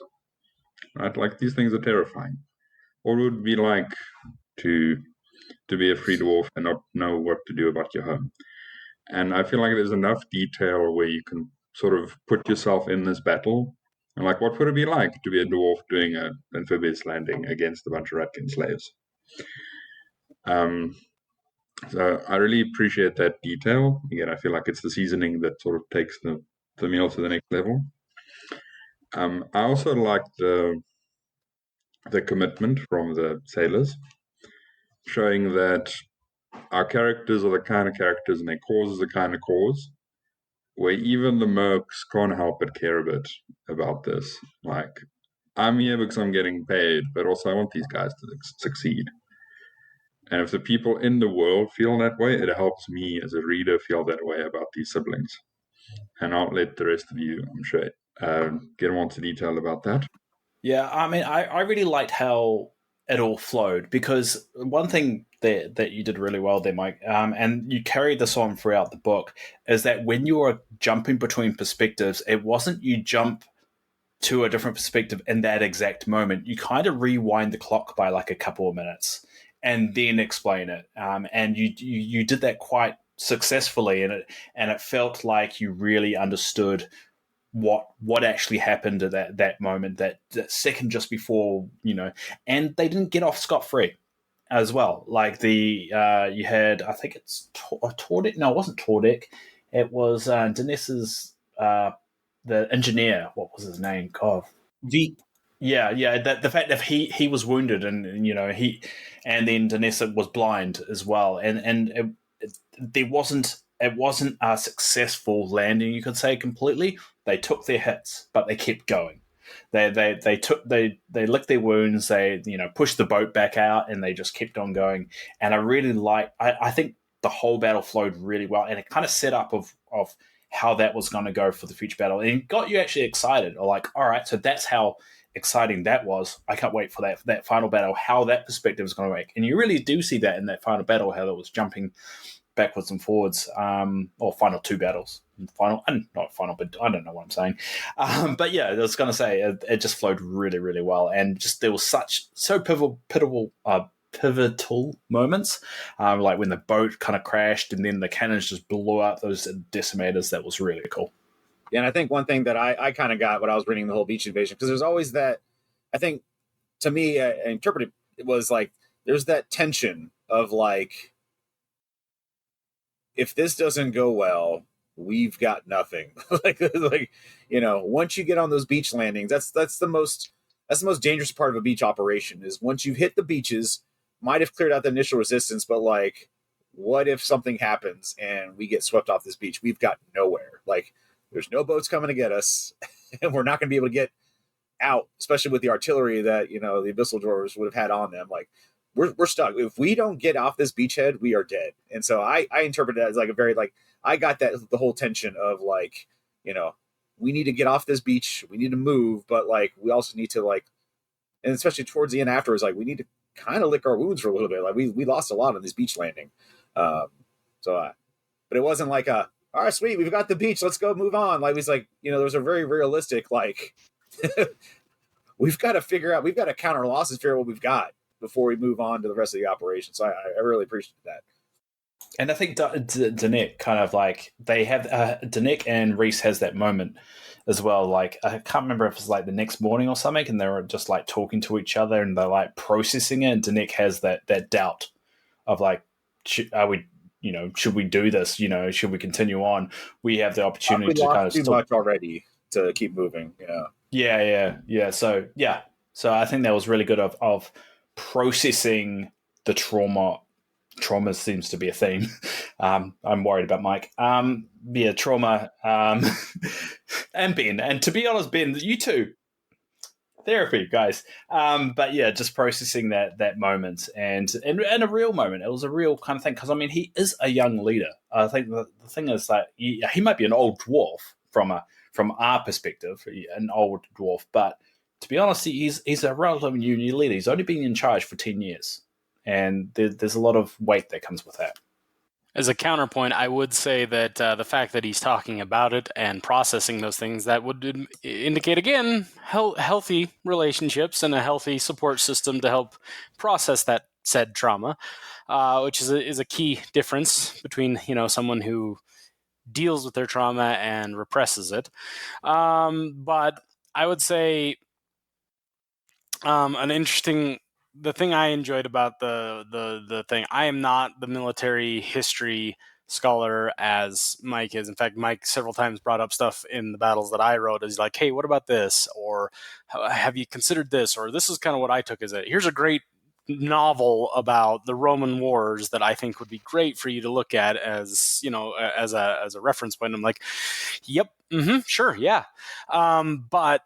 Right? Like these things are terrifying. What would it be like to be a free dwarf and not know what to do about your home? And I feel like there's enough detail where you can sort of put yourself in this battle. And like, what would it be like to be a dwarf doing an amphibious landing against a bunch of Ratkin slaves? So I really appreciate that detail. Again, I feel like it's the seasoning that sort of takes the meal to the next level. I also like the commitment from the sailors, showing that our characters are the kind of characters and their cause is the kind of cause where even the mercs can't help but care a bit about this. Like, I'm here because I'm getting paid, but also I want these guys to succeed. And if the people in the world feel that way, it helps me as a reader feel that way about these siblings. And I'll let the rest of you, I'm sure, get more into detail about that. Yeah, I mean, I really liked how it all flowed, because one thing that you did really well there, Mike, and you carried this on throughout the book, is that when you were jumping between perspectives, it wasn't you jump to a different perspective in that exact moment. You kind of rewind the clock by like a couple of minutes and then explain it. And you did that quite successfully, and it felt like you really understood what actually happened at that moment, that second just before, and they didn't get off scot-free as well. Like you had, I think it's Tordek. No, it wasn't Tordek. It was Denis's the engineer. What was his name? God, Veep. Yeah. The fact that he was wounded, and and then Denisa was blind as well, and it wasn't a successful landing, you could say, completely. They took their hits, but they kept going. They licked their wounds. They pushed the boat back out, and they just kept on going. And I really I think the whole battle flowed really well, and it kind of set up of how that was going to go for the future battle, and it got you actually excited. Or like, all right, so that's how exciting that was. I can't wait for that final battle, how that perspective is going to work. And you really do see that in that final battle, how it was jumping backwards and forwards, or final two battles. Not final, but I don't know what I'm saying. But yeah, I was going to say it just flowed really, really well, and just there was so pivotal pivotal moments, like when the boat kind of crashed and then the cannons just blew up those decimators. That was really cool. Yeah, and I think one thing that I kind of got when I was reading the whole beach invasion, because there's always that, I think, to me, I interpreted it was like, there's that tension of like, if this doesn't go well, we've got nothing. like, you know, once you get on those beach landings, that's the most dangerous part of a beach operation is once you've hit the beaches, might have cleared out the initial resistance, but like, what if something happens and we get swept off this beach? We've got nowhere. Like, there's no boats coming to get us, and we're not going to be able to get out, especially with the artillery that, you know, the Abyssal Dwarves would have had on them. Like, we're stuck. If we don't get off this beachhead, we are dead. And so I interpret that as like a very, like, I got that, the whole tension of like, you know, we need to get off this beach, we need to move, but like, we also need to like, and especially towards the end afterwards, like, we need to kind of lick our wounds for a little bit. Like, we lost a lot on this beach landing. But it wasn't like a, all right, sweet, we've got the beach, let's go move on. Like, it was like, you know, there was a very realistic, like, we've got to counter our losses, figure out what we've got before we move on to the rest of the operation. So I really appreciate that. And I think Danick kind of like, they have, Danick and Reese has that moment as well. Like, I can't remember if it's like the next morning or something, and they're just like talking to each other and they're like processing it. And Danick has that doubt of like, are we, you know, should we do this? You know, should we continue on? We have the opportunity to kind of too much already to keep moving. Yeah. So I think that was really good of processing the trauma. Trauma seems to be a theme. I'm worried about Mike. Trauma. And Ben. And to be honest, Ben, you too. Therapy, guys. But yeah, just processing that moment and a real moment. It was a real kind of thing because I mean, he is a young leader. I think the thing is that he might be an old dwarf from our perspective, an old dwarf, but to be honest, he's a relatively new leader. He's only been in charge for 10 years, and there's a lot of weight that comes with that. As a counterpoint, I would say that the fact that he's talking about it and processing those things, that would indicate, again, healthy relationships and a healthy support system to help process that said trauma, which is a key difference between, you know, someone who deals with their trauma and represses it. But I would say the thing I enjoyed about the thing, I am not the military history scholar as Mike is. In fact, Mike several times brought up stuff in the battles that I wrote as like, hey, what about this? Or have you considered this? Or this is kind of what I took as it. Here's a great novel about the Roman wars that I think would be great for you to look at as, you know, as a reference point. I'm like, yep, sure, yeah. But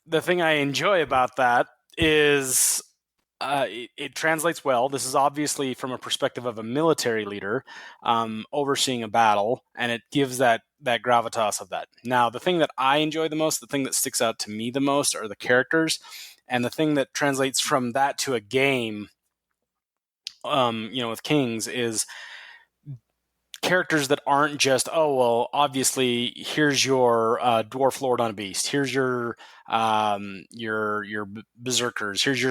the thing I enjoy about that is it translates well. This is obviously from a perspective of a military leader overseeing a battle, and it gives that gravitas of that. Now, the thing that I enjoy the most, the thing that sticks out to me the most, are the characters, and the thing that translates from that to a game, with Kings, is characters that aren't just, oh, well, obviously here's your dwarf lord on a beast, here's your berserkers, here's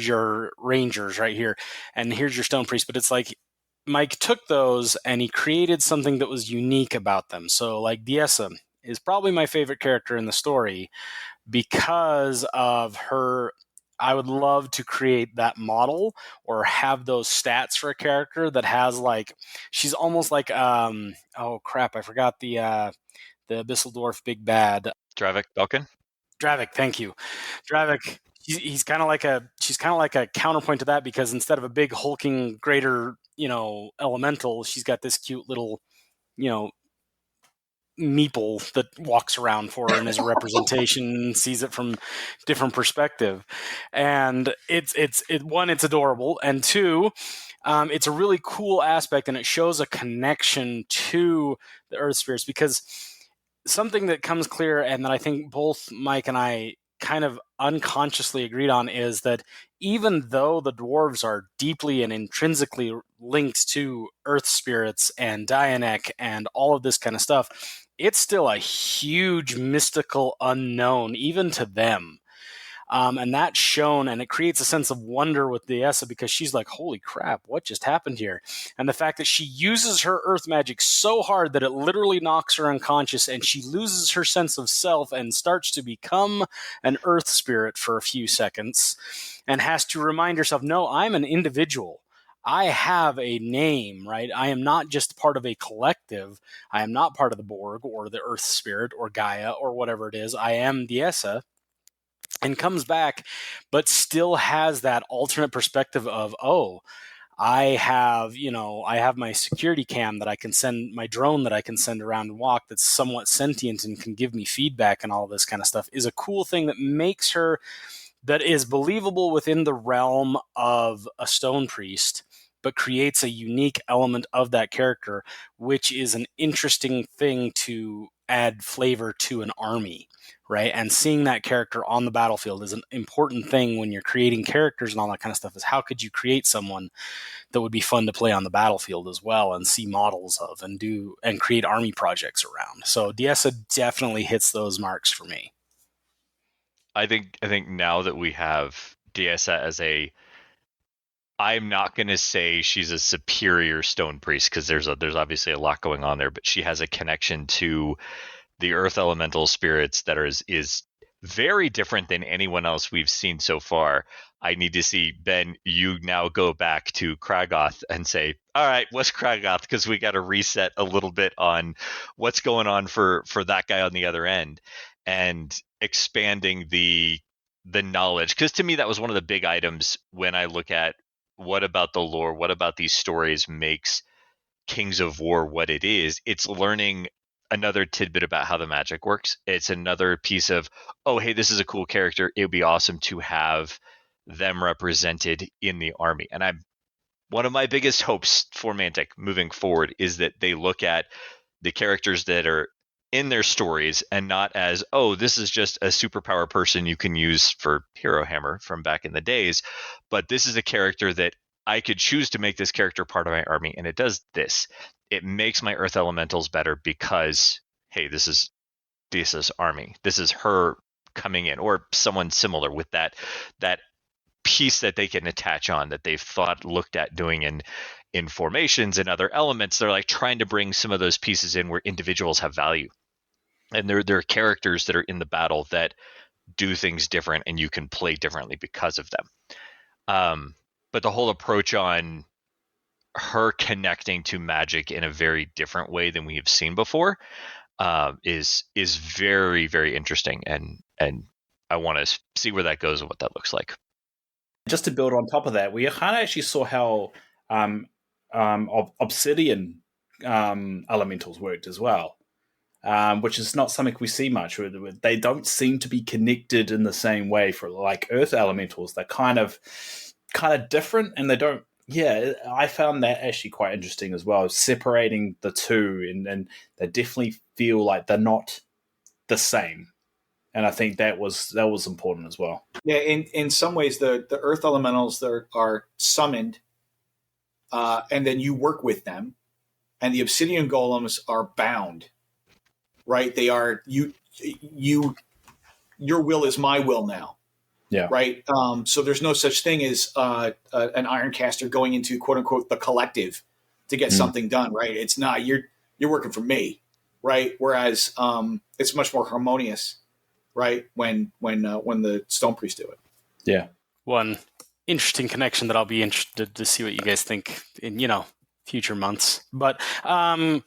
your rangers right here, and here's your stone priest. But it's like Mike took those and he created something that was unique about them. So like Diessa is probably my favorite character in the story because of her. I would love to create that model or have those stats for a character that has like, she's almost like, oh crap, I forgot the Abyssal Dwarf big bad. Dravik Belkin? Dravik, thank you. Dravik, she's kind of like a counterpoint to that, because instead of a big hulking greater, elemental, she's got this cute little, meeple that walks around for her and is a representation, sees it from different perspective. And it's one, it's adorable, and two, it's a really cool aspect, and it shows a connection to the Earth spirits, because something that comes clear and that I think both Mike and I kind of unconsciously agreed on is that even though the dwarves are deeply and intrinsically linked to Earth spirits and Dianek and all of this kind of stuff, it's still a huge mystical unknown, even to them. And that's shown, and it creates a sense of wonder with Diessa because she's like, holy crap, what just happened here? And the fact that she uses her earth magic so hard that it literally knocks her unconscious and she loses her sense of self and starts to become an earth spirit for a few seconds and has to remind herself, no, I'm an individual. I have a name, right? I am not just part of a collective. I am not part of the Borg or the Earth Spirit or Gaia or whatever it is. I am Diessa, and comes back, but still has that alternate perspective of, oh, I have my security cam that I can send, my drone that I can send around and walk that's somewhat sentient and can give me feedback and all this kind of stuff is a cool thing that makes her, that is believable within the realm of a stone priest, but creates a unique element of that character, which is an interesting thing to add flavor to an army, right? And seeing that character on the battlefield is an important thing when you're creating characters and all that kind of stuff, is how could you create someone that would be fun to play on the battlefield as well and see models of and create army projects around. So Diessa definitely hits those marks for me. I think now that we have Diessa as I'm not going to say she's a superior stone priest because there's obviously a lot going on there, but she has a connection to the earth elemental spirits that is very different than anyone else we've seen so far. I need to see, Ben, you now go back to Kragoth and say, all right, what's Kragoth? Because we got to reset a little bit on what's going on for that guy on the other end, and expanding the knowledge. Because to me, that was one of the big items when I look at what about the lore, what about these stories makes Kings of War what it is. It's learning another tidbit about how the magic works. It's another piece of, oh, hey, this is a cool character. It would be awesome to have them represented in the army. And one of my biggest hopes for Mantic moving forward is that they look at the characters that are in their stories and not as, oh, this is just a superpower person you can use for Hero Hammer from back in the days, but this is a character that I could choose to make this character part of my army, and it does this. It makes my Earth Elementals better because, hey, this is Diessa's army. This is her coming in, or someone similar with that piece that they can attach on that they've looked at doing in formations and other elements. They're like trying to bring some of those pieces in where individuals have value. And there are characters that are in the battle that do things different and you can play differently because of them. But the whole approach on her connecting to magic in a very different way than we have seen before is very, very interesting. And I want to see where that goes and what that looks like. Just to build on top of that, we kind of actually saw how obsidian elementals worked as well. Which is not something we see much. They don't seem to be connected in the same way for like earth elementals. They're kind of different, and they don't. Yeah, I found that actually quite interesting as well, separating the two, and they definitely feel like they're not the same. And I think that was important as well. Yeah, in some ways, the earth elementals are summoned, and then you work with them, and the obsidian golems are bound. Right, they are you. Your will is my will now. Yeah. Right. So there's no such thing as an Ironcaster going into quote unquote the collective to get something done. Right. It's not you're working for me. Right. Whereas it's much more harmonious. Right. When the Stone Priests do it. Yeah. One interesting connection that I'll be interested to see what you guys think in future months, but also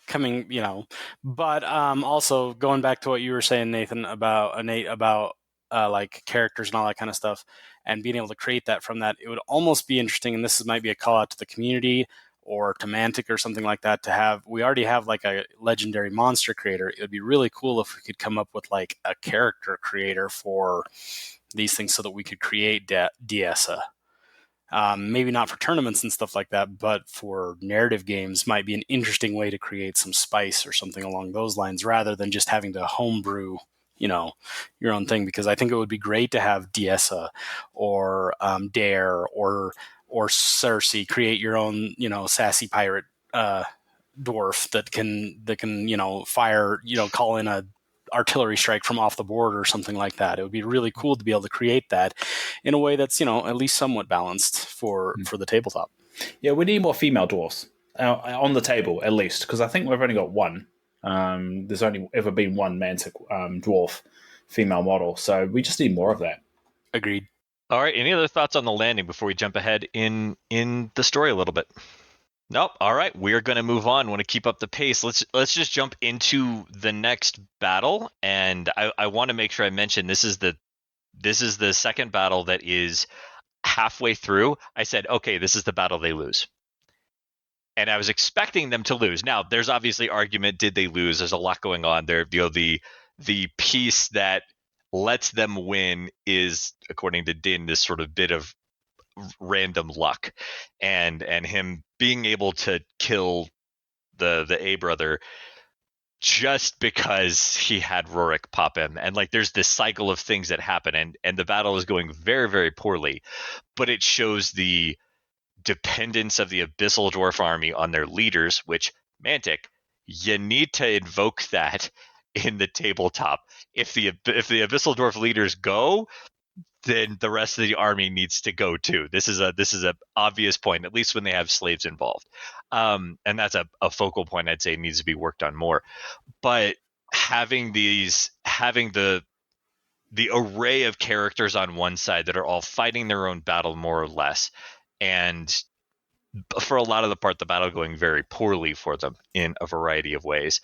going back to what you were saying, Nathan, about like characters and all that kind of stuff, and being able to create that from that, it would almost be interesting, and this might be a call out to the community or to Mantic or something like that, we already have like a legendary monster creator. It would be really cool if we could come up with like a character creator for these things so that we could create Diessa. Maybe not for tournaments and stuff like that, but for narrative games might be an interesting way to create some spice or something along those lines, rather than just having to homebrew, your own thing. Because I think it would be great to have Diessa or Dare or Cersei create your own, sassy pirate dwarf that can fire, call in a artillery strike from off the board or something like that. It would be really cool to be able to create that in a way that's, at least somewhat balanced for the tabletop. Yeah, we need more female dwarfs on the table, at least, because I think we've only got one. There's only ever been one Mantic dwarf female model, so we just need more of that. Agreed. All right, any other thoughts on the landing before we jump ahead in the story a little bit? Nope. All right, we're going to move on. Want to keep up the pace. Let's just jump into the next battle, and I want to make sure I mention this is the second battle that is halfway through. I said, okay, this is the battle they lose. And I was expecting them to lose. Now, there's obviously argument, did they lose? There's a lot going on there. The piece that lets them win is, according to Din, this sort of bit of random luck, and him being able to kill the A brother just because he had Rorik pop him. And like there's this cycle of things that happen, and the battle is going very, very poorly, but it shows the dependence of the Abyssal Dwarf army on their leaders, which, Mantic, you need to invoke that in the tabletop. If the Abyssal Dwarf leaders go, then the rest of the army needs to go too. This is a obvious point, at least when they have slaves involved. And that's a focal point I'd say needs to be worked on more. But having the array of characters on one side that are all fighting their own battle more or less, and for a lot of the part, the battle going very poorly for them in a variety of ways.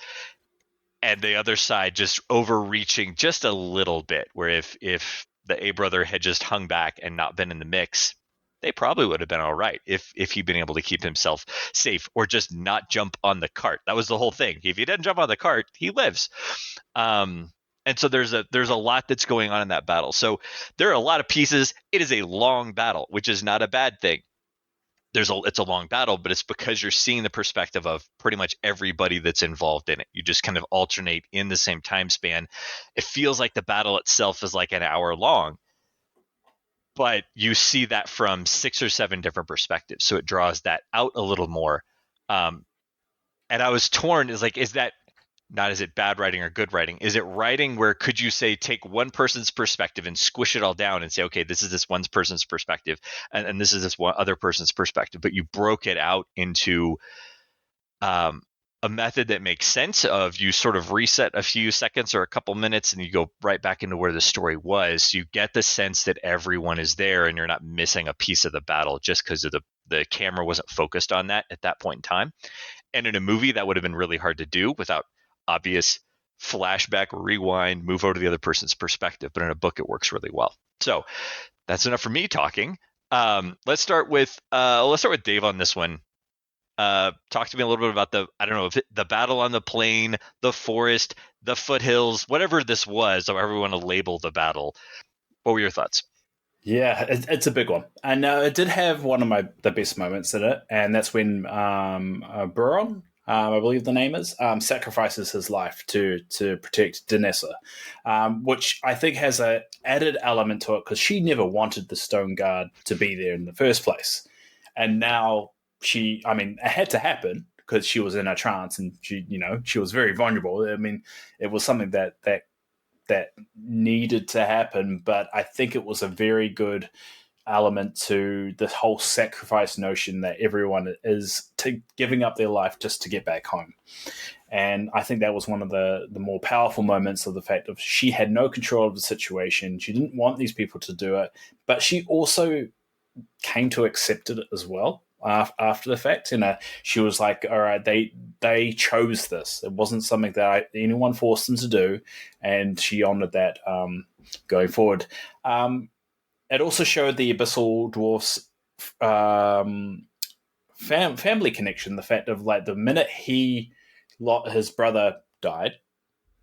And the other side just overreaching just a little bit, where if the A brother had just hung back and not been in the mix, they probably would have been all right if he'd been able to keep himself safe or just not jump on the cart. That was the whole thing. If he didn't jump on the cart, he lives. And so there's a lot that's going on in that battle. So there are a lot of pieces. It is a long battle, which is not a bad thing. It's a long battle, but it's because you're seeing the perspective of pretty much everybody that's involved in it. You just kind of alternate in the same time span. It feels like the battle itself is like an hour long, but you see that from 6 or 7 different perspectives. So it draws that out a little more. And I was torn. Is that not, is it bad writing or good writing? Is it writing where could you say take one person's perspective and squish it all down and say, okay, this is this one person's perspective and this is this one other person's perspective, but you broke it out into a method that makes sense of you sort of reset a few seconds or a couple minutes and you go right back into where the story was. So you get the sense that everyone is there and you're not missing a piece of the battle just because of the camera wasn't focused on that at that point in time. And in a movie that would have been really hard to do without obvious flashback, rewind, move over to the other person's perspective. But in a book, it works really well. So that's enough for me talking. Let's start with Dave on this one. Talk to me a little bit about the battle on the plain, the forest, the foothills, whatever this was, or however we want to label the battle. What were your thoughts? Yeah, it's a big one. And it did have one of the best moments in it, and that's when Buron, I believe the name is, sacrifices his life to protect Danessa, which I think has an added element to it because she never wanted the Stone Guard to be there in the first place. And now it had to happen because she was in a trance and she was very vulnerable. I mean, it was something that needed to happen, but I think it was a very good element to the whole sacrifice notion that everyone is giving up their life just to get back home. And I think that was one of the more powerful moments of the fact of she had no control of the situation. She didn't want these people to do it, but she also came to accept it as well after the fact. She was like, all right, they chose this. It wasn't something that anyone forced them to do, and she honored that going forward. It also showed the Abyssal Dwarf's family connection. The fact of like the minute his brother died,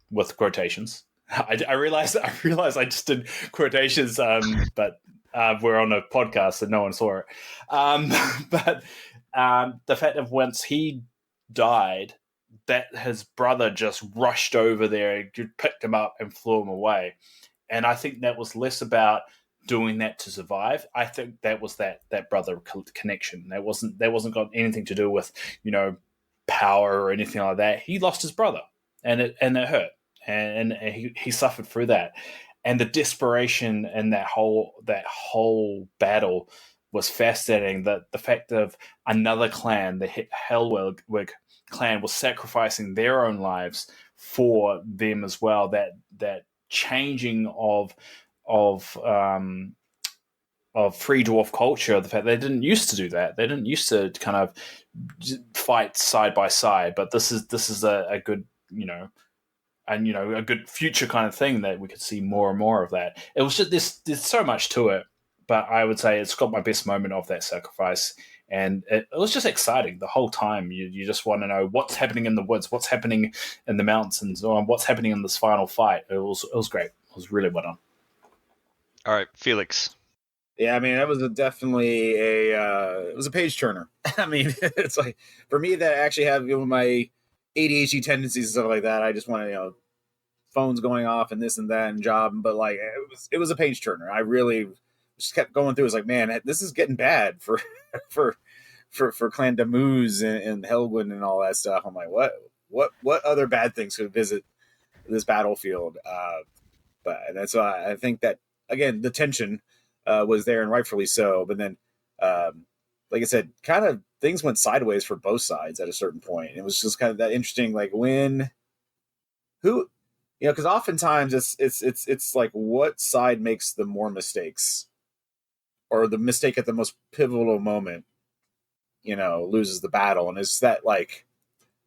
with quotations. I realized I just did quotations, but we're on a podcast, so no one saw it. But the fact of once he died, that his brother just rushed over there, picked him up, and flew him away. And I think that was less about doing that to survive. I think that was that brother connection. That wasn't got anything to do with power or anything like that. He lost his brother, and it hurt. and he suffered through that, and the desperation in that whole battle was fascinating. That the fact of another clan, the Hellwig clan, was sacrificing their own lives for them as well. That changing of free dwarf culture, the fact they didn't used to do that. They didn't used to kind of fight side by side, but this is a good, a good future kind of thing that we could see more and more of that. It was just there's so much to it, but I would say it's got my best moment of that sacrifice, and it was just exciting the whole time. You just want to know what's happening in the woods, what's happening in the mountains, or what's happening in this final fight. It was great. It was really well done. All right, Felix. Yeah, I mean, that was definitely it was a page turner. I mean, it's like, for me that actually have my ADHD tendencies and stuff like that, I just want to, phones going off and this and that and job, but like it was a page turner. I really just kept going through. It was like, man, this is getting bad for Clan Damuz and Helgwyn and all that stuff. I'm like, what other bad things could visit this battlefield? But that's why I think that, again, the tension was there, and rightfully so. But then, like I said, kind of things went sideways for both sides at a certain point. It was just kind of that interesting, like because oftentimes it's like what side makes the more mistakes, or the mistake at the most pivotal moment, loses the battle. And it's that, like,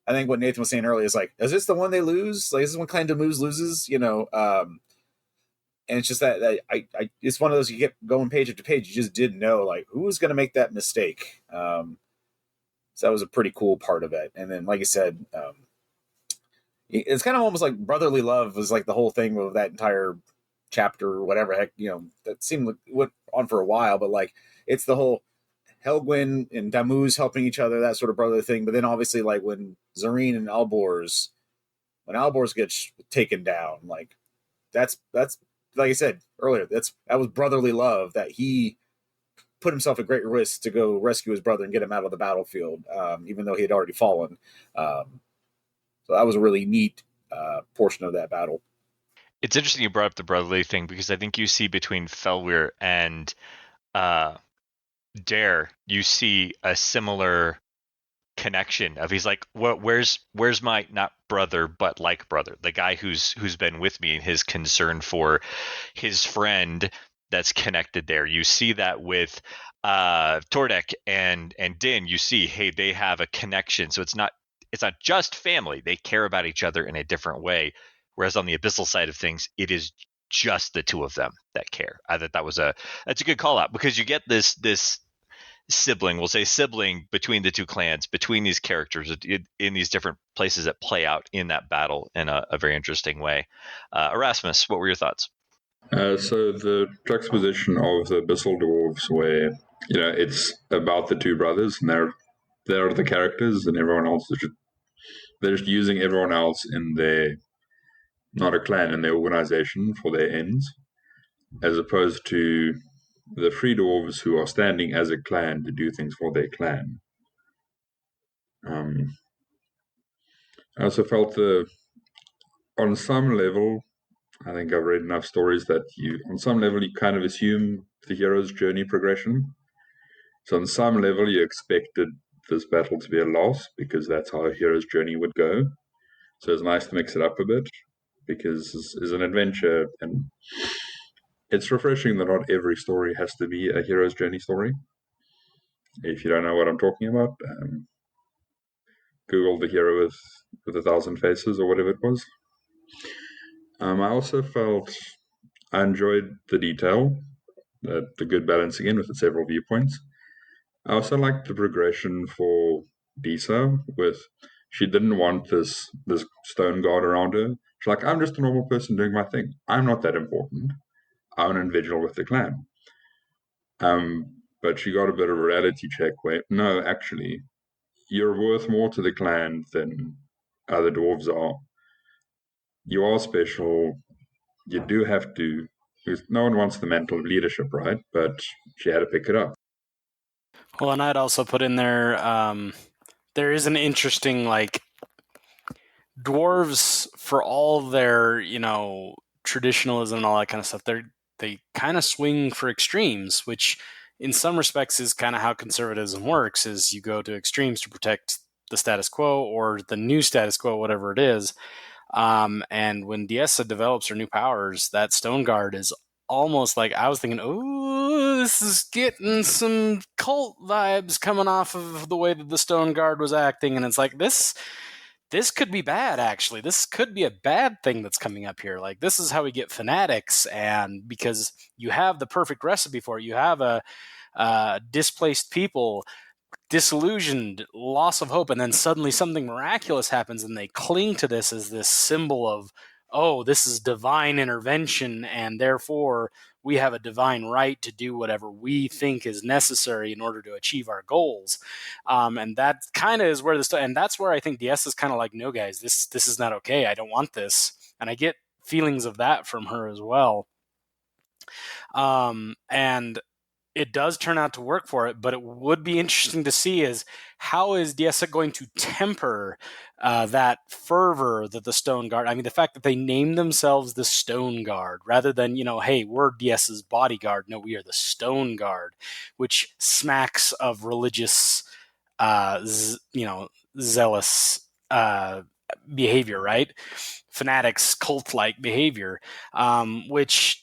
I think what Nathan was saying earlier is like, is this the one they lose? Like, is this when Clan Damuz loses? And it's just that I it's one of those, you get going page after page, you just didn't know, like, who was going to make that mistake. So that was a pretty cool part of it. And then, like I said, it's kind of almost like brotherly love was like the whole thing of that entire chapter, or whatever heck, that seemed like went on for a while, but like, it's the whole Helgwyn and Damuz helping each other, that sort of brotherly thing. But then obviously, like, when Zareen and when Alborz gets taken down, like, that's like I said earlier, that was brotherly love, that he put himself at great risk to go rescue his brother and get him out of the battlefield, even though he had already fallen. So that was a really neat portion of that battle. It's interesting you brought up the brotherly thing, because I think you see between Felwyr and Dare, you see a similar connection of, he's like, where's my, not brother but like brother, the guy who's been with me, and his concern for his friend that's connected there. You see that with Tordek and Din. You see, hey, they have a connection, so it's not just family, they care about each other in a different way. Whereas on the Abyssal side of things, it is just the two of them that care. I thought that's a good call out, because you get this sibling, we'll say sibling, between the two clans, between these characters in these different places that play out in that battle in a very interesting way. Erasmus, what were your thoughts? So the juxtaposition of the Abyssal Dwarves, where it's about the two brothers, and they're the characters, and everyone else is they're just using everyone else in their, not a clan, in their organization for their ends, as opposed to the free dwarves who are standing as a clan to do things for their clan. I also felt on some level, I think I've read enough stories that on some level, you kind of assume the hero's journey progression. So on some level, you expected this battle to be a loss, because that's how a hero's journey would go. So it's nice to mix it up a bit, because it's an adventure, and it's refreshing that not every story has to be a hero's journey story. If you don't know what I'm talking about, Google the hero with 1,000 faces, or whatever it was. I also felt I enjoyed the detail, the good balance again with the several viewpoints. I also liked the progression for Disa, she didn't want this stone guard around her. She's like, I'm just a normal person doing my thing. I'm not that important. I'm an individual with the clan. But she got a bit of a reality check where, no, actually, you're worth more to the clan than other dwarves are. You are special. You do have to. No one wants the mantle of leadership, right? But she had to pick it up. Well, and I'd also put in there, there is an interesting, like, dwarves, for all their, traditionalism and all that kind of stuff, they kind of swing for extremes, which in some respects is kind of how conservatism works, is you go to extremes to protect the status quo or the new status quo, whatever it is. And when Diessa develops her new powers, that Stone Guard is almost like, I was thinking, oh, this is getting some cult vibes coming off of the way that the Stone Guard was acting. And it's like, this could be bad, actually. This could be a bad thing that's coming up here. Like, this is how we get fanatics. And because you have the perfect recipe for it, you have a displaced people, disillusioned, loss of hope, and then suddenly something miraculous happens and they cling to this as this symbol of, oh, this is divine intervention, and therefore we have a divine right to do whatever we think is necessary in order to achieve our goals. And that kind of is where and that's where I think DS is kind of like, no, guys, this is not okay. I don't want this. And I get feelings of that from her as well. And it does turn out to work for it, but it would be interesting to see is how is Diessa going to temper that fervor that the Stone Guard, I mean, the fact that they name themselves the Stone Guard rather than, hey, we're Diessa's bodyguard. No, we are the Stone Guard, which smacks of religious, zealous behavior, right? Fanatics, cult-like behavior, which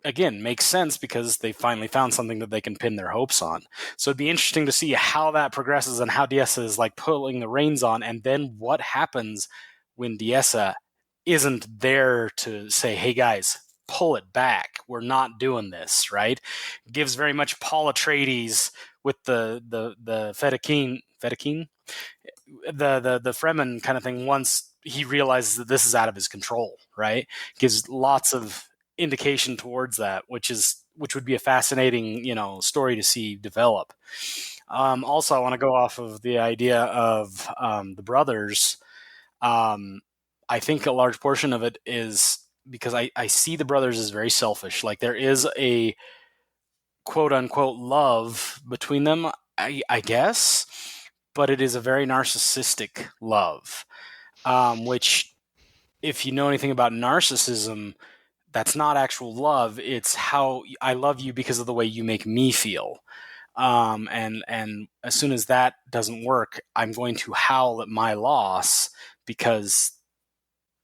again makes sense because they finally found something that they can pin their hopes on. So it'd be interesting to see how that progresses and how Diessa is like pulling the reins on, and then what happens when Diessa isn't there to say, hey guys, pull it back, we're not doing this, right? Gives very much Paul Atreides with the Fedaykin, the Fremen kind of thing, once he realizes that this is out of his control, right? Gives lots of indication towards that, which would be a fascinating, story to see develop. Also, I want to go off of the idea of the brothers. I think a large portion of it is because I see the brothers as very selfish. Like, there is a quote unquote love between them, I guess, but it is a very narcissistic love, which, if you know anything about narcissism, that's not actual love. It's how I love you because of the way you make me feel. And as soon as that doesn't work, I'm going to howl at my loss because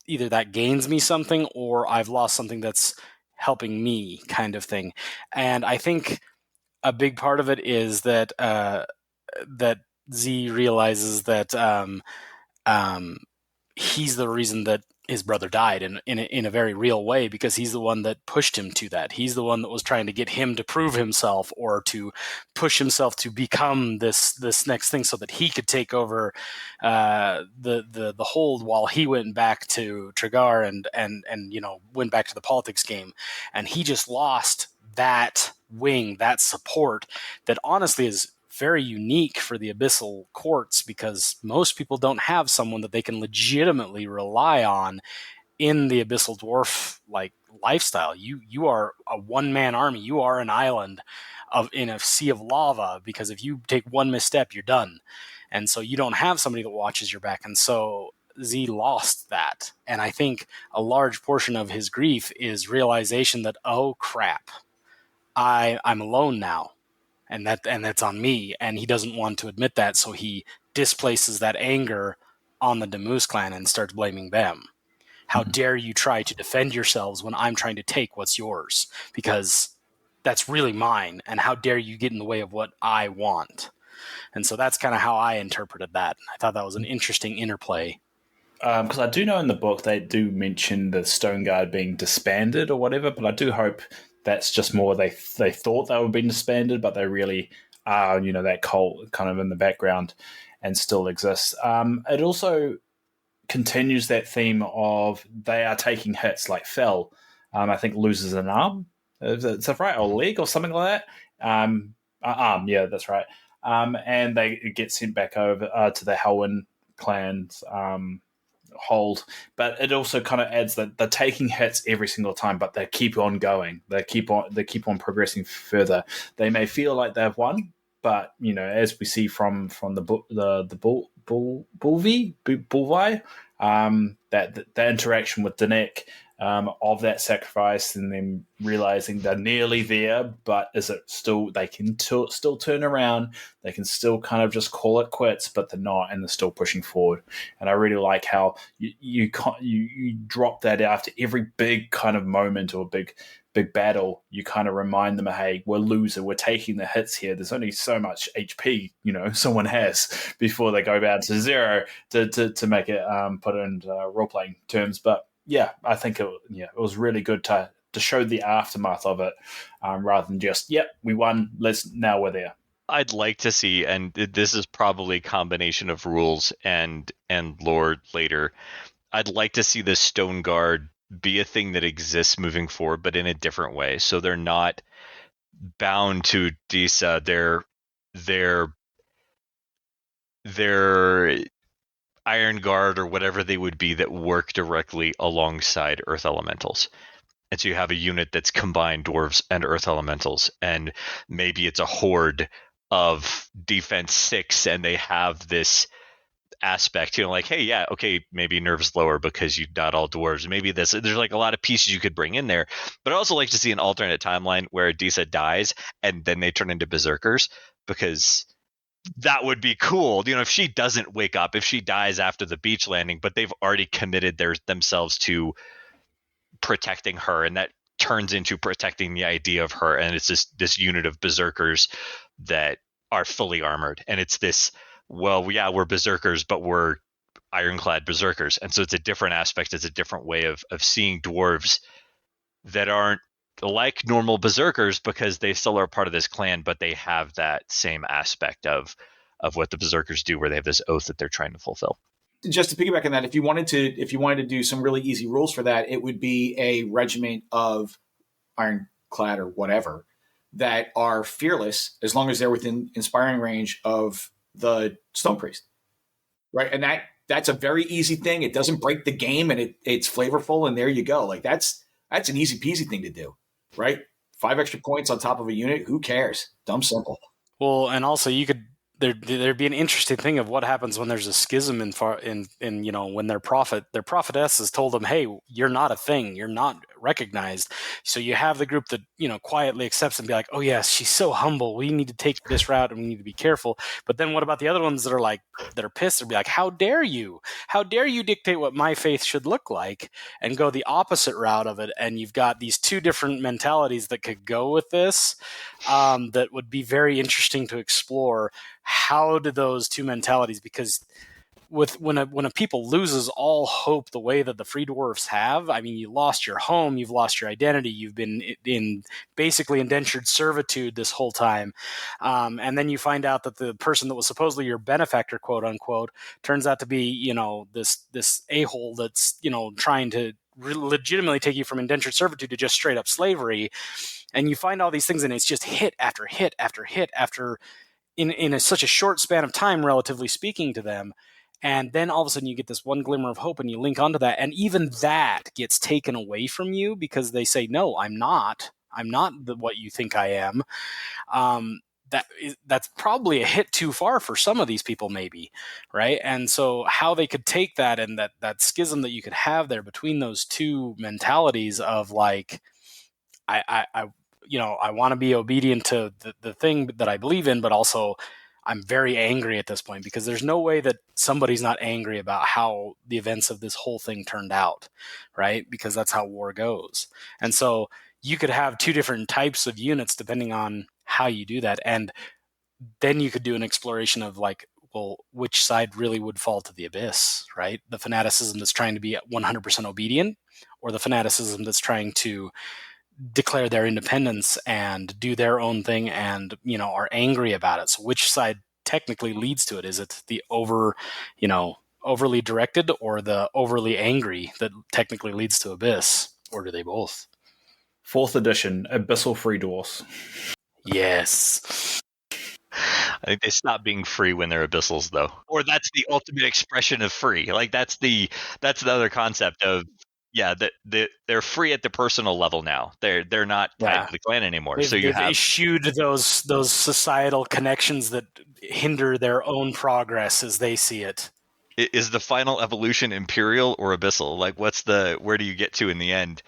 either that gains me something or I've lost something that's helping me, kind of thing. And I think a big part of it is that that Z realizes that he's the reason that his brother died in a very real way, because he's the one that pushed him to that. He's the one that was trying to get him to prove himself or to push himself to become this next thing so that he could take over the hold while he went back to Trigar and went back to the politics game. And he just lost that wing, that support that honestly is very unique for the Abyssal courts, because most people don't have someone that they can legitimately rely on in the Abyssal Dwarf lifestyle. You are a one-man army. You are an island in a sea of lava, because if you take one misstep, you're done. And so you don't have somebody that watches your back. And so Z lost that. And I think a large portion of his grief is realization that, oh crap, I'm alone now. And that's on me, and he doesn't want to admit that, so he displaces that anger on the Demus clan and starts blaming them. How dare you try to defend yourselves when I'm trying to take what's yours, because that's really mine, and how dare you get in the way of what I want. And so that's kind of how I interpreted that. I thought that was an interesting interplay. Because I do know in the book they do mention the Stone Guard being disbanded or whatever, but I do hope that's just more they thought they were being disbanded, but they really are, that cult kind of in the background and still exists. It also continues that theme of they are taking hits, like Fel, I think, loses an arm. Is that right? Or leg or something like that? Arm, yeah, that's right. And they get sent back over to the Helwyn clan's hold, but it also kind of adds that they're taking hits every single time, but they keep on going. They keep on progressing further. They may feel like they've won, but as we see from the Bulvi, that the interaction with Danek, of that sacrifice, and then realizing they're nearly there, but is it still, they can still turn around, they can still kind of just call it quits, but they're not, and they're still pushing forward. And I really like how you drop that after every big kind of moment or big battle. You kind of remind them, hey, we're losing, we're taking the hits here. There's only so much HP, someone has before they go down to zero to make it put it in role playing terms. But yeah, I think it was really good to show the aftermath of it, rather than just, yep, we won, now we're there. I'd like to see, and this is probably a combination of rules and lore later, I'd like to see the Stone Guard be a thing that exists moving forward, but in a different way. So they're not bound to Disa. They're Iron Guard or whatever they would be that work directly alongside Earth Elementals. And so you have a unit that's combined dwarves and Earth Elementals, and maybe it's a horde of defense 6, and they have this aspect, like, hey, yeah, okay, maybe nerves lower because you're not all dwarves. Maybe there's like a lot of pieces you could bring in there. But I also like to see an alternate timeline where Disa dies and then they turn into berserkers, because that would be cool. If she doesn't wake up, if she dies after the beach landing, but they've already committed themselves to protecting her, and that turns into protecting the idea of her, and it's this unit of berserkers that are fully armored, and it's this, well, yeah, we're berserkers, but we're ironclad berserkers. And so it's a different aspect, it's a different way of seeing dwarves that aren't like normal berserkers, because they still are part of this clan, but they have that same aspect of what the berserkers do, where they have this oath that they're trying to fulfill. Just to piggyback on that, if you wanted to do some really easy rules for that, it would be a regiment of ironclad or whatever that are fearless, as long as they're within inspiring range of the Stone Priest, right? And that's a very easy thing. It doesn't break the game, and it's flavorful, and there you go. Like that's an easy peasy thing to do, right? 5 extra points on top of a unit. Who cares? Dumb simple. Well, and also there'd be an interesting thing of what happens when there's a schism in when their prophetess has told them, hey, you're not a thing, you're not recognized. So you have the group that quietly accepts and be like, oh yes, she's so humble, we need to take this route and we need to be careful. But then what about the other ones that are pissed and be like, how dare you dictate what my faith should look like, and go the opposite route of it? And you've got these two different mentalities that could go with this, that would be very interesting to explore. How do those two mentalities, because when a people loses all hope the way that the free dwarfs have, I mean, you lost your home, you've lost your identity, you've been in basically indentured servitude this whole time, and then you find out that the person that was supposedly your benefactor, quote unquote, turns out to be this a-hole that's trying to legitimately take you from indentured servitude to just straight up slavery. And you find all these things, and it's just hit after hit after hit after in such a short span of time, relatively speaking to them. And then all of a sudden you get this one glimmer of hope, and you link onto that, and even that gets taken away from you because they say, no, I'm not what you think I am. That's probably a hit too far for some of these people, maybe, right? And so how they could take that, and that schism that you could have there between those two mentalities of like, I want to be obedient to the thing that I believe in, but also I'm very angry at this point, because there's no way that somebody's not angry about how the events of this whole thing turned out, right? Because that's how war goes. And so you could have two different types of units depending on how you do that. And then you could do an exploration of like, well, which side really would fall to the abyss, right? The fanaticism that's trying to be 100% obedient, or the fanaticism that's trying to declare their independence and do their own thing and are angry about it. So which side technically leads to it? Is it the overly directed, or the overly angry that technically leads to abyss, or do they both? 4th edition Abyssal Free Dwarfs. Yes. I think they stop being free when they're abyssals, though, or that's the ultimate expression of free. Like that's the other concept of, yeah, they're free at the personal level now. They're not tied to the clan anymore. They've eschewed those societal connections that hinder their own progress as they see it. Is the final evolution Imperial or Abyssal? Like, where do you get to in the end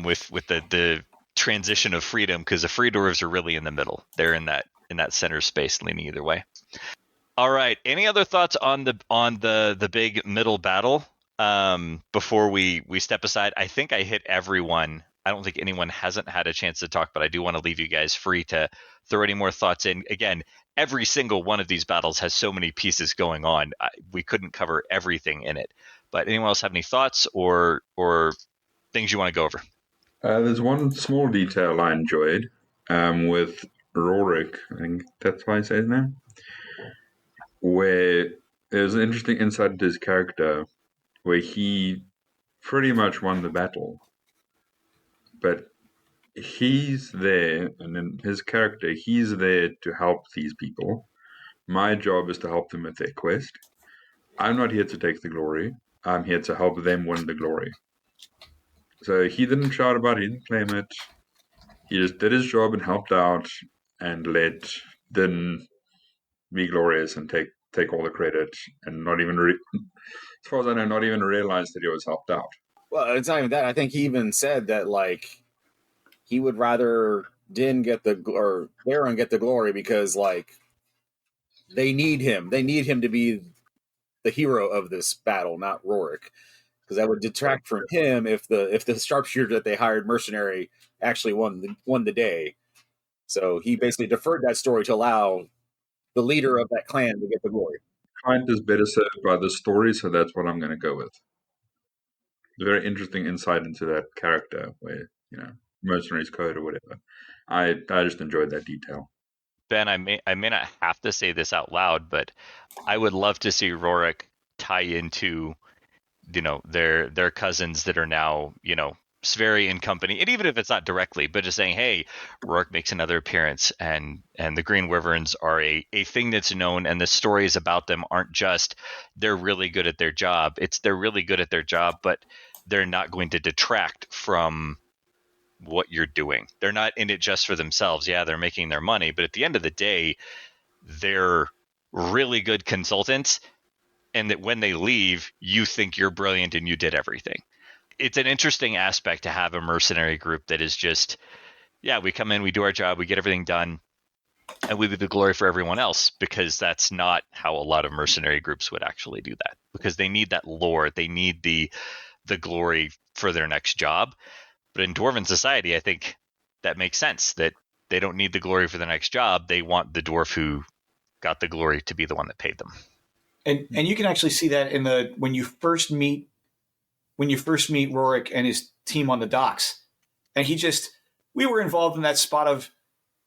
with the transition of freedom? Because the free dwarves are really in the middle. They're in that center space, leaning either way. All right. Any other thoughts on the big middle battle before we step aside? I think I hit everyone. I don't think anyone hasn't had a chance to talk, but I do want to leave you guys free to throw any more thoughts in. Again, every single one of these battles has so many pieces going on. We couldn't cover everything in it. But anyone else have any thoughts or things you want to go over? There's one small detail I enjoyed with Rorik. I think that's why I say his name. Where there's an interesting insight into his character where he pretty much won the battle. But he's there, and in his character, he's there to help these people. My job is to help them with their quest. I'm not here to take the glory. I'm here to help them win the glory. So he didn't shout about it, he didn't claim it. He just did his job and helped out and didn't be glorious and take all the credit and not even, as far as I know, not even realize that he was helped out. Well, it's not even that. I think he even said that, like, he would rather Din get Baron get the glory because, like, they need him. They need him to be the hero of this battle, not Rorik, because that would detract from him if the sharpshooter that they hired, mercenary, actually won the day. So he basically deferred that story to allow the leader of that clan to get the glory. Client is better served by the story, so that's what I'm going to go with. A very interesting insight into that character, where mercenaries code or whatever. I just enjoyed that detail. Ben, I may not have to say this out loud, but I would love to see Rorik tie into, their cousins that are now, Sverri and company, and even if it's not directly, but just saying, hey, Rorik makes another appearance, and the Green Wyverns are a thing that's known, and the stories about them aren't just they're really good at their job. It's they're really good at their job, but they're not going to detract from what you're doing. They're not in it just for themselves. Yeah, they're making their money, but at the end of the day, they're really good consultants, and that when they leave, you think you're brilliant and you did everything. It's an interesting aspect to have a mercenary group that is just, we come in, we do our job, we get everything done, and we leave the glory for everyone else, because that's not how a lot of mercenary groups would actually do that, because they need that lore, they need the glory for their next job. But in Dwarven society, I think that makes sense, that they don't need the glory for the next job. They want the dwarf who got the glory to be the one that paid them. And you can actually see that in when you first meet Rorik and his team on the docks. And we were involved in that spot of,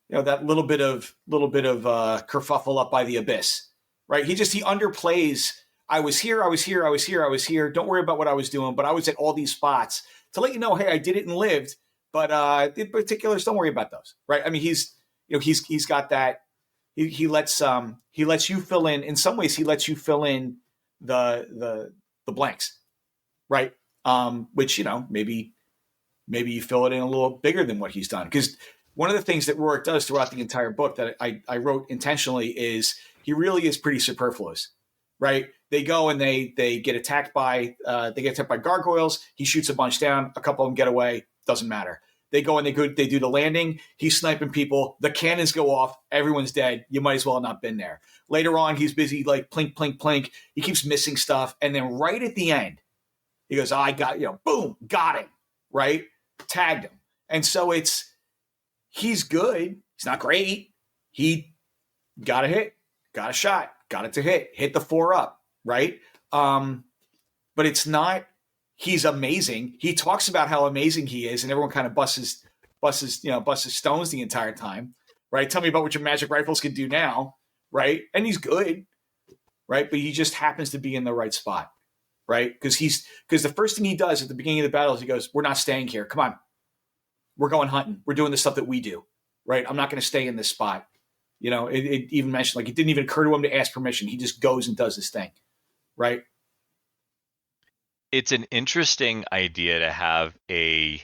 that little bit of kerfuffle up by the abyss, right? He underplays. I was here. Don't worry about what I was doing, but I was at all these spots to let you know, hey, I did it and lived. But the particulars, don't worry about those, right? I mean, he's got that. He lets you fill in. In some ways, he lets you fill in the blanks, right? Which maybe you fill it in a little bigger than what he's done. Because one of the things that Rorik does throughout the entire book that I wrote intentionally is he really is pretty superfluous, right? They go and they get attacked by gargoyles. He shoots a bunch down. A couple of them get away. Doesn't matter. They go and they do the landing. He's sniping people. The cannons go off. Everyone's dead. You might as well have not been there. Later on, he's busy like plink, plink, plink. He keeps missing stuff. And then right at the end, he goes, I got, boom, got him, right? Tagged him. And so he's good. He's not great. He got a hit, got a shot, got it to hit the 4 up, right? But it's not, he's amazing. He talks about how amazing he is, and everyone kind of busts stones the entire time, right? Tell me about what your magic rifles can do now, right? And he's good, right? But he just happens to be in the right spot, right? Because the first thing he does at the beginning of the battle is he goes, we're not staying here. Come on. We're going hunting. We're doing the stuff that we do, right? I'm not going to stay in this spot. It even mentioned, like, it didn't even occur to him to ask permission. He just goes and does his thing, right? It's an interesting idea to have a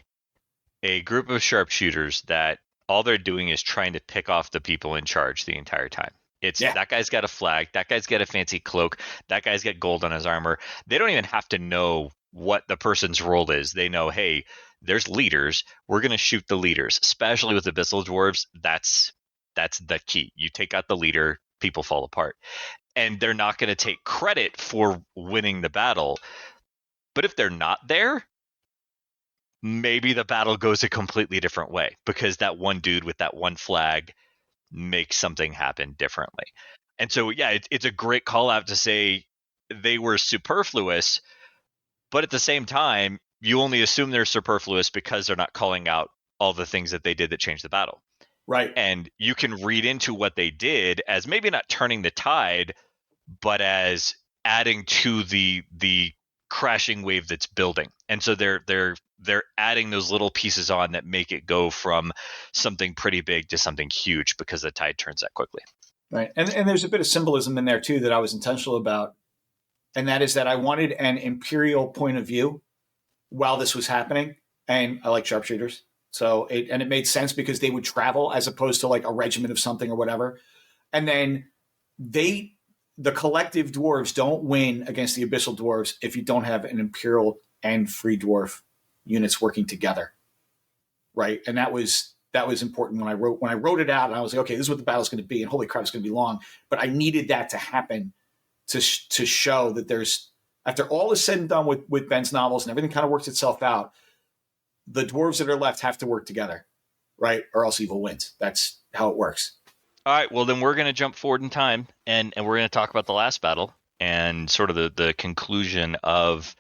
group of sharpshooters that all they're doing is trying to pick off the people in charge the entire time. It's that guy's got a flag, that guy's got a fancy cloak, that guy's got gold on his armor. They don't even have to know what the person's role is. They know, hey, there's leaders. We're going to shoot the leaders, especially with Abyssal Dwarves. That's the key. You take out the leader, people fall apart. And they're not going to take credit for winning the battle. But if they're not there, maybe the battle goes a completely different way because that one dude with that one flag makes something happen differently. And so, yeah, it's a great call out to say they were superfluous, but at the same time, you only assume they're superfluous because they're not calling out all the things that they did that changed the battle. Right. And you can read into what they did as maybe not turning the tide, but as adding to the crashing wave that's building. And so they're adding those little pieces on that make it go from something pretty big to something huge because the tide turns that quickly. Right. And there's a bit of symbolism in there too that I was intentional about. And that is that I wanted an imperial point of view while this was happening. And I like sharpshooters. So it made sense because they would travel as opposed to like a regiment of something or whatever. And then the collective dwarves don't win against the abyssal dwarves if you don't have an imperial and free dwarf units working together. Right. And that was important when I wrote it out, and I was like, okay, this is what the battle's going to be, and holy crap, it's going to be long. But I needed that to happen to show that there's, after all is said and done with Ben's novels and everything kind of works itself out, the dwarves that are left have to work together, right? Or else evil wins. That's how it works. All right, well, then we're going to jump forward in time, and we're going to talk about the last battle and sort of the conclusion of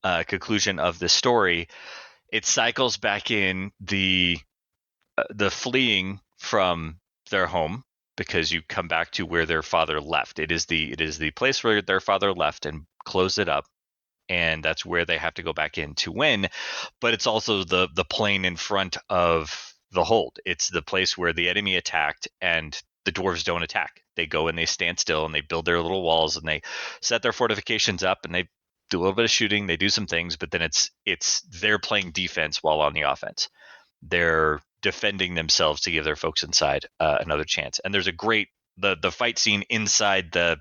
the story. It cycles back in the fleeing from their home because you come back to where their father left. It is the place where their father left and closed it up, and that's where they have to go back in to win. But it's also the plain in front of the hold. It's the place where the enemy attacked and the dwarves don't attack. They go and they stand still and they build their little walls and they set their fortifications up and they do a little bit of shooting. They do some things, but then it's they're playing defense while on the offense. They're defending themselves to give their folks inside another chance. And there's a great the fight scene inside the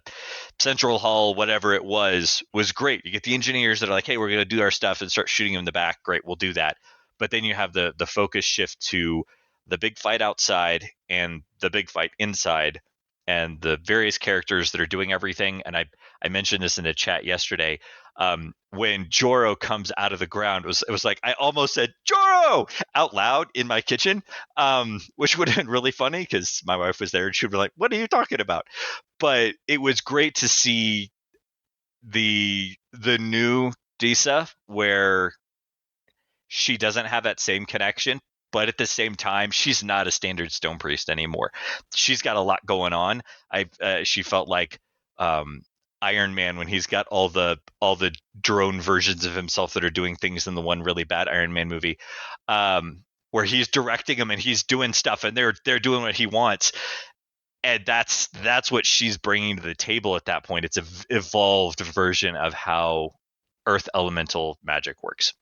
central hall, whatever it was great. You get the engineers that are like, hey, we're going to do our stuff and start shooting them in the back. Great, we'll do that. But then you have the focus shift to the big fight outside and the big fight inside and the various characters that are doing everything. And I mentioned this in the chat yesterday. When Joro comes out of the ground, it was like I almost said Joro out loud in my kitchen, which would have been really funny because my wife was there and she'd be like, "What are you talking about?" But it was great to see the new Disa where she doesn't have that same connection, but at the same time, she's not a standard stone priest anymore. She's got a lot going on. She felt like Iron Man when he's got all the drone versions of himself that are doing things in the one really bad Iron Man movie, where he's directing them and he's doing stuff and they're doing what he wants. And that's what she's bringing to the table at that point. It's an evolved version of how Earth Elemental magic works.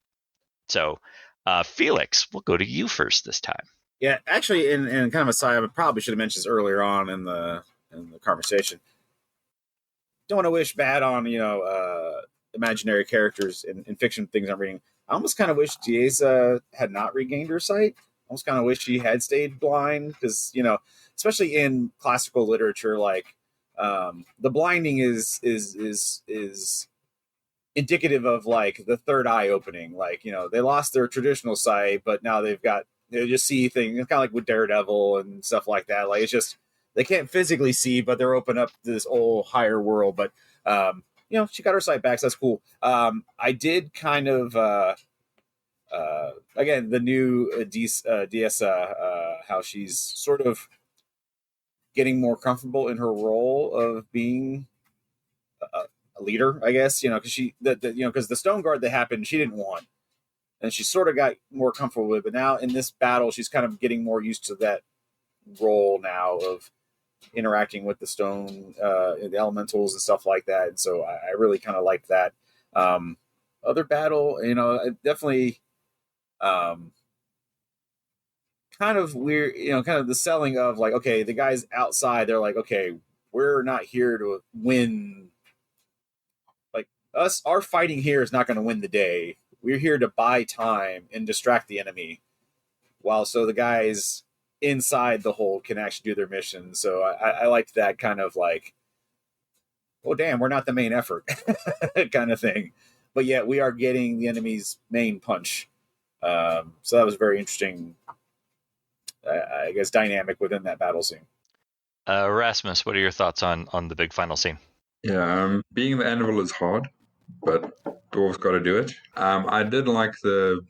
So, Felix, we'll go to you first this time. Yeah, actually, in kind of a side, I probably should have mentioned this earlier on in the conversation. Don't want to wish bad on imaginary characters in fiction things I'm reading. I almost kind of wish Dieza had not regained her sight. I almost kind of wish she had stayed blind because especially in classical literature, like the blinding is indicative of like the third eye opening. Like, they lost their traditional sight, but now they just see things. It's kind of like with Daredevil and stuff like that. Like, it's just, they can't physically see, but they're open up to this whole higher world. But, she got her sight back. So that's cool. I did kind of, again, the new Diesa, how she's sort of getting more comfortable in her role of being a leader, I guess, because the Stone Guard that happened, she didn't want, and she sort of got more comfortable with it. But now in this battle, she's kind of getting more used to that role now of interacting with the stone, the elementals and stuff like that. And so I really kind of liked that. Other battle, I definitely kind kind of weird, kind of the selling of like, okay, the guys outside, they're like, okay, we're not here to win. Like our fighting here is not going to win the day. We're here to buy time and distract the enemy, while so the guys inside the hold can actually do their mission. So I liked that kind of like, oh damn, we're not the main effort kind of thing, but yet we are getting the enemy's main punch. So that was very interesting. I guess dynamic within that battle scene. Rasmus, what are your thoughts on the big final scene? Yeah, being the anvil is hard, but dwarves got to do it. I did like the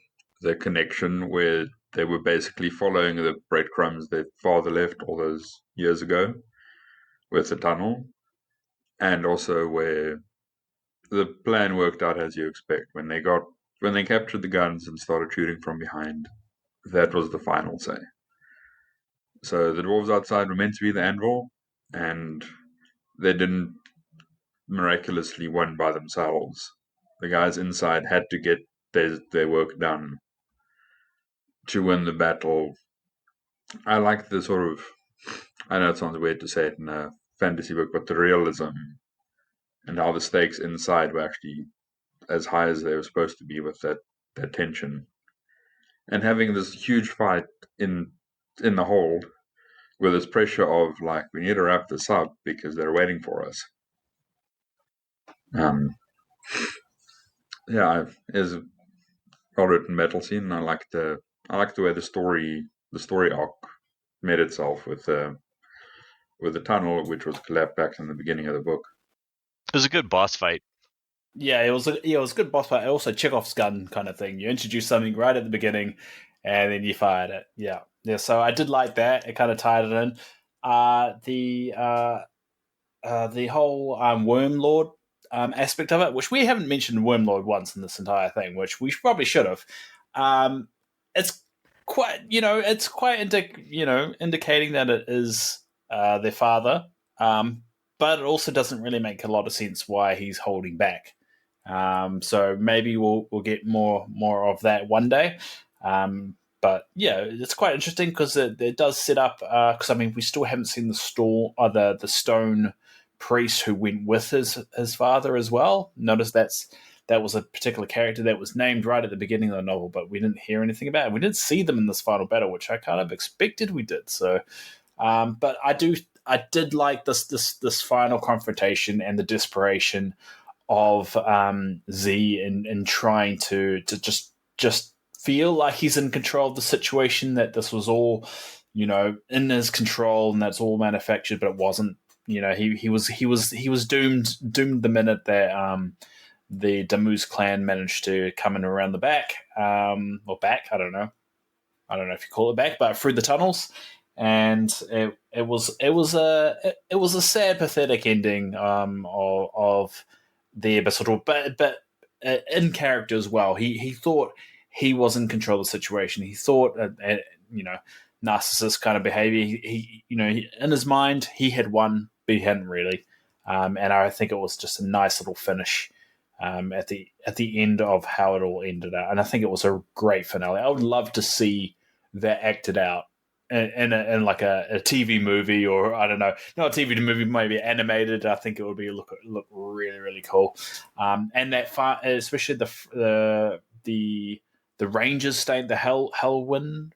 connection where they were basically following the breadcrumbs their father left all those years ago with the tunnel, and also where the plan worked out as you expect. When they captured the guns and started shooting from behind, that was the final say. So the dwarves outside were meant to be the anvil, and they didn't miraculously win by themselves. The guys inside had to get their work done to win the battle. I like the sort of, I know it sounds weird to say it in a fantasy book, but the realism and how the stakes inside were actually as high as they were supposed to be with that tension. And having this huge fight in the hold with this pressure of like, we need to wrap this up because they're waiting for us. Yeah, it's a well-written battle scene. I like the way the story arc made itself with the tunnel, which was collapsed back in the beginning of the book. It was a good boss fight. Yeah, it was a good boss fight. Also, Chekhov's gun kind of thing. You introduce something right at the beginning, and then you fired it. Yeah. So I did like that. It kind of tied it in. The whole Wormlord aspect of it, which we haven't mentioned Wormlord once in this entire thing, which we probably should have. It's quite, indicating that it is their father, but it also doesn't really make a lot of sense why he's holding back. So maybe we'll get more of that one day. But yeah, it's quite interesting because it does set up. Because we still haven't seen the stone priest who went with his father as well. Notice that was a particular character that was named right at the beginning of the novel, but we didn't hear anything about it. We didn't see them in this final battle, which I kind of expected we did. So, but I did like this final confrontation and the desperation of Z in trying to just feel like he's in control of the situation, that this was all, in his control and that's all manufactured, but it wasn't. He was doomed the minute that the Damuz clan managed to come in around the back, or back, I don't know if you call it back, but through the tunnels. And it was a sad, pathetic ending of the Abyssal, but in character as well. He thought he was in control of the situation. He thought, narcissist kind of behavior. He in his mind he had won, but he hadn't really. And I think it was just a nice little finish at the end of how it all ended out. And I think it was a great finale. I would love to see that acted out in like a TV movie, or I don't know, not a TV movie, maybe animated. I think it would be look really, really cool. And that especially the Rangers stayed, the Hellwind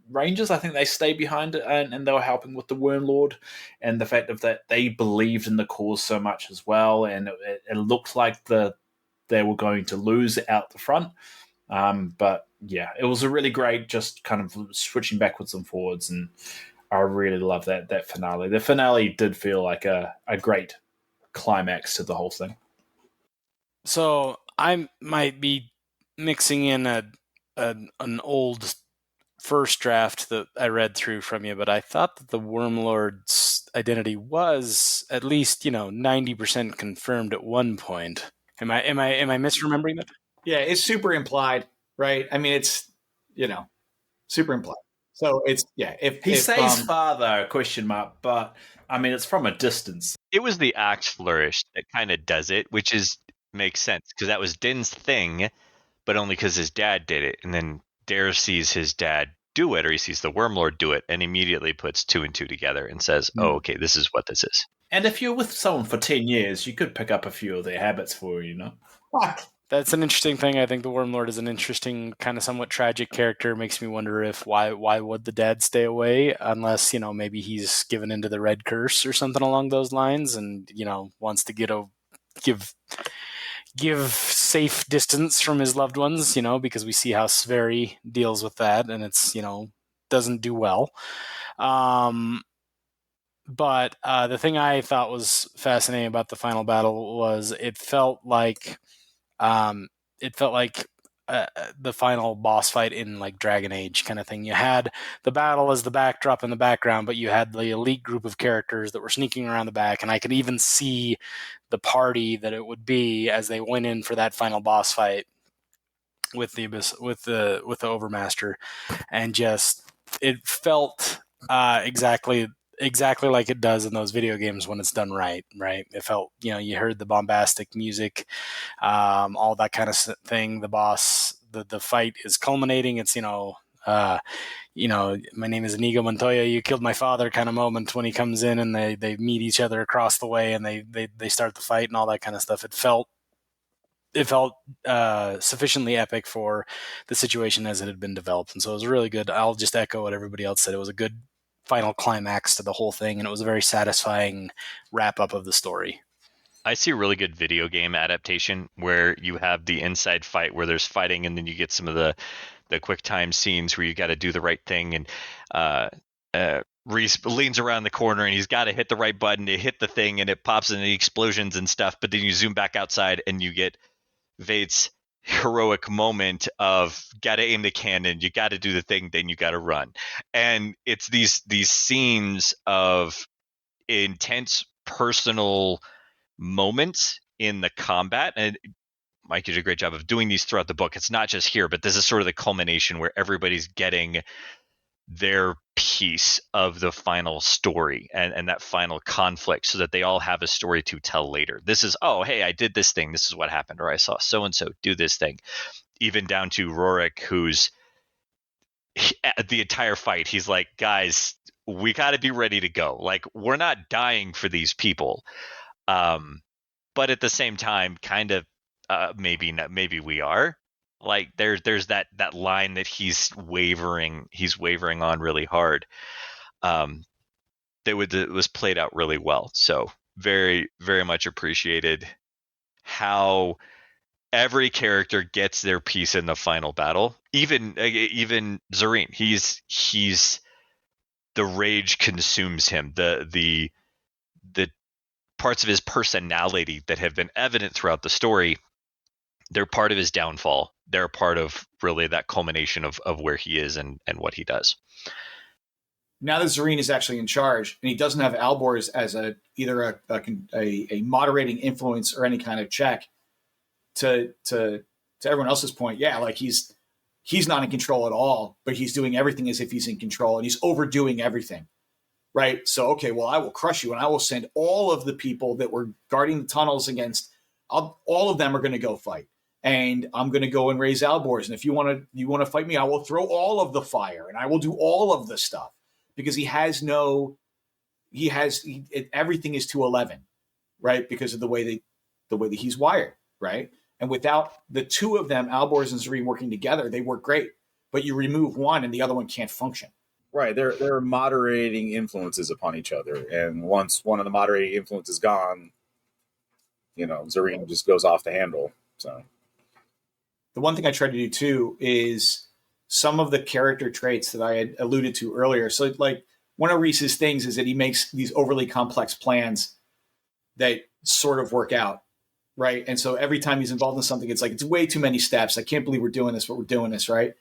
Rangers, I think they stayed behind it, and they were helping with the Wormlord, and the fact of that they believed in the cause so much as well, and it looked like they were going to lose out the front. But yeah, it was a really great, just kind of switching backwards and forwards, and I really love that finale. The finale did feel like a great climax to the whole thing. So I might be mixing in an old first draft that I read through from you, but I thought that the Wormlord's identity was at least 90% confirmed at one point. Am I misremembering that? Yeah, it's super implied, right? It's super implied. So it's if he says father ? But it's from a distance. It was the axe flourish that kind of does it, which makes sense because that was Din's thing, but only because his dad did it, and then Dare sees his dad do it, or he sees the Wormlord do it, and immediately puts 2 and 2 together and says, "Oh, okay, this is what this is." And if you're with someone for 10 years, you could pick up a few of their habits for you, you know? That's an interesting thing. I think the Wormlord is an interesting, kind of somewhat tragic character. Makes me wonder if why would the dad stay away, unless, you know, maybe he's given into the red curse or something along those lines, and, you know, wants to give safe distance from his loved ones, you know, because we see how Sverri deals with that, and it's, you know, doesn't do well. But the thing I thought was fascinating about the final battle was it felt like the final boss fight in like Dragon Age kind of thing. You had the battle as the backdrop in the background, but you had the elite group of characters that were sneaking around the back, and I could even see the party that it would be as they went in for that final boss fight with the Overmaster, and just it felt exactly like it does in those video games when it's done right. It felt, you know, you heard the bombastic music, all that kind of thing. The boss, the fight is culminating. It's, my name is Inigo Montoya, you killed my father kind of moment when he comes in and they meet each other across the way and they start the fight and all that kind of stuff. It felt sufficiently epic for the situation as it had been developed. And so it was really good. I'll just echo what everybody else said. It was a good final climax to the whole thing, and it was a very satisfying wrap up of the story. I see a really good video game adaptation where you have the inside fight where there's fighting, and then you get some of the quick time scenes where you got to do the right thing, and Reese leans around the corner and he's got to hit the right button to hit the thing, and it pops into the explosions and stuff. But then you zoom back outside and you get Vade's heroic moment of got to aim the cannon, you got to do the thing, then you got to run. And it's these scenes of intense personal moments in the combat. And Mike did a great job of doing these throughout the book. It's not just here, but this is sort of the culmination where everybody's getting their piece of the final story and that final conflict, so that they all have a story to tell later. This is, oh, hey, I did this thing, this is what happened, or I saw so-and-so do this thing. Even down to Rorik, who's the entire fight, he's like, guys, we got to be ready to go. Like, we're not dying for these people. But at the same time, kind of, maybe not, maybe we are. Like there's that line that he's wavering on really hard. It was played out really well. So very, very much appreciated how every character gets their piece in the final battle. Even Zareen, he's the rage consumes him. The parts of his personality that have been evident throughout the story, they're part of his downfall. They're part of really that culmination of where he is and what he does. Now that Zareen is actually in charge, and he doesn't have Alborz as either a moderating influence or any kind of check, to everyone else's point, yeah, like he's not in control at all, but he's doing everything as if he's in control, and he's overdoing everything. Right? So, okay, well, I will crush you, and I will send all of the people that were guarding the tunnels against, all of them are going to go fight. And I'm going to go and raise Alborz. And if you want to fight me, I will throw all of the fire and I will do all of the stuff, because everything is to 11, right? Because of the way that he's wired, right? And without the two of them, Alborz and Zareen, working together, they work great. But you remove one and the other one can't function. Right. They're moderating influences upon each other. And once one of the moderating influences is gone, Zareen just goes off the handle. So the one thing I try to do too is some of the character traits that I had alluded to earlier. So like one of Reese's things is that he makes these overly complex plans that sort of work out. Right. And so every time he's involved in something, it's like, it's way too many steps. I can't believe we're doing this, but we're doing this. Right.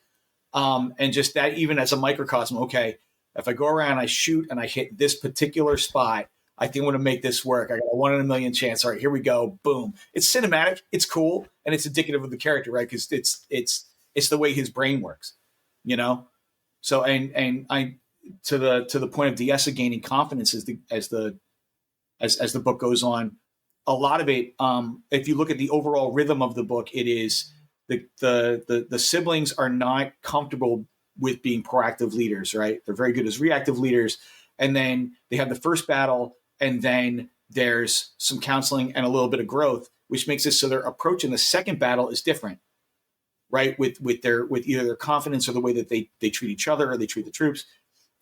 And just that, even as a microcosm, okay, if I go around, I shoot and I hit this particular spot, I think I'm going to make this work. I got a 1 in a million chance. All right, here we go. Boom. It's cinematic. It's cool. And it's indicative of the character, right? Because it's the way his brain works, So, and I, to the point of Diessa gaining confidence as the book goes on, a lot of it, if you look at the overall rhythm of the book, it is the siblings are not comfortable with being proactive leaders, right? They're very good as reactive leaders. And then they have the first battle, and then there's some counseling and a little bit of growth, which makes it so their approach in the second battle is different, right? With either their confidence or the way that they treat each other or they treat the troops.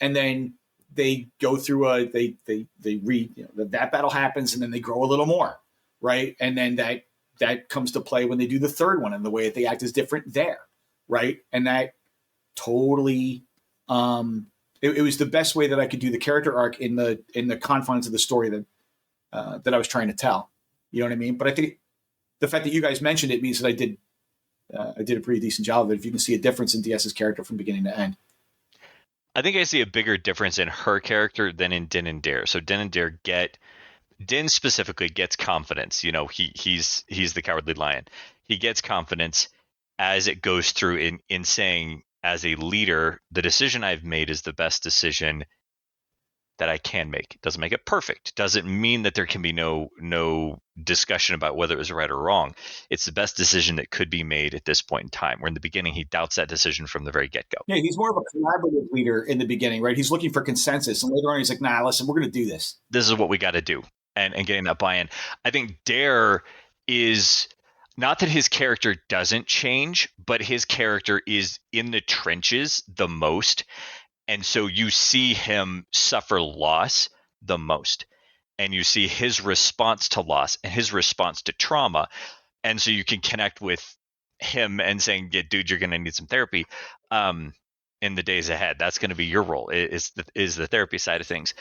And then they go through they read, that battle happens, and then they grow a little more, right? And then that comes to play when they do the third one, and the way that they act is different there, right? And that totally, it was the best way that I could do the character arc in the confines of the story that I was trying to tell. You know what I mean? But I think the fact that you guys mentioned it means that I did a pretty decent job of it. If you can see a difference in DS's character from beginning to end. I think I see a bigger difference in her character than in Din and Dare. So Din and Dare Din specifically gets confidence. He's the cowardly lion. He gets confidence as it goes through in saying, as a leader, the decision I've made is the best decision that I can make. It doesn't make it perfect. Doesn't mean that there can be no discussion about whether it was right or wrong. It's the best decision that could be made at this point in time. Where in the beginning, he doubts that decision from the very get-go. Yeah, he's more of a collaborative leader in the beginning, right? He's looking for consensus, and later on he's like, nah, listen, we're going to do this. This is what we got to do, and getting that buy-in. I think Dare is, not that his character doesn't change, but his character is in the trenches the most. And so you see him suffer loss the most. And you see his response to loss and his response to trauma. And so you can connect with him and saying, yeah, dude, you're going to need some therapy in the days ahead. That's going to be your role, is the therapy side of things.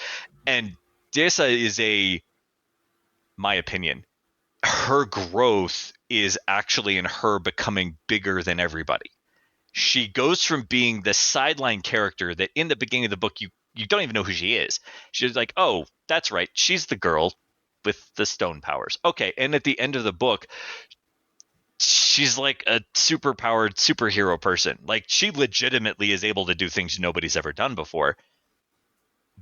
And Dessa is my opinion, her growth is actually in her becoming bigger than everybody. She goes from being the sideline character that in the beginning of the book, you don't even know who she is. She's like, oh, that's right. She's the girl with the stone powers. Okay. And at the end of the book, she's like a super-powered superhero person. Like, she legitimately is able to do things nobody's ever done before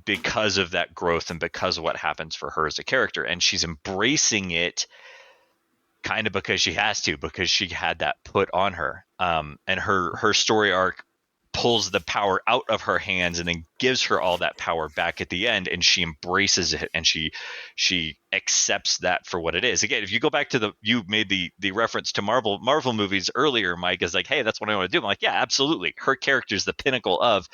because of that growth and because of what happens for her as a character. And she's embracing it kind of because she has to, because she had that put on her. And her story arc pulls the power out of her hands and then gives her all that power back at the end, and she embraces it and she accepts that for what it is. Again, if you go back to you made the reference to Marvel movies earlier, Mike, is like, hey, that's what I want to do. I'm like, yeah, absolutely. Her character is the pinnacle of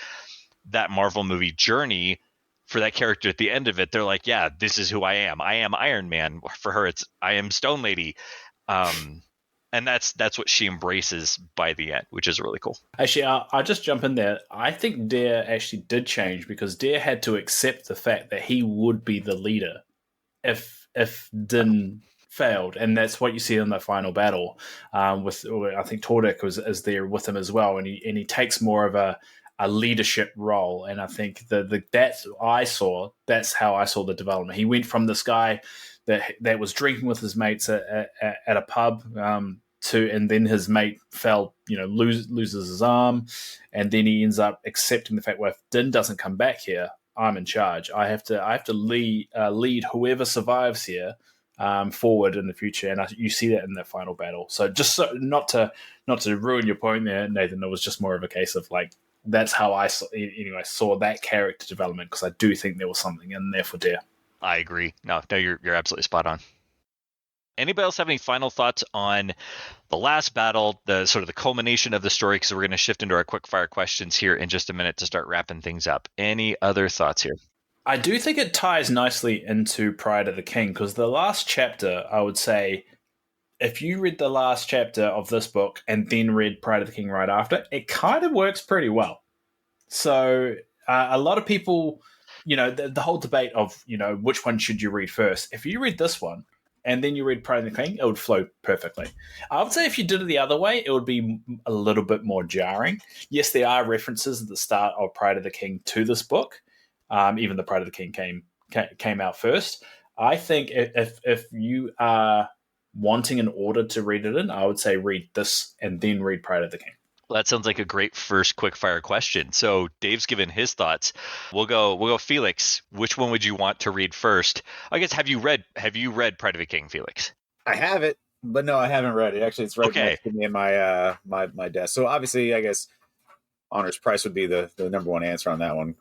that Marvel movie journey. For that character at the end of it, they're like, yeah, this is who I am. I am Iron Man. For her, it's I am Stone Lady. And that's what she embraces by the end, which is really cool. Actually, I'll just jump in there. I think Dare actually did change because Dare had to accept the fact that he would be the leader if Din failed, and that's what you see in the final battle. With I think Tordek is there with him as well, and he takes more of a leadership role. And I think that's how I saw the development. He went from this guy that was drinking with his mates at a pub and then his mate loses his arm, and then he ends up accepting the fact, well, if Din doesn't come back here, I'm in charge. I have to lead whoever survives here forward in the future, and you see that in that final battle. So not to ruin your point there, Nathan, it was just more of a case of like, that's how I saw that character development, because I do think there was something in there for Dare. I agree. No, you're absolutely spot on. Anybody else have any final thoughts on the last battle, the sort of the culmination of the story? Because we're going to shift into our quick fire questions here in just a minute to start wrapping things up. Any other thoughts here? I do think it ties nicely into Pride of the King, because the last chapter, I would say, if you read the last chapter of this book and then read Pride of the King right after, it kind of works pretty well. So a lot of people, the whole debate of, which one should you read first? If you read this one and then you read Pride of the King, it would flow perfectly. I would say if you did it the other way, it would be a little bit more jarring. Yes, there are references at the start of Pride of the King to this book. Even the Pride of the King came out first. I think if you are wanting an order to read it in, I would say read this and then read Pride of the King. Well, that sounds like a great first quick fire question. So Dave's given his thoughts. We'll go Felix. Which one would you want to read first? I guess have you read Pride of the King, Felix? I have it, but no, I haven't read it. Actually, it's right next to me in my my desk. So obviously, I guess Honors Price would be the number one answer on that one.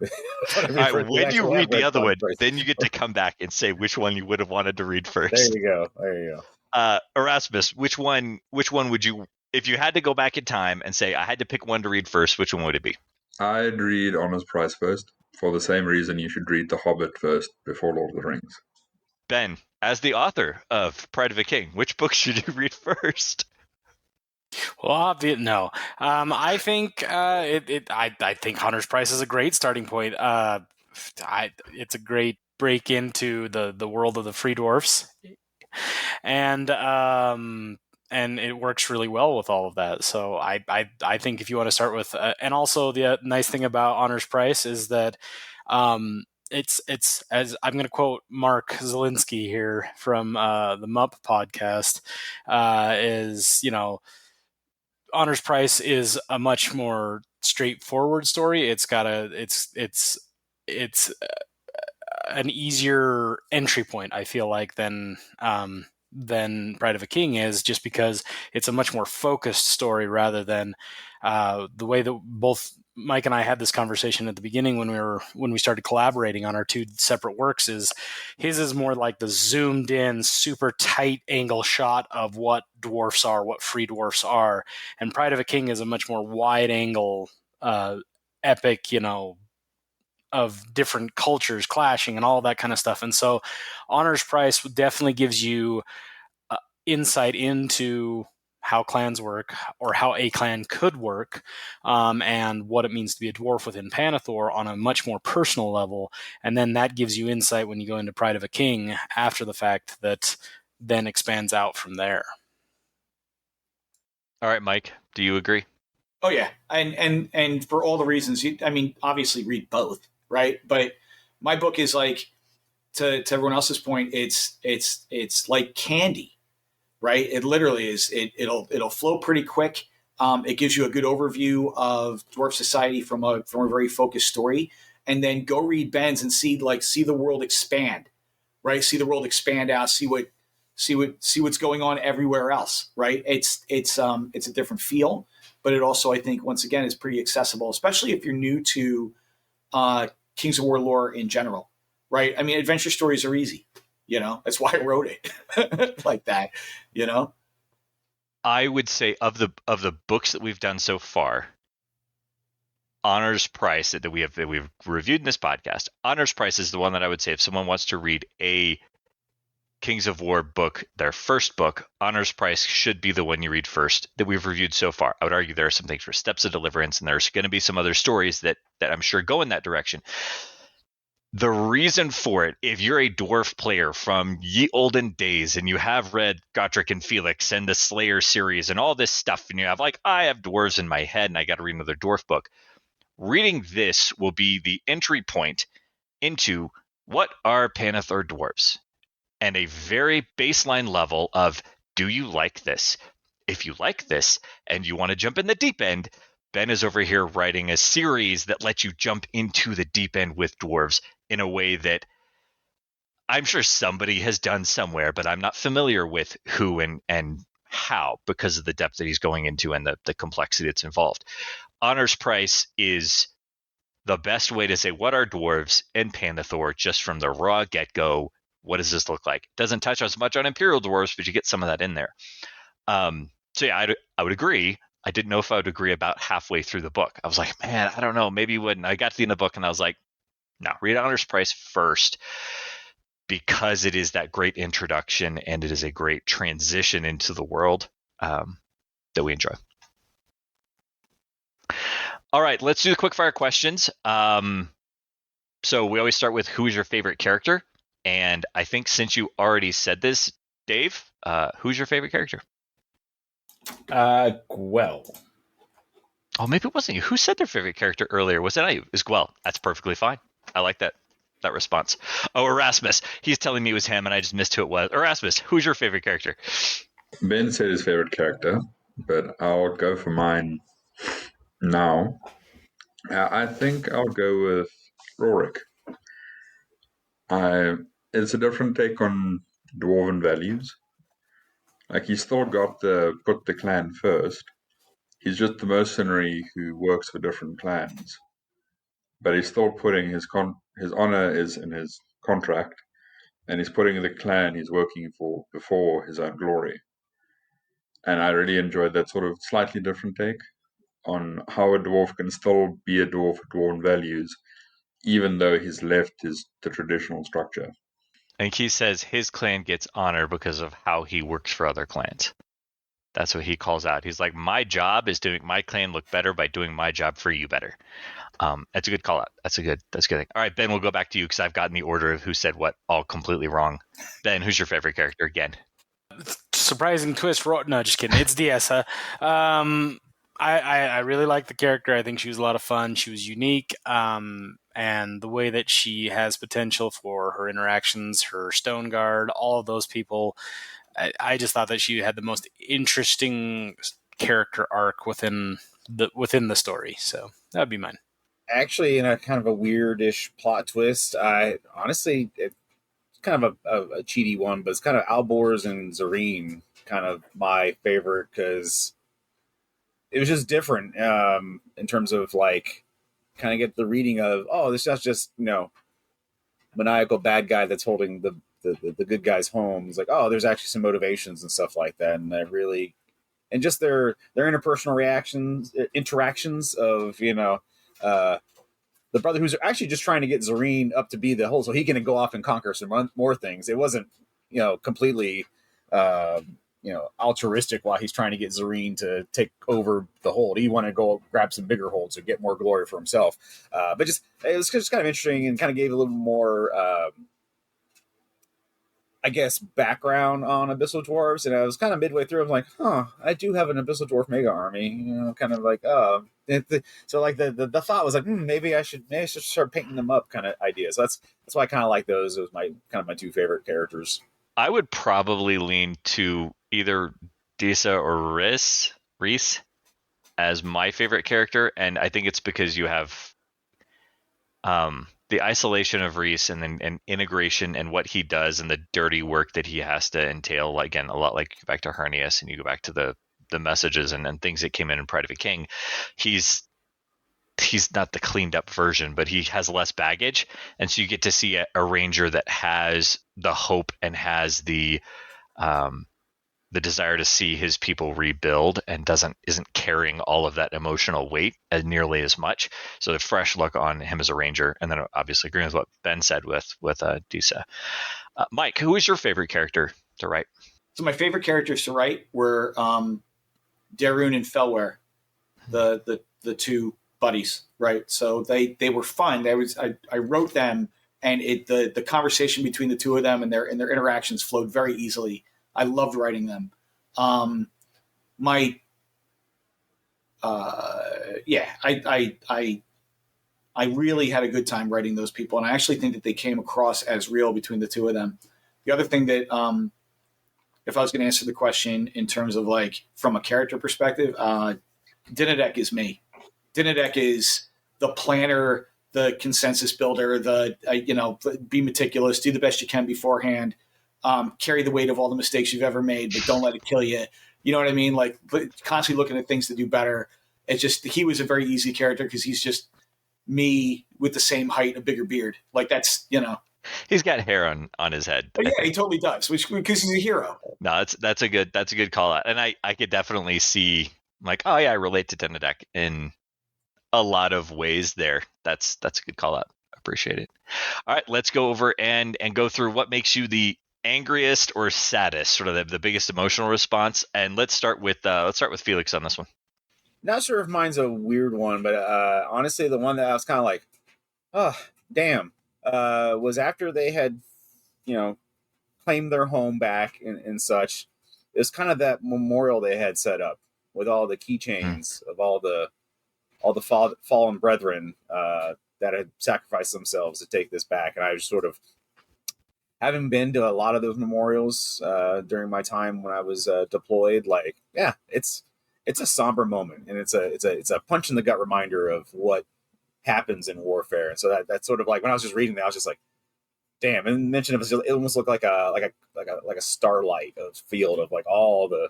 All right, when you read the other one, then you get to come back and say which one you would have wanted to read first. There you go. Erasmus, which one would you, if you had to go back in time and say I had to pick one to read first, which one would it be? I'd read Honors Price first, for the same reason you should read The Hobbit first before Lord of the Rings. Ben, as the author of Pride of a King, which book should you read first? Well, no. I think I think Hunter's Price is a great starting point. It's a great break into the world of the Free Dwarfs, and it works really well with all of that. So I think if you want to start with, and also the nice thing about Honors Price is that it's as I'm going to quote Mark Zielinski here from the Mupp podcast, is Honors Price is a much more straightforward story. It's an easier entry point, I feel like, than Bride of a King is, just because it's a much more focused story rather than the way that both Mike and I had this conversation at the beginning when we started collaborating on our two separate works. Is his is more like the zoomed in, super tight angle shot of what dwarfs are, what free dwarfs are, and Pride of a King is a much more wide angle, epic, of different cultures clashing and all that kind of stuff. And so Honors Price definitely gives you insight into how clans work, or how a clan could work, and what it means to be a dwarf within Panathor on a much more personal level. And then that gives you insight when you go into Pride of a King after the fact, that then expands out from there. All right, Mike, do you agree? Oh yeah, and for all the reasons, obviously read both, right? But my book is like, to everyone else's point, it's like candy, right? It literally is. It'll flow pretty quick. It gives you a good overview of dwarf society from a very focused story, and then go read Ben's and see the world expand, right? See the world expand out. See what's going on everywhere else, right? It's a different feel, but it also, I think, once again, is pretty accessible, especially if you're new to Kings of War lore in general, right? I mean, adventure stories are easy. That's why I wrote it like that. I would say of the books that we've done so far, Honors Price that we've reviewed in this podcast, Honors Price is the one that I would say if someone wants to read a Kings of War book, their first book, Honors Price should be the one you read first that we've reviewed so far. I would argue there are some things for Steps of Deliverance, and there's going to be some other stories that I'm sure go in that direction. The reason for it, if you're a dwarf player from ye olden days and you have read Gotrek and Felix and the Slayer series and all this stuff, and you have I have dwarves in my head and I got to read another dwarf book, reading this will be the entry point into what are Panathor dwarves, and a very baseline level of, do you like this? If you like this and you want to jump in the deep end, Ben is over here writing a series that lets you jump into the deep end with dwarves in a way that I'm sure somebody has done somewhere, but I'm not familiar with who and how, because of the depth that he's going into and the complexity that's involved. Honors Price is the best way to say what are dwarves in Panathor, just from the raw get-go. What does this look like? It doesn't touch as much on Imperial dwarves, but you get some of that in there. So yeah, I would agree. I didn't know if I would agree about halfway through the book. I was like, man, I don't know, maybe you wouldn't. I got to the end of the book and I was like, no, read Honors Price first, because it is that great introduction and it is a great transition into the world that we enjoy. All right, let's do the quick fire questions. So we always start with, who is your favorite character? And I think since you already said this, Dave, who's your favorite character? Gwell. Oh, maybe it wasn't you. Who said their favorite character earlier? Was it not you? It was Gwell. That's perfectly fine. I like that response. Oh, Erasmus. He's telling me it was him, and I just missed who it was. Erasmus, who's your favorite character? Ben said his favorite character, but I'll go for mine now. I think I'll go with Rorik. It's a different take on dwarven values. He's still got the put the clan first, he's just the mercenary who works for different clans, but he's still putting his honor is in his contract, and he's putting the clan he's working for before his own glory. And I really enjoyed that sort of slightly different take on how a dwarf can still be a dwarf with dwarven values, even though he's left the traditional structure. And he says his clan gets honor because of how he works for other clans. That's what he calls out. He's like, my job is to make my clan look better by doing my job for you better. That's a good call out. That's a good thing. All right, Ben, we'll go back to you because I've gotten the order of who said what all completely wrong. Ben, who's your favorite character again? Surprising twist. No, just kidding. It's Diessa. I really like the character. I think she was a lot of fun. She was unique. And the way that she has potential for her interactions, her stone guard, all of those people, I just thought that she had the most interesting character arc within the story. So that would be mine. Actually, in a kind of a weirdish plot twist, I honestly, it's kind of a cheaty one, but it's kind of Alborz and Zareen, kind of my favorite because it was just different in terms of like, kind of get the reading of, oh, this is just, maniacal bad guy that's holding the good guys home. It's like, oh, there's actually some motivations and stuff like that, and and just their interpersonal interactions of the brother who's actually just trying to get Zareen up to be the whole, so he can go off and conquer some more things. It wasn't completely altruistic while he's trying to get Zareen to take over the hold. He wanted to go grab some bigger holds and get more glory for himself. But it was just kind of interesting and kind of gave a little more, background on Abyssal Dwarves. And I was kind of midway through, I was like, I do have an Abyssal Dwarf mega army, kind of like, so like the thought was like, maybe I should start painting them up kind of idea. So that's why I kind of like those. It was my two favorite characters. I would probably lean to either Disa or Reese as my favorite character, and I think it's because you have the isolation of Reese and integration and what he does and the dirty work that he has to entail. Again, a lot like you go back to Harnias and you go back to the messages and things that came in Pride of a King. He's not the cleaned up version, but he has less baggage, and so you get to see a ranger that has the hope and has the desire to see his people rebuild and isn't carrying all of that emotional weight as nearly as much. So the fresh look on him as a ranger, and then obviously agreeing with what Ben said with Disa. Mike, who is your favorite character to write? So my favorite characters to write were Darun and Felware, the two buddies, right? So they were fun. I wrote them, and the conversation between the two of them and their interactions flowed very easily. I loved writing them. I really had a good time writing those people, and I actually think that they came across as real between the two of them. The other thing that, if I was going to answer the question in terms of like from a character perspective, Dinadek is me. Dinadek is the planner, the consensus builder, be meticulous, do the best you can beforehand, carry the weight of all the mistakes you've ever made, but don't let it kill you. You know what I mean? Like constantly looking at things to do better. It's just, he was a very easy character because he's just me with the same height, a bigger beard. Like that's, He's got hair on his head. But yeah, he totally does, because he's a hero. No, that's a good call out. And I could definitely see like, oh yeah, I relate to Dinadek in a lot of ways there. That's a good call out. Appreciate it. All right, let's go over and go through what makes you the angriest or saddest, sort of the biggest emotional response. And let's start with Felix on this one. Not sure if mine's a weird one, but honestly, the one that I was kind of like, oh, damn, was after they had, claimed their home back and such. It was kind of that memorial they had set up with all the keychains of all the fallen brethren that had sacrificed themselves to take this back. And I was sort of, having been to a lot of those memorials during my time when I was deployed, like, yeah, it's a somber moment, and it's a punch in the gut reminder of what happens in warfare. And so that's sort of like when I was just reading that, I was just like, damn. And mention it almost looked like a starlight, a field of like all the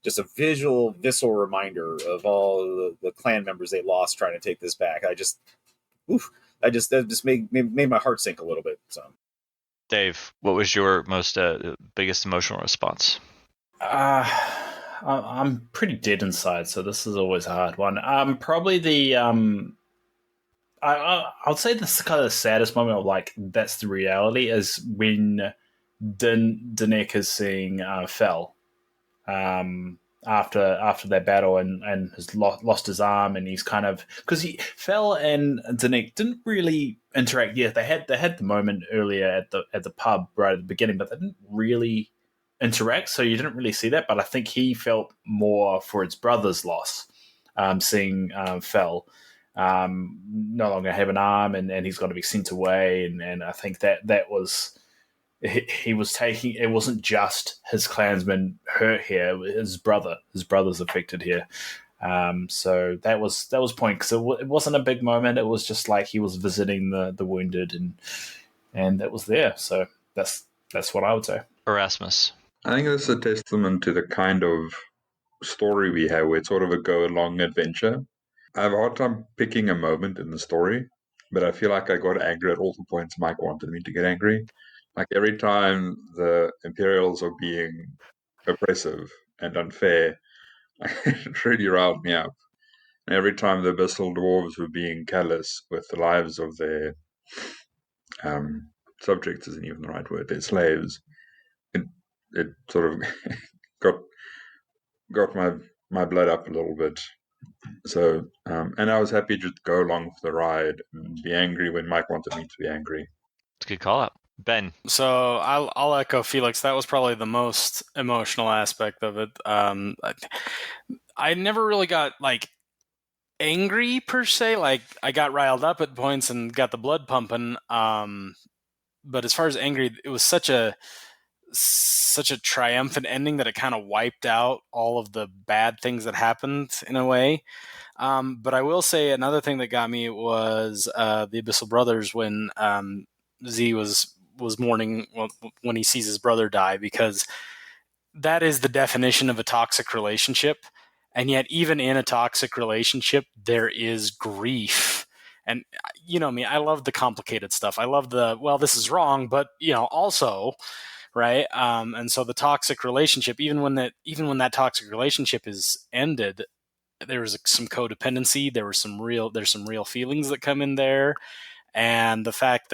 just a visceral reminder of all the clan members they lost trying to take this back. That just made my heart sink a little bit. So, Dave, what was your most biggest emotional response? I'm pretty dead inside, so this is always a hard one. Probably the I'll say this is kind of the saddest moment of like that's the reality is when Danek is seeing Fel after that battle and has lost his arm, and he's kind of because Fel and Danek didn't really interact. Yeah, they had the moment earlier at the pub right at the beginning, but they didn't really interact, so you didn't really see that. But I think he felt more for his brother's loss, seeing Fel no longer have an arm, and he's going to be sent away, and I think that was. He was taking. It wasn't just his clansman hurt here; his brother's affected here. So that was point because it wasn't a big moment. It was just like he was visiting the wounded, and that was there. So that's what I would say. Erasmus, I think this is a testament to the kind of story we have, where it's sort of a go-along adventure. I have a hard time picking a moment in the story, but I feel like I got angry at all the points Mike wanted me to get angry. Like every time the Imperials are being oppressive and unfair, it really riled me up. And every time the Abyssal Dwarves were being callous with the lives of their subjects, isn't even the right word, their slaves, it sort of got my blood up a little bit. So, and I was happy to go along for the ride and be angry when Mike wanted me to be angry. It's a good call out. Ben. So I'll echo Felix. That was probably the most emotional aspect of it. I never really got like angry per se. Like I got riled up at points and got the blood pumping. But as far as angry, it was such a triumphant ending that it kind of wiped out all of the bad things that happened in a way. But I will say another thing that got me was the Abyssal Brothers when Z was mourning when he sees his brother die, because that is the definition of a toxic relationship. And yet even in a toxic relationship, there is grief. And you know me, I love the complicated stuff. I love this is wrong, but also, right? And so the toxic relationship, even when that toxic relationship is ended, there was some codependency. There's some real feelings that come in there. And the fact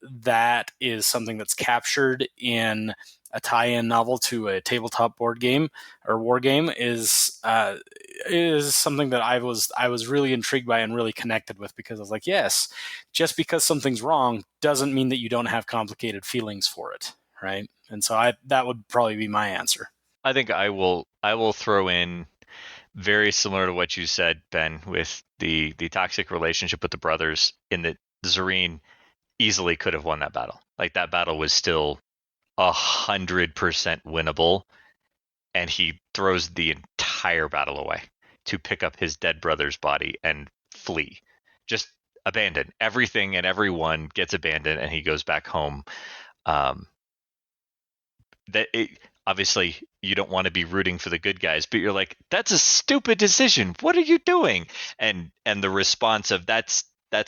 that is something that's captured in a tie-in novel to a tabletop board game or war game is something that I was really intrigued by and really connected with, because I was like, yes, just because something's wrong doesn't mean that you don't have complicated feelings for it, right? And so that would probably be my answer. I think I will throw in very similar to what you said, Ben, with the toxic relationship with the brothers, in that Zareen easily could have won that battle. Like that battle was still 100% winnable, and he throws the entire battle away to pick up his dead brother's body and flee. Just abandon everything, and everyone gets abandoned, and he goes back home. Obviously you don't want to be rooting for the good guys, but you're like, that's a stupid decision. What are you doing? And the response of that's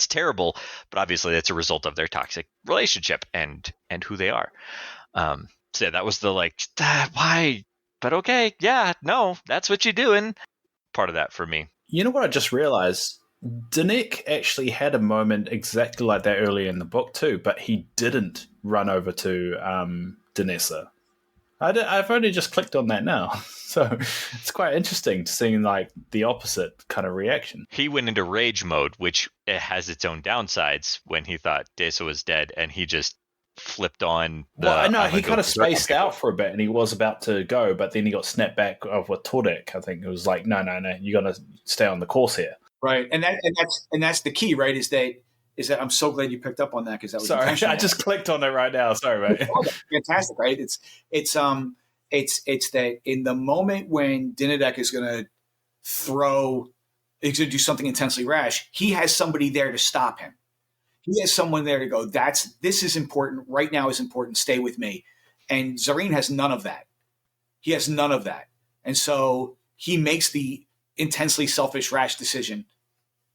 terrible, but obviously that's a result of their toxic relationship and who they are. So yeah, that was the why? But okay, yeah, no, that's what you're doing. Part of that for me. You know what I just realized? Danek actually had a moment exactly like that earlier in the book too, but he didn't run over to Danessa. I've only just clicked on that now. So it's quite interesting to see the opposite kind of reaction. He went into rage mode, which it has its own downsides when he thought Desa was dead, and he just flipped on. He kind of spaced out for a bit, and he was about to go, but then he got snapped back with Tordek. I think it was like, no, you got to stay on the course here. Right, and that's the key, right? Is that I'm so glad you picked up on that, because that was I just clicked on it right now. Sorry, mate. Fantastic, right? It's that in the moment when Dinadek is going to he's going to do something intensely rash, he has somebody there to stop him. He has someone there to go, this is important. Right now is important. Stay with me. And Zareen has none of that. He has none of that. And so he makes the intensely selfish, rash decision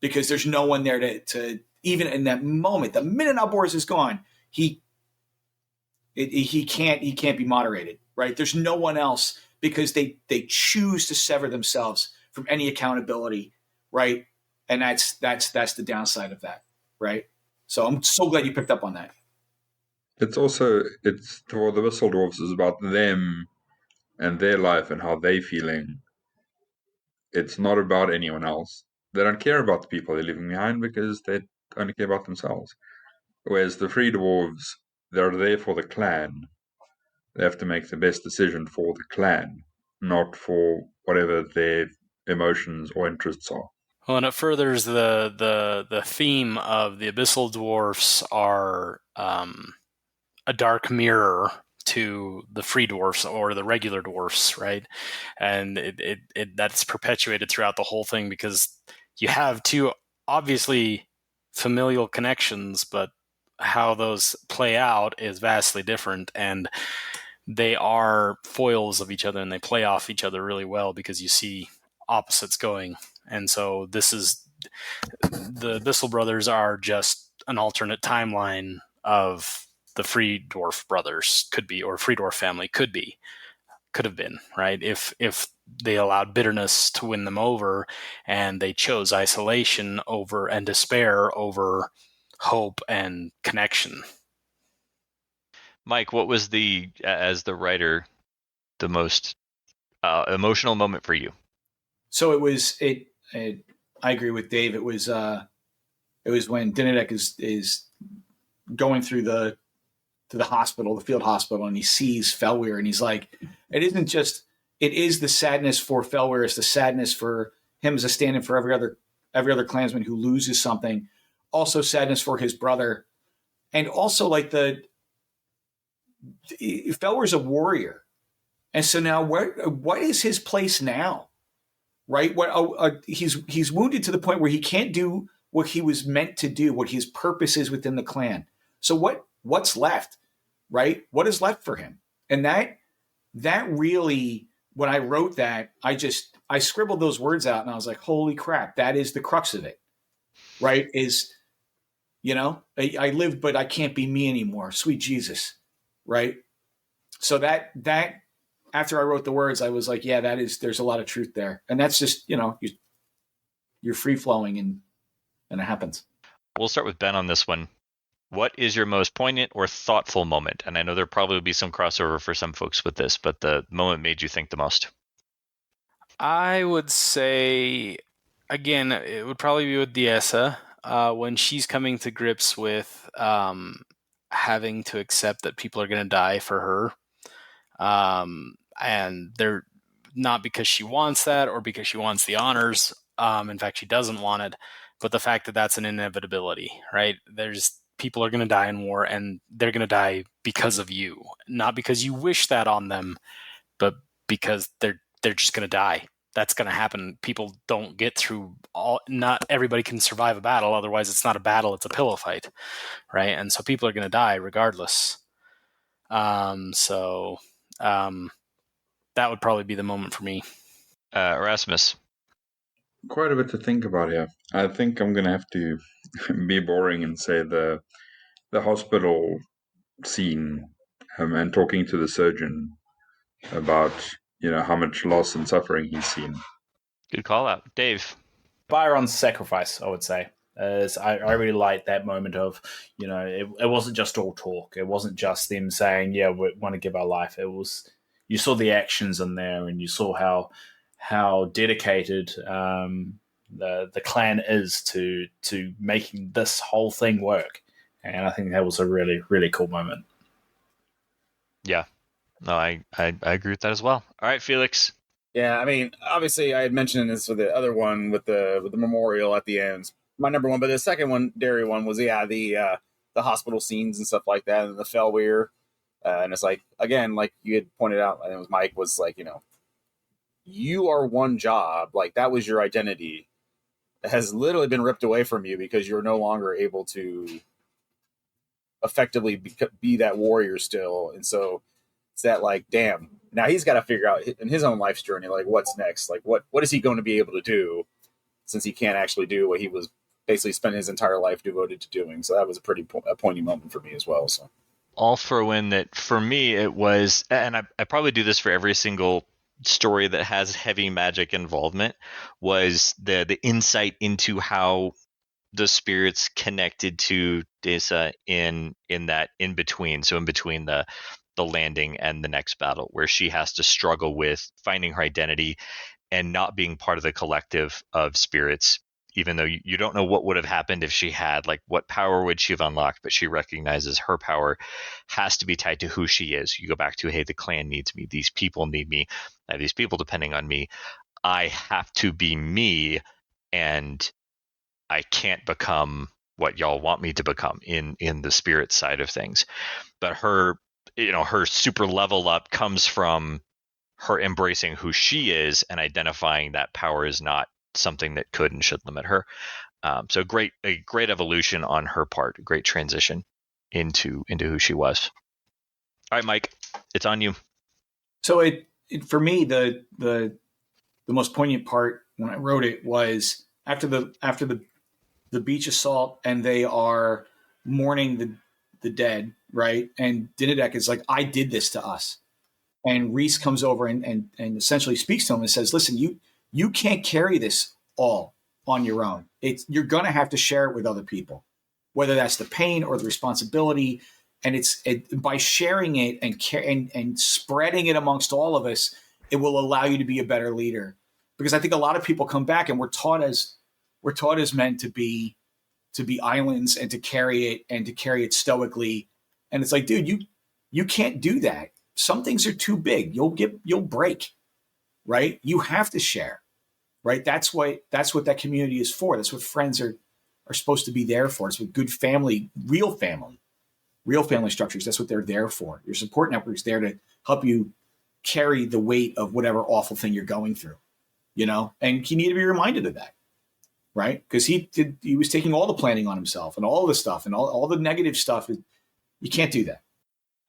because there's no one there to even in that moment, the minute Alborz is gone, he can't be moderated, right? There's no one else because they choose to sever themselves from any accountability, right? And that's the downside of that, right? So I'm so glad you picked up on that. It's for the Whistledwarfs is about them and their life and how they're feeling. It's not about anyone else. They don't care about the people they're leaving behind because they only care about themselves. Whereas the Free Dwarves, they're there for the clan. They have to make the best decision for the clan, not for whatever their emotions or interests are. Well, and it furthers the theme of the Abyssal Dwarfs are a dark mirror to the free dwarfs or the regular dwarfs, right? And that's perpetuated throughout the whole thing because you have two obviously familial connections, but how those play out is vastly different, and they are foils of each other and they play off each other really well because you see opposites going. And so this is the Bissell brothers are just an alternate timeline of the Free Dwarf brothers could be, or Free Dwarf family could have been, right? If they allowed bitterness to win them over and they chose isolation over and despair over hope and connection. Mike, what was as the writer, the most emotional moment for you? So I agree with Dave. It was when Dinadek is going through the hospital, the field hospital, and he sees Felweir, and he's like, it is the sadness for Felweir, it's the sadness for him as a stand-in for every other clansman who loses something. Also sadness for his brother. And also like Felweir's a warrior. And so now what is his place now? Right? He's wounded to the point where he can't do what he was meant to do, what his purpose is within the clan. So what's left, right? What is left for him? And that really, when I wrote that, I scribbled those words out and I was like, holy crap, that is the crux of it, right? Is, I lived, but I can't be me anymore. Sweet Jesus, right? So that after I wrote the words, I was like, yeah, there's a lot of truth there. And that's just, you're free flowing and it happens. We'll start with Ben on this one. What is your most poignant or thoughtful moment? And I know there probably will be some crossover for some folks with this, but the moment made you think the most. I would say, again, it would probably be with Diessa when she's coming to grips with having to accept that people are going to die for her. And they're not because she wants that or because she wants the honors. In fact, she doesn't want it, but the fact that that's an inevitability, right? People are going to die in war and they're going to die because of you, not because you wish that on them, but because they're just going to die. That's going to happen. People don't get through not everybody can survive a battle. Otherwise it's not a battle. It's a pillow fight. Right. And so people are going to die regardless. That would probably be the moment for me. Erasmus. Quite a bit to think about here. I think I'm going to have to be boring and say the hospital scene and talking to the surgeon about, how much loss and suffering he's seen. Good call out. Dave. Byron's sacrifice, I would say. I really liked that moment of, it wasn't just all talk. It wasn't just them saying, yeah, we want to give our life. It was, you saw the actions in there and you saw how dedicated the clan is to making this whole thing work. And I think that was a really, really cool moment. Yeah. No, I agree with that as well. All right, Felix. Yeah, I mean, obviously, I had mentioned this for the other one with the memorial at the end. My number one, but the second one, Derry one, was the hospital scenes and stuff like that, and the Felweir, and it's like, again, like you had pointed out, and it was Mike, was like, you are one job, like that was your identity, it has literally been ripped away from you because you're no longer able to effectively be that warrior still, and so It's that like, damn, now he's got to figure out in his own life's journey, like what's next, like what is he going to be able to do since he can't actually do what he was basically spending his entire life devoted to doing. So that was a pretty poignant moment for me as well. So I'll throw in that for me it was, and I probably do this for every single story that has heavy magic involvement, was the insight into how the spirits connected to Desa in that in between. So in between the landing and the next battle, where she has to struggle with finding her identity and not being part of the collective of spirits, even though you don't know what would have happened if she had, like what power would she have unlocked, but she recognizes her power has to be tied to who she is. You go back to, hey, the clan needs me, these people need me, I have these people depending on me, I have to be me, and I can't become what y'all want me to become in the spirit side of things. But her, her super level up comes from her embracing who she is and identifying that power is not something that could and should limit her. So a great evolution on her part, a great transition into who she was. All right, Mike, it's on you. So it for me, the most poignant part when I wrote it was after the beach assault, and they are mourning the dead, right? And Dinadek is like, I did this to us. And Reese comes over and essentially speaks to him and says, listen, you can't carry this all on your own. You're going to have to share it with other people, whether that's the pain or the responsibility. And by sharing it and spreading it amongst all of us, it will allow you to be a better leader. Because I think a lot of people come back and we're taught as men to be islands and to carry it stoically. And it's like, dude, you can't do that. Some things are too big. You'll break, right? You have to share, right? That's what that community is for. That's what friends are supposed to be there for. It's what good family, real family structures. That's what they're there for. Your support network's there to help you carry the weight of whatever awful thing you're going through, and you need to be reminded of that, right? Because he was taking all the planning on himself and all the stuff and all the negative stuff. You can't do that.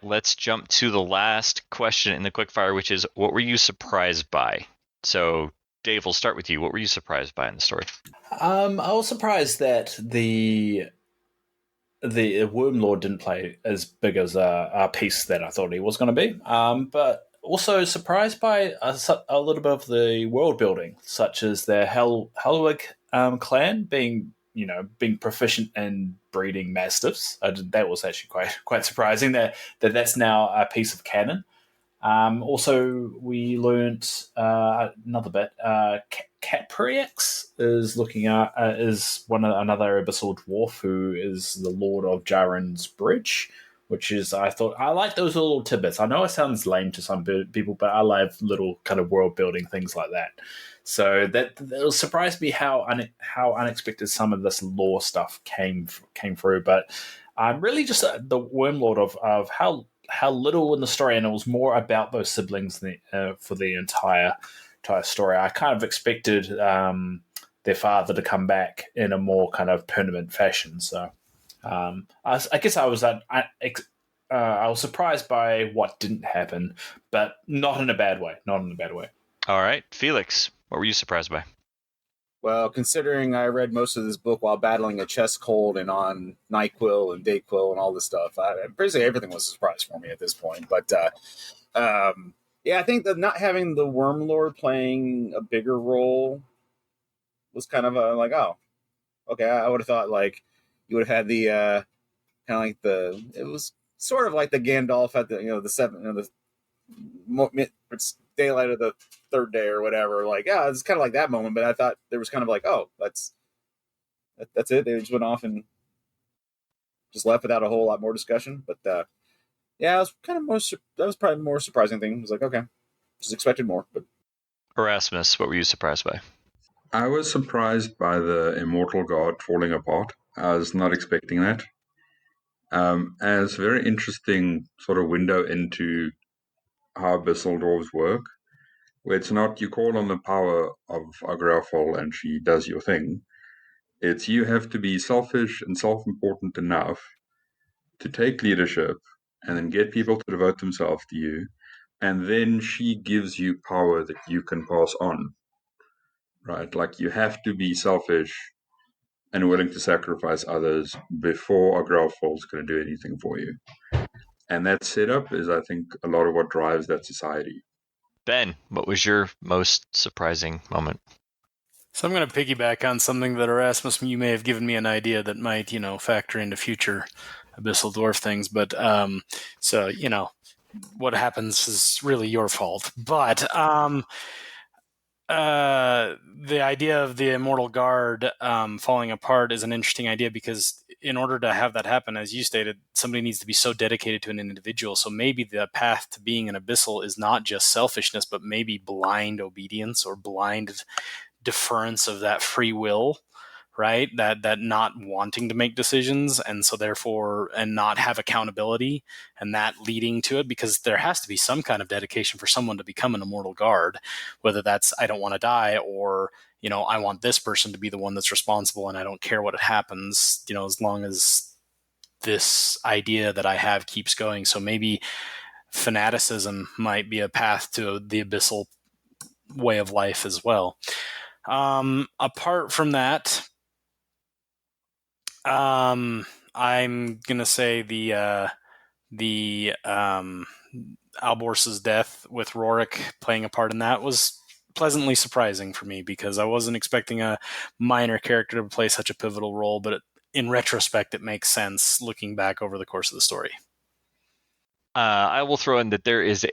Let's jump to the last question in the quickfire, which is, what were you surprised by? So, Dave, we'll start with you. What were you surprised by in the story? I was surprised that the Worm Lord didn't play as big as a piece that I thought he was going to be. But also surprised by a little bit of the world building, such as the Helwig clan being proficient in breeding mastiffs. That was actually quite surprising that's now a piece of canon. Also, we learnt another bit. Capriax is looking at is another abyssal dwarf who is the Lord of Jaren's Bridge, which is, I like those little tidbits. I know it sounds lame to some people, but I love little kind of world building things like that. So that surprised me how unexpected some of this lore stuff came through. But really just the Wormlord of how little in the story, and it was more about those siblings for the entire story. I kind of expected their father to come back in a more kind of permanent fashion. So I guess I was surprised by what didn't happen, but not in a bad way. All right, Felix, what were you surprised by? Well, considering I read most of this book while battling a chest cold and on NyQuil and DayQuil and all this stuff, basically everything was a surprise for me at this point. But I think that not having the Wormlord playing a bigger role was kind of like, oh, okay. I would have thought like you would have had the kind of like it was sort of like the Gandalf at the it's daylight of the third day or whatever. Like, yeah, it's kind of like that moment. But I thought there was kind of like, oh, that's it. They just went off and just left without a whole lot more discussion. But it was kind of that was probably the more surprising thing. I was like, okay, just expected more. But Erasmus, what were you surprised by? I was surprised by the Immortal God falling apart. I was not expecting that. And it's a very interesting sort of window into how Abyssal Dwarves work, where it's not you call on the power of Agrafol and she does your thing. It's you have to be selfish and self-important enough to take leadership and then get people to devote themselves to you and then she gives you power that you can pass on, right? Like, you have to be selfish and willing to sacrifice others before a Grelfall's going to do anything for you. And that setup is, I think, a lot of what drives that society. Ben, what was your most surprising moment? So I'm going to piggyback on something that Erasmus, you may have given me an idea that might, factor into future Abyssal Dwarf things. But so, what happens is really your fault. But the idea of the Immortal Guard falling apart is an interesting idea, because in order to have that happen, as you stated, somebody needs to be so dedicated to an individual. So maybe the path to being an Abyssal is not just selfishness, but maybe blind obedience or blind deference of that free will, right? That not wanting to make decisions, and so therefore, and not have accountability, and that leading to it, because there has to be some kind of dedication for someone to become an Immortal Guard, whether that's I don't want to die, or I want this person to be the one that's responsible, and I don't care what it happens, as long as this idea that I have keeps going. So maybe fanaticism might be a path to the Abyssal way of life as well. Apart from that, I'm gonna say the Albor's death with Rorik playing a part in that was pleasantly surprising for me, because I wasn't expecting a minor character to play such a pivotal role, but in retrospect, it makes sense looking back over the course of the story. I will throw in that there is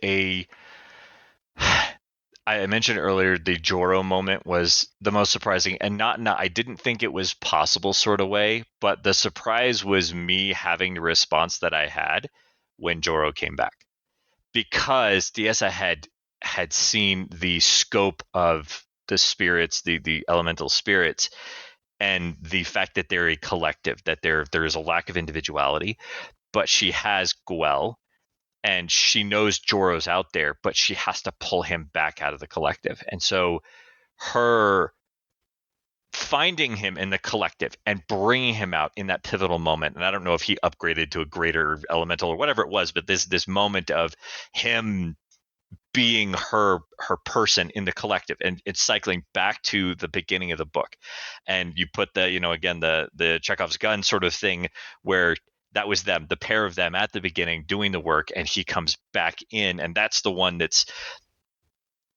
I mentioned earlier the Joro moment was the most surprising, and not I didn't think it was possible sort of way, but the surprise was me having the response that I had when Joro came back, because Diessa had seen the scope of the spirits, the elemental spirits, and the fact that they're a collective, that there is a lack of individuality, but she has Gwel. And she knows Joro's out there, but she has to pull him back out of the collective. And so her finding him in the collective and bringing him out in that pivotal moment, and I don't know if he upgraded to a greater elemental or whatever it was, but this moment of him being her person in the collective, and it's cycling back to the beginning of the book. And you put the, again, the Chekhov's gun sort of thing, where that was them, the pair of them at the beginning doing the work, and he comes back in, and that's the one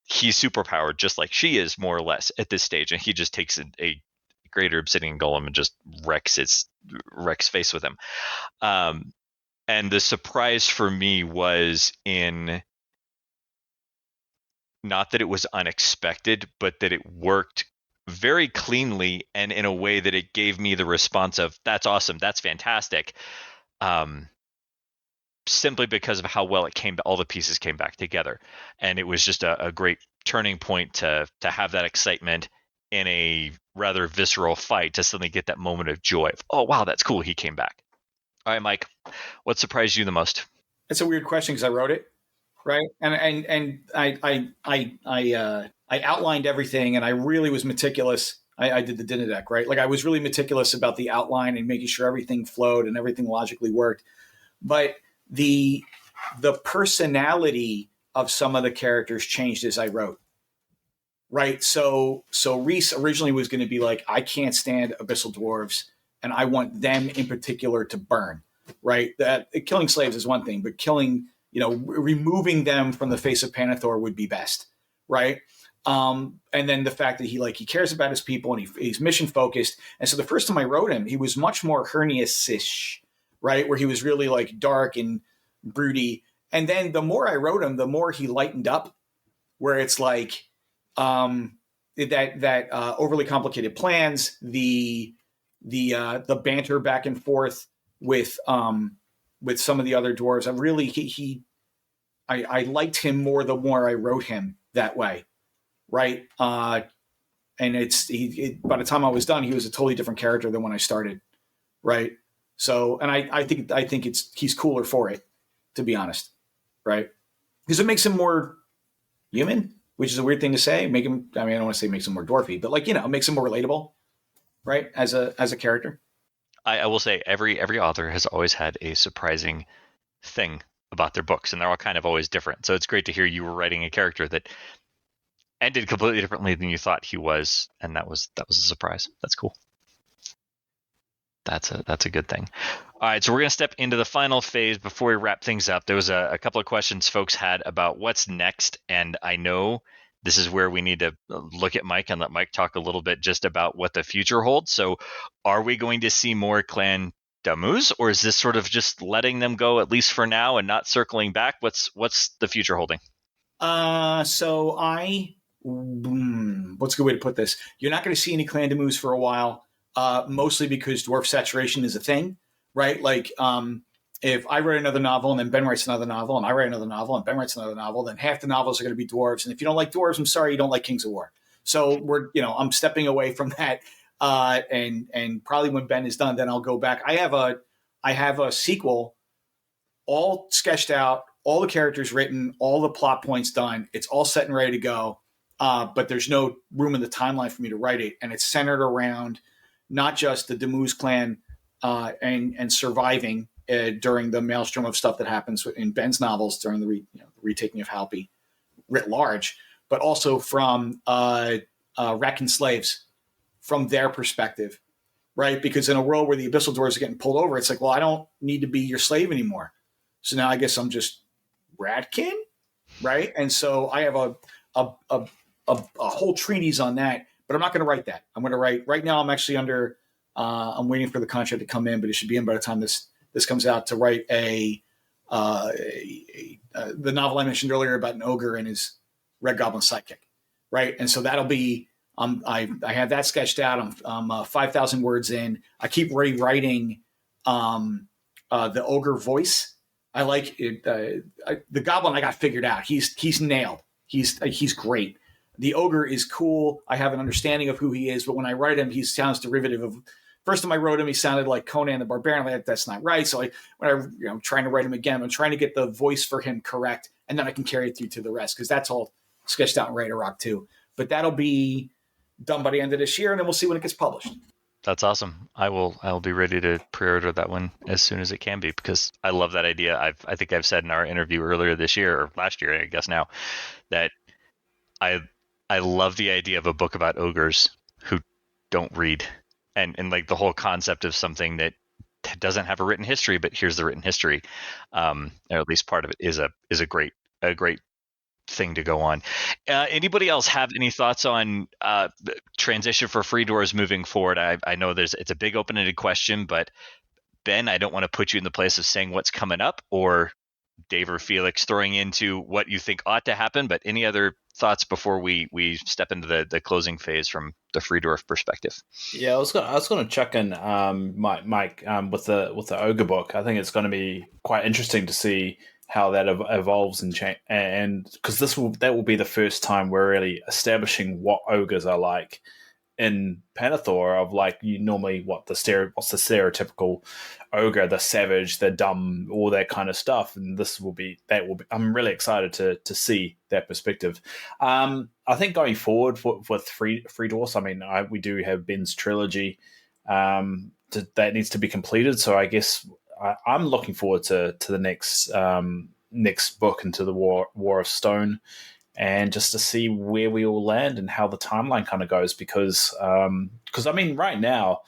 he's superpowered, just like she is, more or less, at this stage, and he just takes a greater obsidian golem and just wrecks face with him. And the surprise for me was in not that it was unexpected, but that it worked very cleanly, and in a way that it gave me the response of, that's awesome, that's fantastic, simply because of how well all the pieces came back together. And it was just a great turning point to have that excitement in a rather visceral fight, to suddenly get that moment of joy of, oh wow, that's cool, he came back. All right, Mike, what surprised you the most? It's a weird question, because I wrote it, right? And I outlined everything, and I really was meticulous. I did the dinner deck, right? Like, I was really meticulous about the outline and making sure everything flowed and everything logically worked. But the personality of some of the characters changed as I wrote, right? So Reese originally was going to be like, I can't stand Abyssal Dwarves, and I want them in particular to burn, right? That killing slaves is one thing, but killing, removing them from the face of Panathor would be best, right? And then the fact that he cares about his people, and he's mission focused. And so the first time I wrote him, he was much more Hernius-ish, right? Where he was really like dark and broody. And then the more I wrote him, the more he lightened up, where it's like that overly complicated plans, the banter back and forth with some of the other dwarves. I liked him more the more I wrote him that way. Right. And by the time I was done, he was a totally different character than when I started. Right. So, and I think he's cooler for it, to be honest. Right. Because it makes him more human, which is a weird thing to say. I don't want to say makes him more dwarfy, but makes him more relatable. Right. As a character. I will say every author has always had a surprising thing about their books, and they're all kind of always different. So it's great to hear you were writing a character that ended completely differently than you thought he was, and that was a surprise. That's cool. That's a good thing. All right, so we're going to step into the final phase before we wrap things up. There was a couple of questions folks had about what's next, and I know this is where we need to look at Mike and let Mike talk a little bit just about what the future holds. So are we going to see more Clan Damus, or is this sort of just letting them go, at least for now, and not circling back? What's the future holding? What's a good way to put this? You're not going to see any Clan Damus for a while. Mostly because dwarf saturation is a thing, right? Like, if I write another novel and then Ben writes another novel and I write another novel and Ben writes another novel, then half the novels are going to be dwarves. And if you don't like dwarves, I'm sorry, you don't like Kings of War. So I'm stepping away from that. And probably when Ben is done, then I'll go back. I have a sequel all sketched out, all the characters written, all the plot points done. It's all set and ready to go. But there's no room in the timeline for me to write it. And it's centered around not just the Damus clan and surviving during the maelstrom of stuff that happens in Ben's novels during the retaking of Halpy writ large, but also from Raccoon slaves, from their perspective, right? Because in a world where the Abyssal Dwarves are getting pulled over, it's like, well, I don't need to be your slave anymore. So now I guess I'm just Radkin, right? And so I have a whole treatise on that. But I'm not going to write that. I'm going to write right now. I'm actually I'm waiting for the contract to come in, but it should be in by the time this comes out, to write the novel I mentioned earlier about an ogre and his Red Goblin sidekick, right? And so that'll be I have that sketched out. I'm 5,000 words in. I keep rewriting the ogre voice. I like it. The goblin I got figured out. He's nailed. He's great. The ogre is cool. I have an understanding of who he is, but when I write him, he sounds derivative of. First time I wrote him, he sounded like Conan the Barbarian. I'm like, that's not right. So I'm trying to write him again. I'm trying to get the voice for him correct, and then I can carry it through to the rest, because that's all sketched out in Raider Rock too. But that'll be done by the end of this year, and then we'll see when it gets published. That's awesome. I will be ready to pre-order that one as soon as it can be, because I love that idea. I think I've said in our interview earlier this year, or last year, I guess now, that I love the idea of a book about ogres who don't read, and like the whole concept of something that doesn't have a written history, but here's the written history, or at least part of it is a great thing to go on. Anybody else have any thoughts on transition for Free Doors moving forward? I know it's a big open-ended question, but Ben, I don't want to put you in the place of saying what's coming up, or Dave or Felix throwing into what you think ought to happen, but any other thoughts before we step into the closing phase from the Free Dwarf perspective? Yeah, I was gonna check in, Mike, with the ogre book. I think it's going to be quite interesting to see how that evolves and change, and because that will be the first time we're really establishing what ogres are like in Panethor. Of like, you normally what's the stereotypical ogre, the savage, the dumb, all that kind of stuff, and that will be. I'm really excited to see that perspective. I think going forward with Free Dwarfs, I mean, we do have Ben's trilogy that needs to be completed, so I guess I'm looking forward to the next book, into the War of Stone, and just to see where we all land and how the timeline kind of goes, because I mean, right now,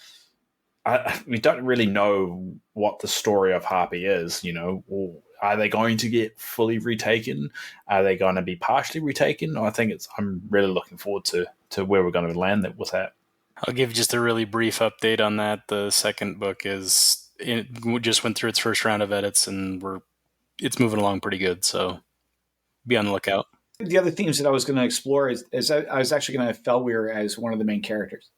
we don't really know what the story of Harpy is. Or are they going to get fully retaken? Are they going to be partially retaken? I'm really looking forward to where we're going to land with that. I'll give just a really brief update on that. The second book just went through its first round of edits, and it's moving along pretty good. So be on the lookout. The other themes that I was going to explore is I was actually going to have Felweir as one of the main characters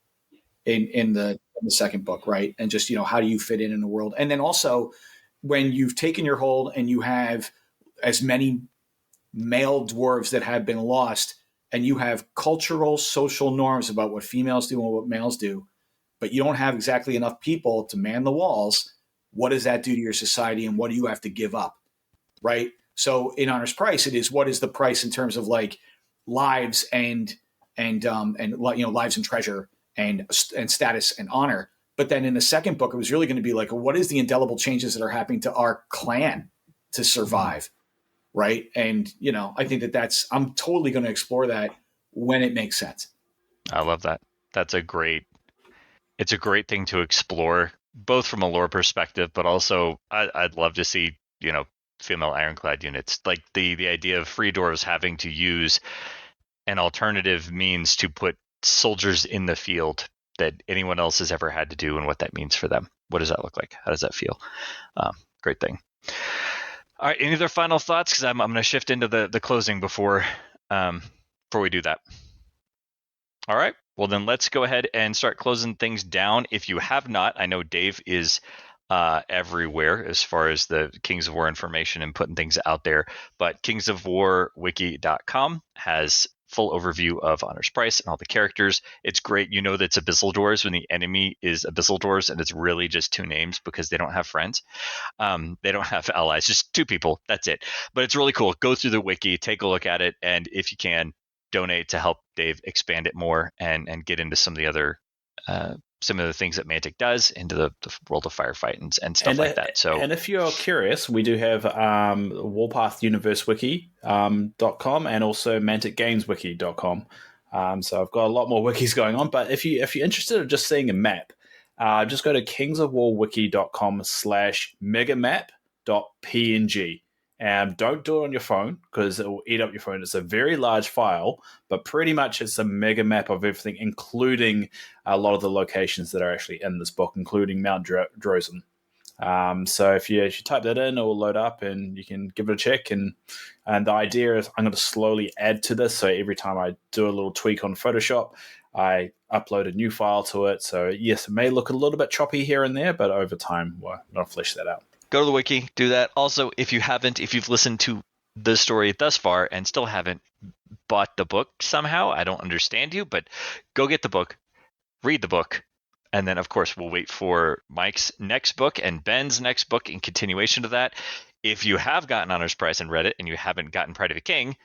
in the second book, right? And just, how do you fit in the world? And then also, when you've taken your hold and you have as many male dwarves that have been lost, and you have cultural, social norms about what females do and what males do, but you don't have exactly enough people to man the walls, what does that do to your society, and what do you have to give up, right? So in Honor's Price, it is, what is the price in terms of like lives and lives and treasure and status and honor. But then in the second book, it was really going to be like, what is the indelible changes that are happening to our clan, to survive, right? And I think I'm totally going to explore that when it makes sense. I love that. It's a great thing to explore, both from a lore perspective, but also I'd love to see, female ironclad units. Like the idea of free dwarves having to use an alternative means to put soldiers in the field that anyone else has ever had to do, and what that means for them. What does that look like? How does that feel? Great thing. All right, any other final thoughts? Because I'm going to shift into the closing before we do that. All right. Well, then let's go ahead and start closing things down. If you have not, I know Dave is everywhere as far as the Kings of War information and putting things out there, but kingsofwarwiki.com has full overview of Honor's Price and all the characters. It's great. That it's Abyssal Dwarves when the enemy is Abyssal Dwarves, and it's really just two names because they don't have friends. They don't have allies, just two people. That's it. But it's really cool. Go through the wiki, take a look at it, and if you can, donate to help Dave expand it more and get into some of the other things that Mantic does into the world of Firefight and stuff like that. So, and if you're curious, we do have warpathuniversewiki.com and also manticgameswiki.com. So I've got a lot more wikis going on. But if you're interested in just seeing a map, just go to kingsofwarwiki.com/megamap.png. And don't do it on your phone because it will eat up your phone. It's a very large file, but pretty much it's a mega map of everything, including a lot of the locations that are actually in this book, including Mount Drozen. So if you type that in, it will load up and you can give it a check. And the idea is I'm going to slowly add to this. So every time I do a little tweak on Photoshop, I upload a new file to it. So yes, it may look a little bit choppy here and there, but over time, I'll flesh that out. Go to the wiki, do that. Also, if you've listened to the story thus far and still haven't bought the book somehow, I don't understand you, but go get the book, read the book, and then, of course, we'll wait for Mike's next book and Ben's next book in continuation to that. If you have gotten Honor's Price and read it and you haven't gotten Pride of a King,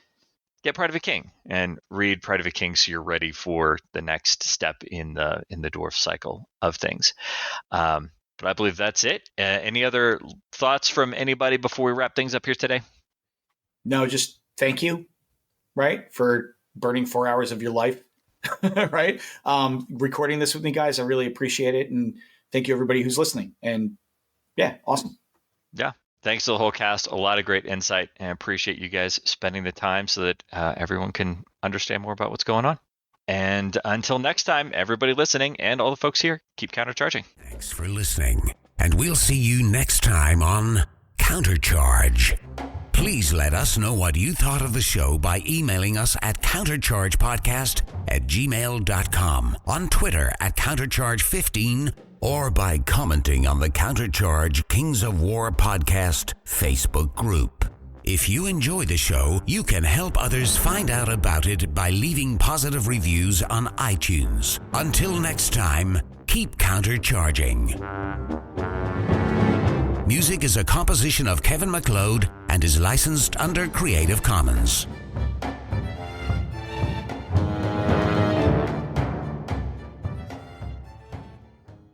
get Pride of a King and read Pride of a King so you're ready for the next step in the dwarf cycle of things. But I believe that's it. Any other thoughts from anybody before we wrap things up here today? No, just thank you, right, for burning 4 hours of your life, right? Recording this with me, guys. I really appreciate it. And thank you, everybody who's listening. And yeah, awesome. Yeah. Thanks to the whole cast. A lot of great insight, and I appreciate you guys spending the time so that everyone can understand more about what's going on. And until next time, everybody listening and all the folks here, keep countercharging. Thanks for listening, and we'll see you next time on Countercharge. Please let us know what you thought of the show by emailing us at counterchargepodcast@gmail.com, on Twitter at countercharge15, or by commenting on the Countercharge Kings of War podcast Facebook group. If you enjoy the show, you can help others find out about it by leaving positive reviews on iTunes. Until next time, keep countercharging. Music is a composition of Kevin MacLeod and is licensed under Creative Commons.